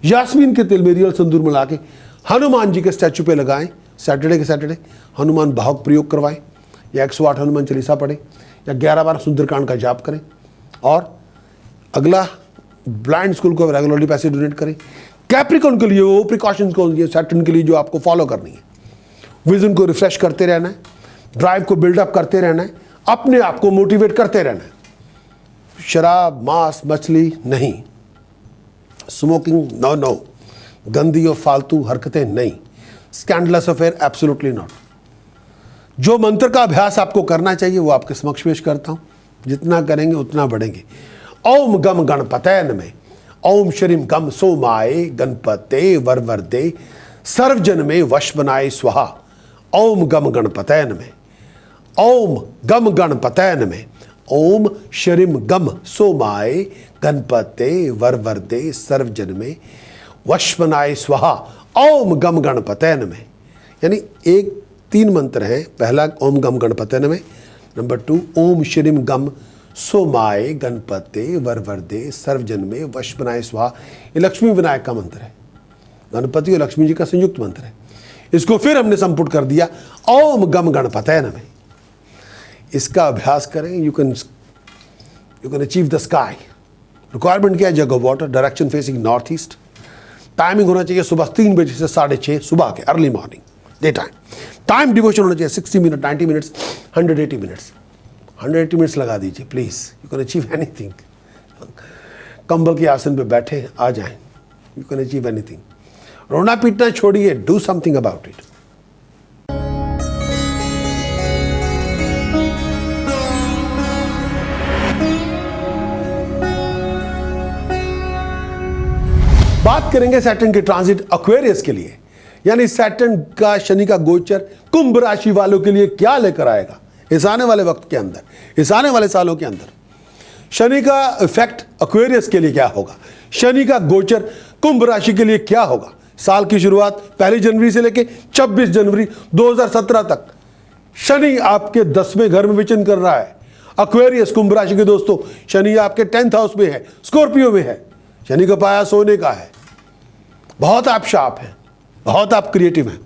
यास्मीन के तेल में रियल सिंदूर मिला के हनुमान जी के स्टैचू पे लगाएं। सैटरडे के सैटरडे हनुमान भावक प्रयोग करवाएं, या 108 हनुमान चालीसा पढ़ें, या 11 बार सुंदरकांड का जाप करें। और अगला, ब्लाइंड स्कूल को रेगुलरली पैसे डोनेट करें। कैप्रिकॉर्न के लिए वो प्रिकॉशंस कौन सी है सैटर्न के लिए जो आपको फॉलो करनी है? विजन को रिफ्रेश करते रहना है, ड्राइव को बिल्डअप करते रहना है, अपने आप को मोटिवेट करते रहना है। शराब, मांस, मछली नहीं, स्मोकिंग नो, गंदी और फालतू हरकतें नहीं, स्कैंडलस अफेयर एब्सोल्युटली नॉट। जो मंत्र का अभ्यास आपको करना चाहिए वो आपके समक्ष पेश करता हूं, जितना करेंगे उतना बढ़ेंगे। ओम गम गणपतये नमः, ओम श्रीम गम सोमाय गणपते वरवरदे सर्वजन में वश बनाए स्वाहा। ओम गम गणपतये नमः, ओम गम गणपतये नमः, ओम श्रीम गम सोमाय गणपते वरवरदे सर्वजन में वश बनाए स्वाहा। ओम गम गणपतये नमः, यानी 3 मंत्र हैं। पहला ओम गम गणपतये नमः, नंबर 2 ओम श्रीम गम सोमाय गणपते वरवरदे सर्वजन में वश बनाए स्वाहा। ये लक्ष्मी विनायक का मंत्र है, गणपति और लक्ष्मी जी का संयुक्त मंत्र है। इसको फिर हमने संपुट कर दिया, ओम गम गणपतये नमः। इसका अभ्यास करें, you can achieve the sky. Requirement क्या है? Jug of water, direction facing north east. Timing होना चाहिए सुबह 3 बजे से 6:30 सुबह के, early morning, day time. Time devotion होना चाहिए 60 मिनट, 90 मिनट्स, 180 मिनट्स। 180 मिनट्स लगा दीजिए please, you can achieve anything. कंबल के आसन पे बैठे आ जाएं, यू कैन अचीव एनीथिंग। रोना पीटना छोड़िए, डू समथिंग अबाउट इट। बात करेंगे सैटर्न के ट्रांजिट एक्वेरियस के लिए, यानी सैटर्न का शनि का गोचर कुंभ राशि वालों के लिए क्या लेकर आएगा इस आने वाले वक्त के अंदर, इस आने वाले सालों के अंदर। शनि का इफेक्ट एक्वेरियस के लिए क्या होगा, शनि का गोचर कुंभ राशि के लिए क्या होगा। साल की शुरुआत 1 जनवरी से लेकर 26 जनवरी 2017 तक शनि आपके 10वें घर में विचरण कर रहा है। एक्वेरियस कुंभ राशि के दोस्तों, शनि आपके 10th हाउस में है, स्कॉर्पियो में है। शनि का पाया सोने का है। बहुत आप शार्प हैं, बहुत आप क्रिएटिव हैं,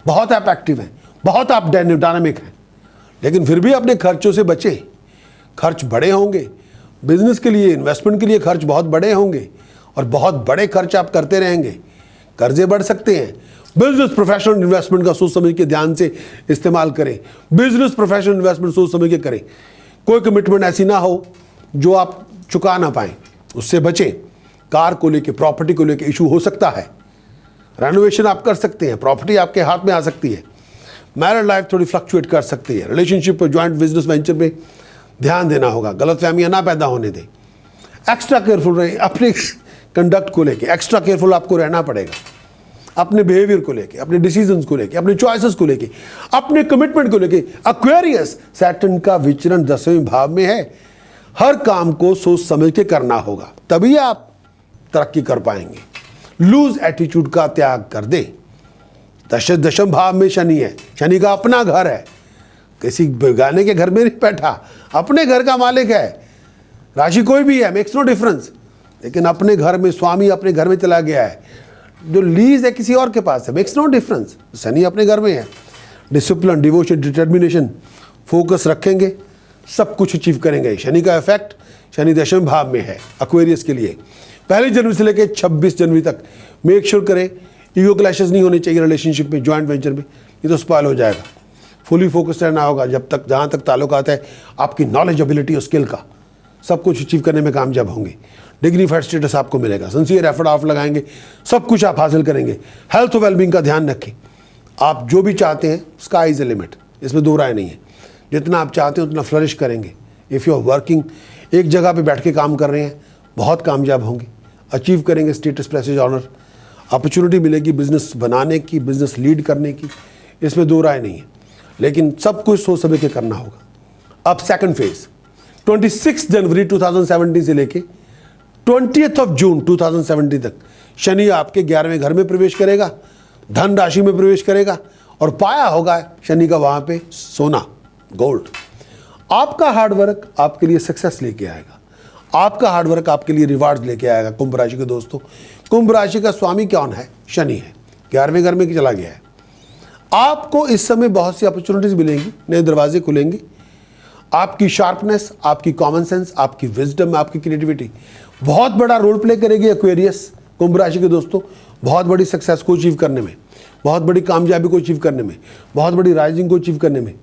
बहुत आप एक्टिव हैं, बहुत आप डायनामिक हैं, लेकिन फिर भी अपने खर्चों से बचें। खर्च बड़े होंगे, बिजनेस के लिए, इन्वेस्टमेंट के लिए खर्च बहुत बड़े होंगे और बहुत बड़े खर्च आप करते रहेंगे। कर्जे बढ़ सकते हैं। बिजनेस प्रोफेशनल इन्वेस्टमेंट का सोच समझ के ध्यान से इस्तेमाल करें। बिजनेस प्रोफेशनल इन्वेस्टमेंट सोच समझ के करें। कोई कमिटमेंट ऐसी ना हो जो आप चुका ना पाएं, उससे बचें। कार को लेके, प्रॉपर्टी को लेके इशू हो सकता है। रेनोवेशन आप कर सकते हैं, प्रॉपर्टी आपके हाथ में आ सकती है। मैरिड लाइफ थोड़ी फ्लक्चुएट कर सकती है। रिलेशनशिप पर, ज्वाइंट बिजनेस वेंचर पे ध्यान देना होगा। गलतफहमियां ना पैदा होने दें। एक्स्ट्रा केयरफुल रहें अपने कंडक्ट को लेके। एक्स्ट्रा केयरफुल आपको रहना पड़ेगा अपने बिहेवियर को लेके, अपने डिसीजंस को लेके, अपने चॉइसेस को लेके, अपने कमिटमेंट को लेके। एक्वेरियस सैटर्न का विचरण 10वें भाव में है। हर काम को सोच समझ के करना होगा, तभी आप तरक्की कर पाएंगे। लूज एटीट्यूड का त्याग कर दे। 10वें भाव में शनि है, शनि का अपना घर है, किसी बेगाने के घर में नहीं बैठा, अपने घर का मालिक है। राशि कोई भी है, मेक्स नो डिफरेंस, लेकिन अपने घर में स्वामी अपने घर में चला गया है। जो लीज है किसी और के पास है, मेक्स नो डिफरेंस, शनि अपने घर में है। डिसिप्लिन, डिवोशन, डिटर्मिनेशन, फोकस रखेंगे, सब कुछ अचीव करेंगे। शनि का इफेक्ट शनि 10वें भाव में है एक्वेरियस के लिए। 1 जनवरी से लेकर 26 जनवरी तक मेक श्योर करें ईगो क्लैशेस नहीं होने चाहिए रिलेशनशिप में, ज्वाइंट वेंचर में, ये तो स्पॉइल हो जाएगा। फुली फोकस रहना होगा जब तक, जहाँ तक ताल्लुक आता है आपकी नॉलेज, एबिलिटी और स्किल का। सब कुछ अचीव करने में कामयाब होंगे। डिग्निफाइड स्टेटस आपको मिलेगा। सिंसियर एफर्ट आप लगाएंगे, सब कुछ आप हासिल करेंगे। हेल्थ और वेलबींग का ध्यान रखें। आप जो भी चाहते हैं, स्काई इज ए लिमिट, इसमें दो राय नहीं है। जितना आप चाहते हैं उतना फ्लरिश करेंगे। इफ़ यू आर वर्किंग, एक जगह पे बैठ के काम कर रहे हैं, बहुत कामयाब होंगे, अचीव करेंगे स्टेटस, प्रेस्टीज, ऑनर। अपॉर्चुनिटी मिलेगी बिजनेस बनाने की, बिजनेस लीड करने की, इसमें दो राय नहीं है, लेकिन सब कुछ सोच समझ के करना होगा। अब सेकंड फेज 26 जनवरी 2017 से लेके 20 जून 2017 तक शनि आपके 11वें घर में प्रवेश करेगा, धन राशि में प्रवेश करेगा और पाया होगा शनि का वहाँ पे सोना, गोल्ड। आपका हार्डवर्क आपके लिए सक्सेस लेके आएगा। आपका हार्डवर्क आपके लिए रिवार्ड्स लेके आएगा। कुंभ राशि के दोस्तों, कुंभ राशि का स्वामी कौन है? शनि है, 11वें घर में चला गया है। आपको इस समय बहुत सी अपॉर्चुनिटीज मिलेंगी, नए दरवाजे खुलेंगे। आपकी शार्पनेस, आपकी कॉमन सेंस, आपकी विजडम, आपकी क्रिएटिविटी बहुत बड़ा रोल प्ले करेगी एक्वेरियस कुंभ राशि के दोस्तों। बहुत बड़ी सक्सेस को अचीव करने में, बहुत बड़ी कामयाबी को अचीव करने में, बहुत बड़ी राइजिंग को अचीव करने में।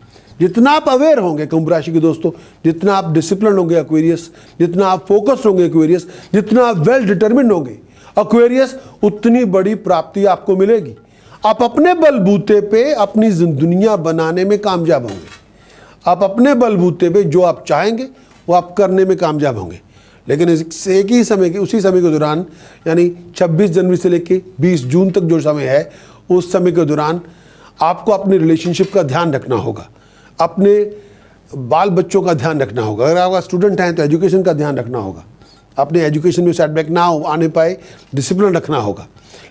जितना आप अवेयर होंगे कुंभ राशि के दोस्तों, जितना आप डिसिप्लिन होंगे एक्वेरियस, जितना आप फोकस्ड होंगे एक्वेरियस, जितना आप वेल डिटरमिन्ड होंगे एक्वेरियस, उतनी बड़ी प्राप्ति आपको मिलेगी। आप अपने बलबूते पे अपनी दुनिया बनाने में कामयाब होंगे। आप अपने बलबूते पे जो आप चाहेंगे वो आप करने में कामयाब होंगे। लेकिन एक ही समय के, उसी समय के दौरान, यानी 26 जनवरी से लेकर 20 जून तक जो समय है, उस समय के दौरान आपको अपने रिलेशनशिप का ध्यान रखना होगा, अपने बाल बच्चों का ध्यान रखना होगा। अगर आप स्टूडेंट हैं तो एजुकेशन का ध्यान रखना होगा, अपने एजुकेशन में सेटबैक ना आने पाए, डिसिप्लिन रखना होगा।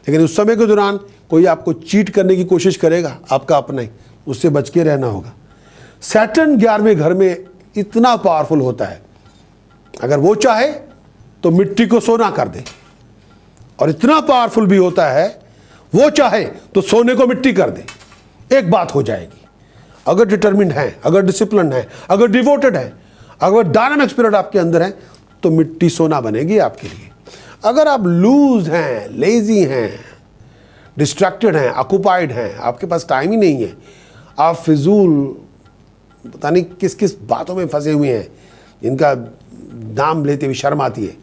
लेकिन उस समय के दौरान कोई आपको चीट करने की कोशिश करेगा, आपका अपना ही, उससे बच के रहना होगा। सैटर्न 11वें घर में इतना पावरफुल होता है, अगर वो चाहे तो मिट्टी को सोना कर दे, और इतना पावरफुल भी होता है, वो चाहे तो सोने को मिट्टी कर दे। एक बात हो जाएगी। अगर डिटर्मिन्ड हैं, अगर डिसिप्लिन हैं, अगर डिवोटेड हैं, अगर डायनामिक स्पिरिट आपके अंदर है, तो मिट्टी सोना बनेगी आपके लिए। अगर आप लूज हैं, लेजी हैं, डिस्ट्रैक्टेड हैं, ऑक्युपाइड हैं, आपके पास टाइम ही नहीं है, आप फिजूल पता नहीं किस किस बातों में फंसे हुए हैं जिनका नाम लेते हुए शर्म आती है,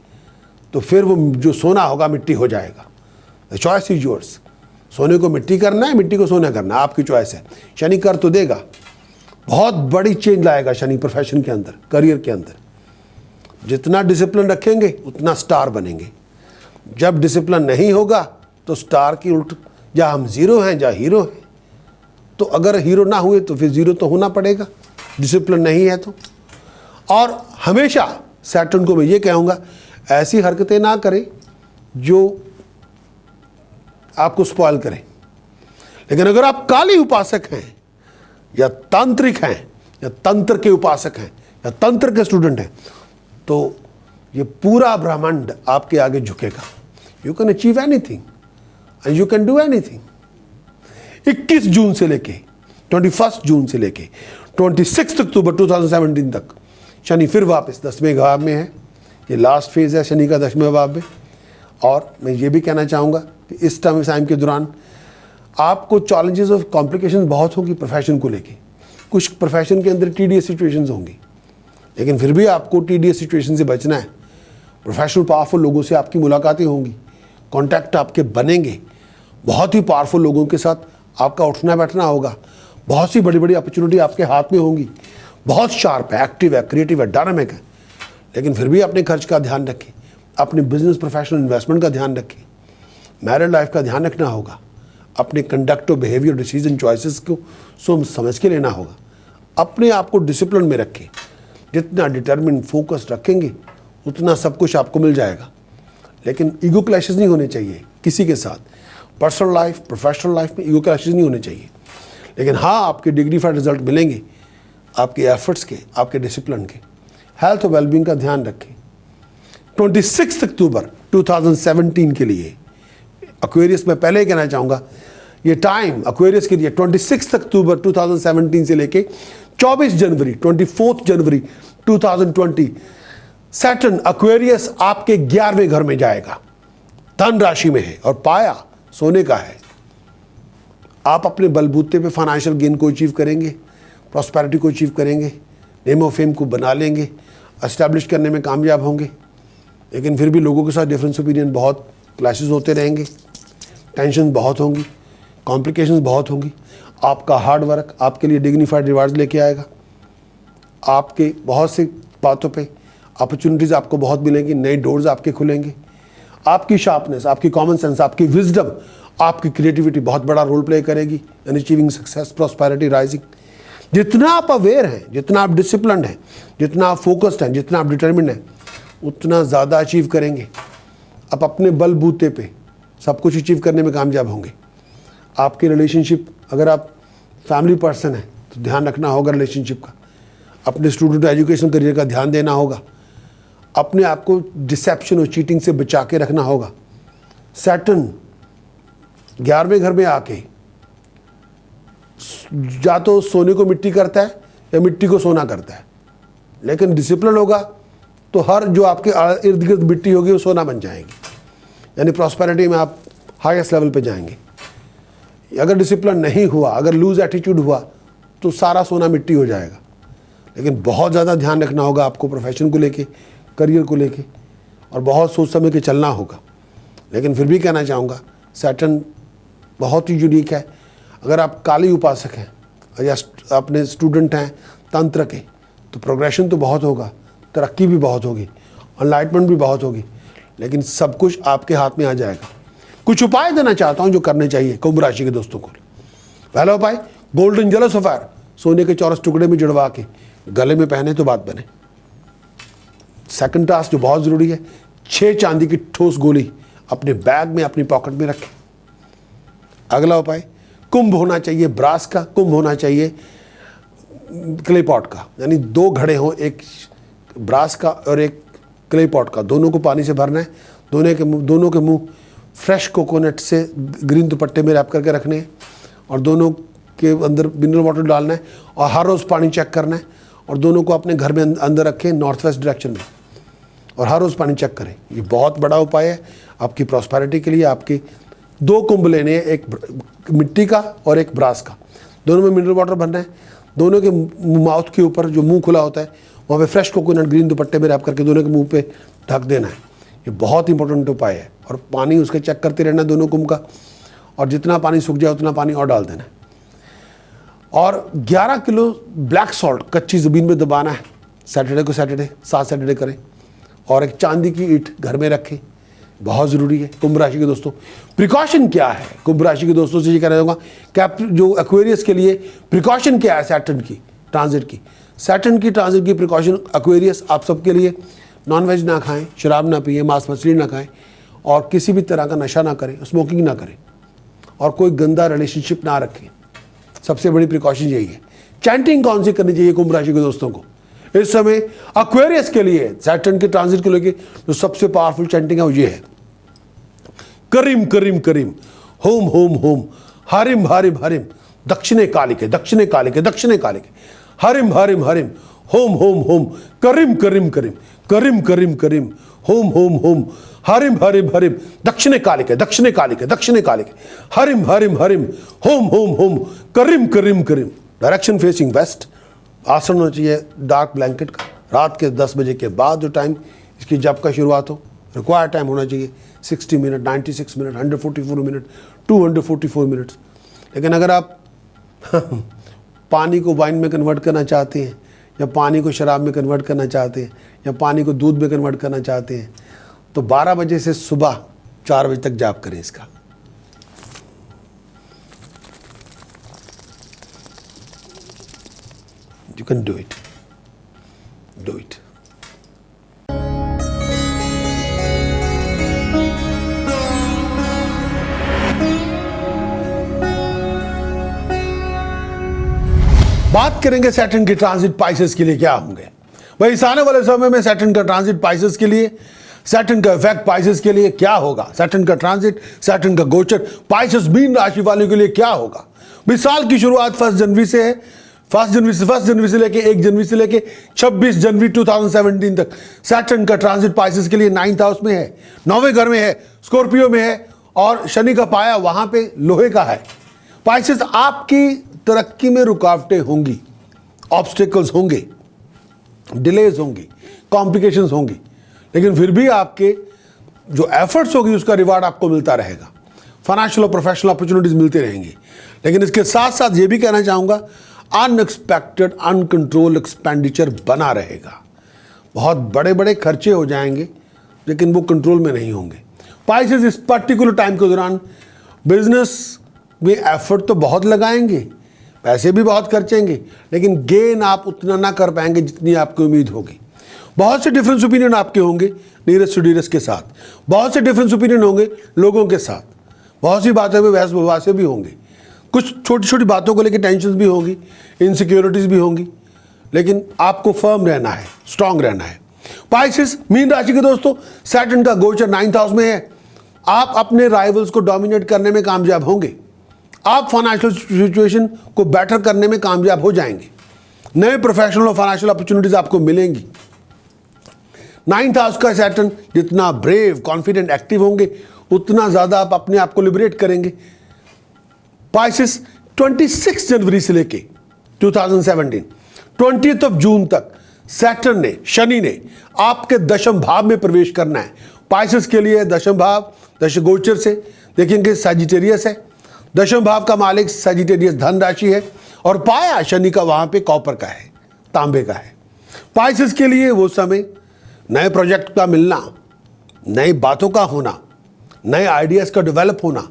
तो फिर वो जो सोना होगा मिट्टी हो जाएगा। The choice is yours. सोने को मिट्टी करना है, मिट्टी को सोना करना है, आपकी चॉइस है। शनि कर तो देगा, बहुत बड़ी चेंज लाएगा शनि प्रोफेशन के अंदर, करियर के अंदर। जितना डिसिप्लिन रखेंगे उतना स्टार बनेंगे। जब डिसिप्लिन नहीं होगा तो स्टार की उल्ट, या हम जीरो हैं या हीरो हैं। तो अगर हीरो ना हुए तो फिर जीरो तो होना पड़ेगा, डिसिप्लिन नहीं है तो। और हमेशा सैटर्न को मैं ये कहूँगा, ऐसी हरकतें ना करें जो आपको स्पॉइल करें। लेकिन अगर आप काली उपासक हैं या तांत्रिक हैं या तंत्र के उपासक हैं या तंत्र के स्टूडेंट हैं, तो ये पूरा ब्रह्मांड आपके आगे झुकेगा। You can achieve anything and you can do anything. 21 जून से लेके 21 जून से लेके 26 अक्टूबर 2017 तक शनि फिर वापस 10वें भाव में है। ये लास्ट फेज है शनि का 10वें भाव में। और मैं ये भी कहना चाहूँगा कि इस टाइम के दौरान आपको चैलेंजेस और कॉम्प्लिकेशंस बहुत होंगी प्रोफेशन को लेके। कुछ प्रोफेशन के अंदर टीडीएस सिचुएशंस होंगी, लेकिन फिर भी आपको टीडीएस सिचुएशन से बचना है। प्रोफेशनल पावरफुल लोगों से आपकी मुलाकातें होंगी, कॉन्टैक्ट आपके बनेंगे, बहुत ही पावरफुल लोगों के साथ आपका उठना बैठना होगा, बहुत सी बड़ी बड़ी अपॉर्चुनिटी आपके हाथ में होंगी। बहुत शार्प है, एक्टिव है, क्रिएटिव है, डायनामिक है, लेकिन फिर भी अपने खर्च का ध्यान रखें, अपने बिजनेस प्रोफेशनल इन्वेस्टमेंट का ध्यान रखें, मैरिड लाइफ का ध्यान रखना होगा, अपने कंडक्ट और बिहेवियर डिसीजन चॉइसेस को सोच समझ के लेना होगा। अपने आप को डिसिप्लिन में रखें। जितना डिटर्मिन फोकस रखेंगे उतना सब कुछ आपको मिल जाएगा। लेकिन ईगो क्लैशेस नहीं होने चाहिए किसी के साथ। पर्सनल लाइफ, प्रोफेशनल लाइफ में ईगो क्लैशेस नहीं होने चाहिए। लेकिन हाँ, आपके डिग्निफाइड रिजल्ट मिलेंगे आपके एफर्ट्स के, आपके डिसिप्लिन के। हेल्थ और वेलबींग का ध्यान रखें। 26 अक्टूबर 2017 के लिए एक्वेरियस में पहले ही कहना चाहूँगा, ये टाइम एक्वेरियस के लिए 26 अक्टूबर 2017 से लेके 24 जनवरी 2020 सैटर्न एक्वेरियस आपके 11वें घर में जाएगा, धन राशि में है और पाया सोने का है। आप अपने बलबूते पे फाइनेंशियल गेन को अचीव करेंगे, प्रॉस्पेरिटी को अचीव करेंगे, नेम ऑफ फेम को बना लेंगे, एस्टैब्लिश करने में कामयाब होंगे। लेकिन फिर भी लोगों के साथ डिफरेंस ओपिनियन बहुत क्लैशेस होते रहेंगे, टेंशन बहुत होंगी, कॉम्प्लिकेशंस बहुत होंगी। आपका हार्ड वर्क आपके लिए डिग्निफाइड रिवार्ड्स लेके आएगा। आपके बहुत सी बातों पे अपॉर्चुनिटीज़ आपको बहुत मिलेंगी, नए डोर्स आपके खुलेंगे। आपकी शार्पनेस, आपकी कॉमन सेंस, आपकी विजडम, आपकी क्रिएटिविटी बहुत बड़ा रोल प्ले करेगी in achieving success, prosperity, rising. जितना आप अवेयर हैं, जितना आप डिसिप्लिन्ड हैं, जितना आप फोकस्ड हैं, जितना आप डिटर्मिन्ड हैं, उतना ज़्यादा अचीव करेंगे। आप अपने बलबूते पे सब कुछ अचीव करने में कामयाब होंगे। आपके रिलेशनशिप, अगर आप फैमिली पर्सन हैं तो ध्यान रखना होगा रिलेशनशिप का। अपने स्टूडेंट एजुकेशन करियर का ध्यान देना होगा। अपने आप को डिसेप्शन और चीटिंग से बचा के रखना होगा। सैटर्न 11वें घर में आके या तो सोने को मिट्टी करता है या मिट्टी को सोना करता है। लेकिन डिसिप्लिन होगा तो हर जो आपके इर्द गिर्द मिट्टी होगी वो सोना बन जाएगी, यानी प्रॉस्पेरिटी में आप हाईएस्ट लेवल पे जाएंगे। अगर डिसिप्लिन नहीं हुआ, अगर लूज एटीट्यूड हुआ तो सारा सोना मिट्टी हो जाएगा। लेकिन बहुत ज़्यादा ध्यान रखना होगा आपको प्रोफेशन को लेके, करियर को लेके, और बहुत सोच समझ के चलना होगा। लेकिन फिर भी कहना चाहूँगा सैटर्न बहुत ही यूनिक है। अगर आप काली उपासक हैं या अपने स्टूडेंट हैं तंत्र के, तो प्रोग्रेशन तो बहुत होगा, तरक्की भी बहुत होगी, एनलाइटमेंट भी बहुत होगी, लेकिन सब कुछ आपके हाथ में आ जाएगा। कुछ उपाय देना चाहता हूँ जो करने चाहिए कुंभ राशि के दोस्तों को। पहला उपाय, गोल्डन जेलर सफायर सोने के चौरस टुकड़े में जुड़वा के गले में पहने तो बात बने। सेकंड टास्क जो बहुत ज़रूरी है, 6 चांदी की ठोस गोली अपने बैग में, अपनी पॉकेट में रखें। अगला उपाय, कुंभ होना चाहिए ब्रास का, कुंभ होना चाहिए क्ले पॉट का, यानी 2 घड़े हों, एक ब्रास का और एक क्ले पॉट का। दोनों को पानी से भरना है। दोनों के मुंह फ्रेश कोकोनट से ग्रीन दुपट्टे में रैप करके रखने हैं और दोनों के अंदर मिनरल वाटर डालना है और हर रोज़ पानी चेक करना है, और दोनों को अपने घर में अंदर रखें नॉर्थ वेस्ट डायरेक्शन में, और हर रोज़ पानी चेक करें। ये बहुत बड़ा उपाय है आपकी प्रॉस्पेरिटी के लिए। आपके 2 कुंभ लेने हैं, एक मिट्टी का और एक ब्रास का, दोनों में मिनरल वाटर भरना है। दोनों के माउथ के ऊपर जो मुंह खुला होता है वहाँ पे फ्रेश कोकोनट ग्रीन दुपट्टे में रैप करके दोनों के मुंह पे ढक देना है। ये बहुत इंपॉर्टेंट उपाय है। और पानी उसके चेक करते रहना दोनों कुंभ का, और जितना पानी सूख जाए उतना पानी और डाल देना है। और 11 किलो ब्लैक सॉल्ट कच्ची ज़मीन में दबाना है। सैटरडे को सैटरडे 7 सैटरडे करें। और एक चांदी की ईंट घर में रखें, बहुत ज़रूरी है। कुंभ राशि के दोस्तों प्रिकॉशन क्या है? कुंभ राशि के दोस्तों से ये कहना चाहूँगा कैप जो एक्वेरियस के लिए प्रिकॉशन क्या है सैटर्न की ट्रांजिट की? सैटर्न की ट्रांजिट की प्रिकॉशन एक्वेरियस आप सबके लिए नॉनवेज ना खाएं, शराब ना पिए, मांस मछली ना खाएं, और किसी भी तरह का नशा ना करें, स्मोकिंग ना करें, और कोई गंदा रिलेशनशिप ना रखें। सबसे बड़ी प्रिकॉशन यही है। चैंटिंग कौन सी करनी चाहिए कुंभ राशि के दोस्तों को इस समय एक्वेरियस के लिए? सैटर्न के ट्रांजिट को लेकर जो सबसे पावरफुल चैंटिंग है वो ये है, करीम करीम करीम, होम होम होम, हरिम हरिम हरिम, दक्षिणे कालिके दक्षिणे कालिके दक्षिणे कालिके, हरिम हरिम हरिम, होम होम होम, करीम करीम करीम, करीम करीम करीम, होम होम होम, हरिम हरिम हरिम, दक्षिणे कालिके दक्षिणे कालिके दक्षिणे कालिके, हरिम हरिम हरिम, होम होम होम, करीम करीम करीम। Direction facing west. आसन होना चाहिए डार्क ब्लैंकेट का। रात के 10 बजे के बाद जो टाइम इसकी जब का शुरुआत हो, रिक्वायर्ड टाइम होना चाहिए 60 मिनट, 96 मिनट, 144 मिनट, 244 मिनट्स। लेकिन अगर आप पानी को वाइन में कन्वर्ट करना चाहते हैं, या पानी को शराब में कन्वर्ट करना चाहते हैं, या पानी को दूध में कन्वर्ट करना चाहते हैं, तो 12 बजे से सुबह 4 बजे तक जाप करें इसका। You can do it. Do it. बात करेंगे सैटर्न के ट्रांजिट पाइसेस के लिए क्या होंगे। भाई इस आने वाले समय में सैटर्न का ट्रांजिट पाइसेस के लिए, सैटर्न का इफेक्ट पाइसेस के लिए क्या होगा? सैटर्न का ट्रांजिट, सैटर्न का गोचर पाइसेस मीन राशि वालों के लिए क्या होगा? भाई साल की शुरुआत 1 जनवरी से है। 1 जनवरी से लेके 1 जनवरी से लेके 26 जनवरी 2017 तक सैटर्न का ट्रांजिट पाइसेस के लिए 9th हाउस में है, 9वें घर में है, स्कॉर्पियो में है, और शनि का पाया वहां पे लोहे का है। पाइसेस आपकी तरक्की में रुकावटें होंगी, ऑब्स्टिकल्स होंगे, डिलेज होंगी, कॉम्प्लिकेशंस होंगी, लेकिन फिर भी आपके जो एफर्ट्स होगी उसका रिवार्ड आपको मिलता रहेगा। फाइनेंशियल और प्रोफेशनल अपॉर्चुनिटीज मिलती रहेंगी। लेकिन इसके साथ साथ ये भी कहना चाहूँगा अनएक्सपेक्टेड अनकंट्रोल एक्सपेंडिचर बना रहेगा। बहुत बड़े बड़े खर्चे हो जाएंगे लेकिन वो कंट्रोल में नहीं होंगे। पाइसेस इस पर्टिकुलर टाइम के दौरान बिजनेस में एफर्ट तो बहुत लगाएंगे, पैसे भी बहुत खर्चेंगे, लेकिन गेन आप उतना ना कर पाएंगे जितनी आपकी उम्मीद होगी। बहुत से डिफरेंस ओपिनियन आपके होंगे नीरज टू डीरज के साथ, बहुत से डिफरेंस ओपिनियन होंगे लोगों के साथ, बहुत सी बातें में बहस बहस भी होंगे, कुछ छोटी छोटी बातों को लेकर टेंशन भी होगी, इनसिक्योरिटीज भी होंगी, लेकिन आपको फर्म रहना है, स्ट्रांग रहना है। पाइसेस मीन राशि के दोस्तों, सैटर्न का गोचर 9th हाउस में है। आप अपने राइवल्स को डोमिनेट करने में कामयाब होंगे। आप फाइनेंशियल सिचुएशन को बेटर करने में कामयाब हो जाएंगे। नए प्रोफेशनल और फाइनेंशियल अपॉर्चुनिटीज आपको मिलेंगी। 9th हाउस का सैटर्न जितना ब्रेव, कॉन्फिडेंट, एक्टिव होंगे उतना ज्यादा आप अपने आप को लिबरेट करेंगे। पाइसेस 26 जनवरी से लेके 2017 20th जून तक सैटर्न ने, शनि ने आपके दशम भाव में प्रवेश करना है। पाइसेस के लिए दशम भाव दश गोचर से देखेंगे सजिटेरियस है। दशम भाव का मालिक सजिटेरियस धन राशि है, और पाया शनि का वहां पे कॉपर का है, तांबे का है। पाइसेस के लिए वो समय नए प्रोजेक्ट का मिलना, नई बातों का होना, नए आइडियाज का डेवलप होना,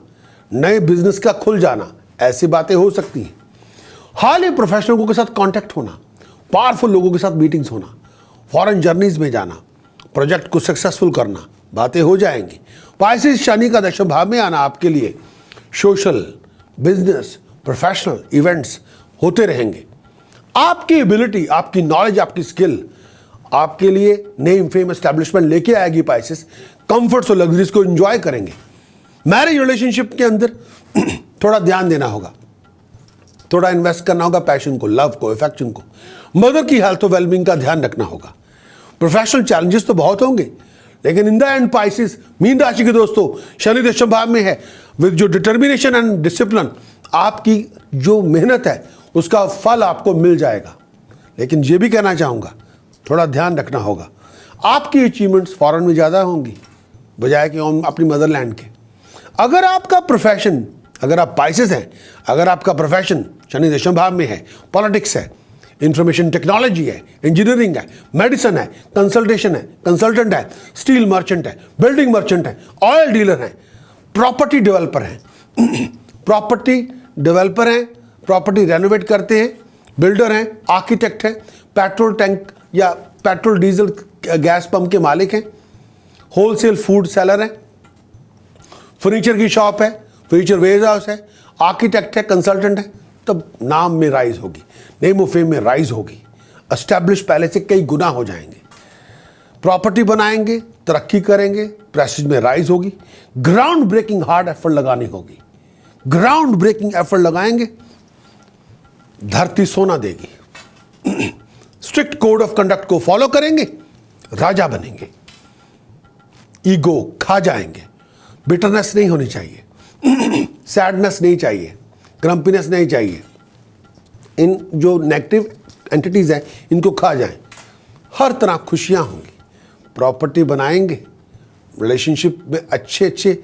नए बिजनेस का खुल जाना, ऐसी बातें हो सकती हैं। हाल ही प्रोफेशनल लोगों के साथ कांटेक्ट होना, पावरफुल लोगों के साथ मीटिंग्स होना, फॉरेन जर्नीज में जाना, प्रोजेक्ट को सक्सेसफुल करना, बातें हो जाएंगी। पाइसेस शनि का दशम भाव में आना आपके लिए सोशल, बिजनेस, प्रोफेशनल इवेंट्स होते रहेंगे। आपकी एबिलिटी, आपकी नॉलेज, आपकी स्किल आपके लिए नेम, फेम, एस्टैब्लिशमेंट लेके आएगी। पाइसेस कंफर्ट्स और लग्जरीज को एंजॉय करेंगे। मैरिज रिलेशनशिप के अंदर थोड़ा ध्यान देना होगा, थोड़ा इन्वेस्ट करना होगा पैशन को, लव को, अफेक्शन को। मदर की हेल्थ और वेलबींग का ध्यान रखना होगा। प्रोफेशनल चैलेंजेस तो बहुत होंगे, लेकिन in the end Pisces, mean राशि के दोस्तों, शनि दशम भाव में है, विद जो डिटर्मिनेशन एंड डिसिप्लिन, आपकी जो मेहनत है उसका फल आपको मिल जाएगा। लेकिन ये भी कहना चाहूँगा, थोड़ा ध्यान रखना होगा, आपकी अचीवमेंट्स फॉरेन में ज़्यादा होंगी बजाय कि अपनी मदरलैंड के। अगर आपका प्रोफेशन, अगर आप पाइसेस हैं, अगर आपका प्रोफेशन शनि दशम भाव में है, पॉलिटिक्स है, इंफॉर्मेशन टेक्नोलॉजी है, इंजीनियरिंग है, मेडिसिन है, कंसल्टेशन है, कंसल्टेंट है, स्टील मर्चेंट है, बिल्डिंग मर्चेंट है, ऑयल डीलर है, प्रॉपर्टी डेवलपर हैं प्रॉपर्टी डेवलपर हैं, प्रॉपर्टी रेनोवेट करते हैं, बिल्डर हैं, आर्किटेक्ट हैं, पेट्रोल टैंक या पेट्रोल डीजल गैस पंप के मालिक हैं, होलसेल फूड सेलर हैं, फर्नीचर की शॉप है, फर्नीचर वेयर हाउस है, आर्किटेक्ट है, कंसल्टेंट है, तब नाम में राइज होगी, नेम ऑफ फेम में राइज होगी, एस्टैब्लिश पहले से कई गुना हो जाएंगे, प्रॉपर्टी बनाएंगे, तरक्की करेंगे, प्रेस्टीज में राइज होगी, ग्राउंड ब्रेकिंग हार्ड एफर्ट लगानी होगी, ग्राउंड ब्रेकिंग एफर्ट लगाएंगे, धरती सोना देगी, स्ट्रिक्ट कोड ऑफ कंडक्ट को फॉलो करेंगे, राजा बनेंगे, ईगो खा जाएंगे, बिटरनेस नहीं होनी चाहिए, सैडनेस नहीं चाहिए, ग्रम्पीनेस नहीं चाहिए, इन जो नेगेटिव एंटिटीज हैं इनको खा जाएं, हर तरह खुशियां होंगी, प्रॉपर्टी बनाएंगे, रिलेशनशिप में अच्छे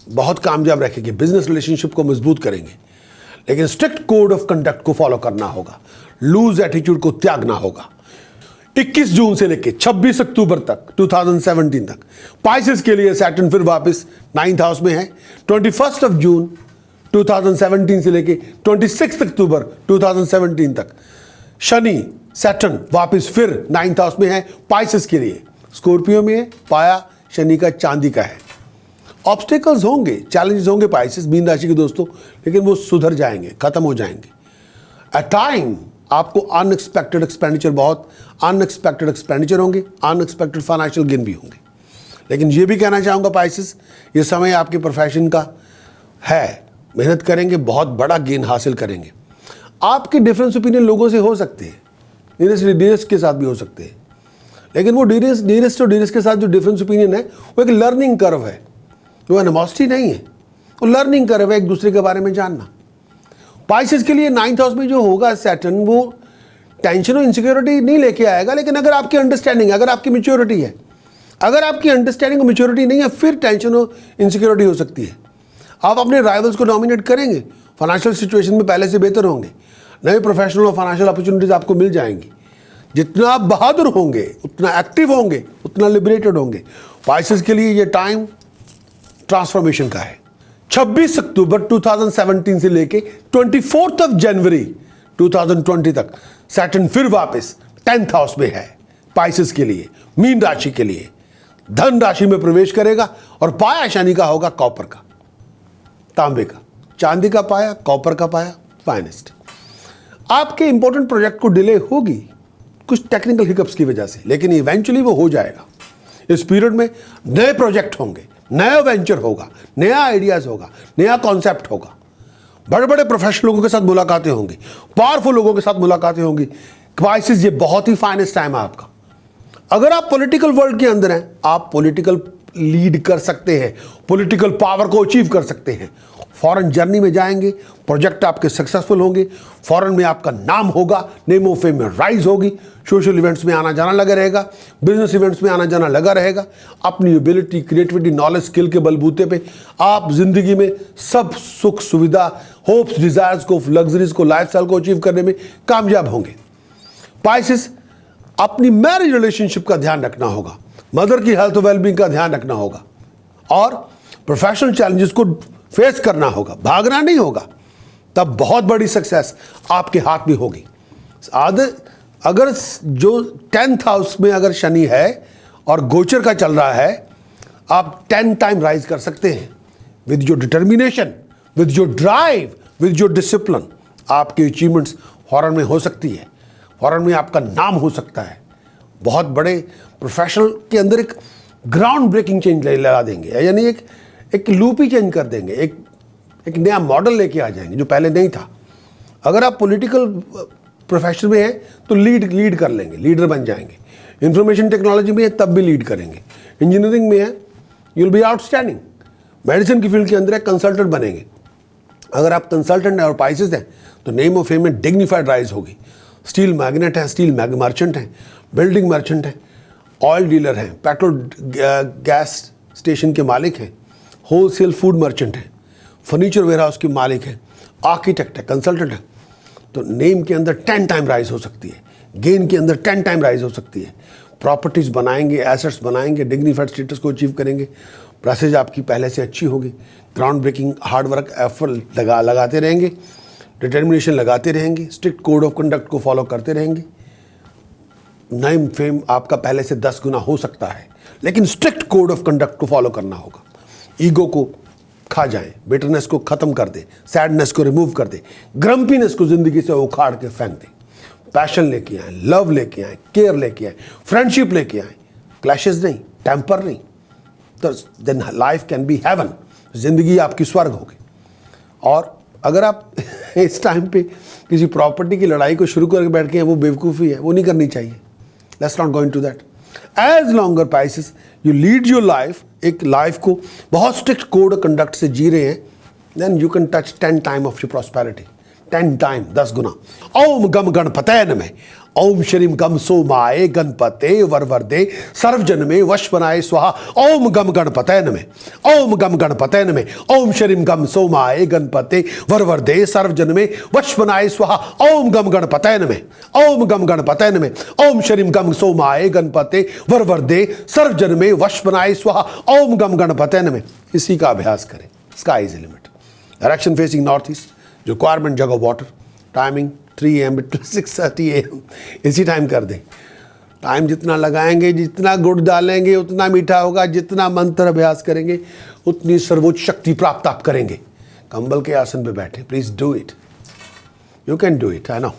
बहुत कामयाब रखेंगे, बिजनेस रिलेशनशिप को मजबूत करेंगे, लेकिन स्ट्रिक्ट कोड ऑफ कंडक्ट को फॉलो करना होगा, लूज एटीट्यूड को त्यागना होगा। 21 जून से लेकर 26 अक्टूबर तक 2017 तक पाइसेस के लिए सैटर्न फिर वापस 9th हाउस में है। 21 जून 2017 से लेकर 26 अक्टूबर 2017 तक शनि सैटर्न वापस फिर 9th हाउस में है पाइसेस के लिए, स्कॉर्पियो में है, पाया शनि का चांदी का है। ऑब्स्टेकल्स होंगे, चैलेंजेस होंगे पाइसेस मीन राशि के दोस्तों, लेकिन वो सुधर जाएंगे, खत्म हो जाएंगे। एट टाइम आपको अनएक्सपेक्टेड एक्सपेंडिचर, बहुत अनएक्सपेक्टेड एक्सपेंडिचर होंगे, अनएक्सपेक्टेड फाइनेंशियल गेन भी होंगे। लेकिन ये भी कहना चाहूँगा पाइसेस, ये समय आपके प्रोफेशन का है, मेहनत करेंगे, बहुत बड़ा गेन हासिल करेंगे। आपके डिफरेंस ओपिनियन लोगों से हो सकते हैं, नीरेस्ट के साथ भी हो सकते हैं, लेकिन वो नीरेस्ट और डीरेस्ट के साथ जो डिफरेंस ओपिनियन है वो एक लर्निंग कर्व है, वो एनिमोसिटी नहीं है, वो लर्निंग कर्व है, एक दूसरे के बारे में जानना। पाइसेस के लिए 9th हाउस में जो होगा सैटर्न, वो टेंशन और इनसिक्योरिटी नहीं लेके आएगा, लेकिन अगर आपकी अंडरस्टैंडिंग, अगर आपकी मैच्योरिटी है, अगर आपकी अंडरस्टैंडिंग और मैच्योरिटी नहीं है, फिर टेंशन और इनसिक्योरिटी हो सकती है। आप अपने राइवल्स को डोमिनेट करेंगे, फाइनेंशियल सिचुएशन में पहले से बेहतर होंगे, नए प्रोफेशनल और फाइनेंशियल अपॉर्चुनिटीज आपको मिल जाएंगी। जितना आप बहादुर होंगे, उतना एक्टिव होंगे, उतना लिबरेटेड होंगे। पाइसेस के लिए ये टाइम ट्रांसफॉर्मेशन का है। 26 अक्टूबर 2017 से लेके 24 जनवरी 2020 तक सैटर्न फिर वापस 10th हाउस में है पाइसेस के लिए, मीन राशि के लिए, धन राशि में प्रवेश करेगा और पाया शनि का होगा कॉपर का, तांबे का, चांदी का पाया, कॉपर का पाया, फाइनेस्ट। आपके इंपॉर्टेंट प्रोजेक्ट को डिले होगी कुछ टेक्निकल हिकअप्स की वजह से, लेकिन इवेंचुअली वो हो जाएगा। इस पीरियड में नए प्रोजेक्ट होंगे, नया वेंचर होगा, नया आइडियाज होगा, नया कॉन्सेप्ट होगा, बड़े बड़े प्रोफेशनल लोगों के साथ मुलाकातें होंगी, पावरफुल लोगों के साथ मुलाकातें होंगी। क्राइसिस, ये बहुत ही फाइनेस्ट टाइम है आपका। अगर आप पॉलिटिकल वर्ल्ड के अंदर हैं, आप पॉलिटिकल लीड कर सकते हैं, पॉलिटिकल पावर को अचीव कर सकते हैं। फॉरेन जर्नी में जाएंगे, प्रोजेक्ट आपके सक्सेसफुल होंगे, फॉरेन में आपका नाम होगा, नेम ऑफ फेम में राइज होगी, सोशल इवेंट्स में आना जाना लगा रहेगा, बिजनेस इवेंट्स में आना जाना लगा रहेगा। अपनी एबिलिटी, क्रिएटिविटी, नॉलेज, स्किल के बलबूते पे आप जिंदगी में सब सुख सुविधा, होप्स, डिजायर्स को, लग्जरीज को, लाइफस्टाइल को अचीव करने में कामयाब होंगे। पाइसेस, अपनी मैरिज रिलेशनशिप का ध्यान रखना होगा, मदर की हेल्थ वेलबींग का ध्यान रखना होगा और प्रोफेशनल चैलेंजेस को फेस करना होगा, भागना नहीं होगा। तब बहुत बड़ी सक्सेस आपके हाथ में होगी। अगर जो 10th हाउस में अगर शनि है और गोचर का चल रहा है, आप 10 टाइम राइज कर सकते हैं with your determination, with your drive, with your discipline. आपकी अचीवमेंट्स फॉरेन में हो सकती है, फॉरेन में आपका नाम हो सकता है। बहुत बड़े प्रोफेशनल के अंदर एक ग्राउंड ब्रेकिंग चेंज ला देंगे, यानी एक लूप ही चेंज कर देंगे, एक नया मॉडल लेके आ जाएंगे जो पहले नहीं था। अगर आप पॉलिटिकल प्रोफेशन में हैं तो लीड कर लेंगे, लीडर बन जाएंगे। इंफॉर्मेशन टेक्नोलॉजी में है तब भी लीड करेंगे। इंजीनियरिंग में है you will be outstanding. Medicine की फील्ड के अंदर है कंसल्टेंट बनेंगे। अगर आप कंसल्टेंट हैं और पाइसेस हैं तो नेम ऑफ फेम में डिग्निफाइड राइज होगी। स्टील मैग्नेट है, स्टील मर्चेंट हैं, बिल्डिंग मर्चेंट हैं, ऑयल डीलर हैं, पेट्रोल गैस स्टेशन के मालिक हैं, होलसेल फूड मर्चेंट हैं, फर्नीचर वेयरहाउस के मालिक हैं, आर्किटेक्ट है, कंसल्टेंट है, तो नेम के अंदर 10 टाइम राइज हो सकती है, गेन के अंदर 10 टाइम राइज हो सकती है। प्रॉपर्टीज बनाएंगे, एसेट्स बनाएंगे, डिग्निफाइड स्टेटस को अचीव करेंगे, प्रेसेज आपकी पहले से अच्छी होगी, ग्राउंड ब्रेकिंग हार्डवर्क एफर्ट लगाते रहेंगे, डिटर्मिनेशन लगाते रहेंगे, स्ट्रिक्ट कोड ऑफ कंडक्ट को फॉलो करते रहेंगे। नेम फेम आपका पहले से 10 गुना हो सकता है, लेकिन स्ट्रिक्ट कोड ऑफ कंडक्ट को फॉलो करना होगा। ईगो को खा जाएं, बिटरनेस को खत्म कर दे, सैडनेस को रिमूव कर दे, ग्रम्पीनेस को जिंदगी से उखाड़ के फेंक दे, पैशन लेके आए, लव लेके आए, केयर लेके आए, फ्रेंडशिप लेके आए, क्लैशेस नहीं, टेम्पर नहीं, तो then life can be heaven, जिंदगी आपकी स्वर्ग होगी। और अगर आप इस टाइम पे किसी प्रॉपर्टी की लड़ाई को शुरू करके बैठ के हैं, वो बेवकूफ़ी है, वो नहीं करनी चाहिए। Let's not going to that. As longer pieces you lead your life, एक लाइफ को बहुत स्ट्रिक्ट कोड कंडक्ट से जी रहे हैं, then you can touch 10 time of your prosperity, 10 time, 10 गुना। ओम गम गणपतये नमः, ओम श्रीम गम सोमाय गणपते वरवरदे सर्वजन में वश बनाए स्वाहा, ओम गम गणपतये नमः, ओम गम गणपतये नमः, ओम श्रीम गम सोमाय गणपते वरवरदे सर्वजन में वश बनाए स्वाहा, ओम गम गणपतये नमः, ओम गम गणपतये नमः, ओम श्रीम गम सोमाय गणपते वरवरदे सर्वजन में वश बनाए स्वाहा, ओम गम गणपतये नमः। इसी का अभ्यास करें। Sky is the limit. Direction facing north east, requirement jug of water, timing 3 AM to 6:30 AM, इसी टाइम कर दें। टाइम जितना लगाएंगे, जितना गुड़ डालेंगे उतना मीठा होगा, जितना मंत्र अभ्यास करेंगे उतनी सर्वोच्च शक्ति प्राप्त आप करेंगे। कंबल के आसन पे बैठे, please do it, you can do it, I know.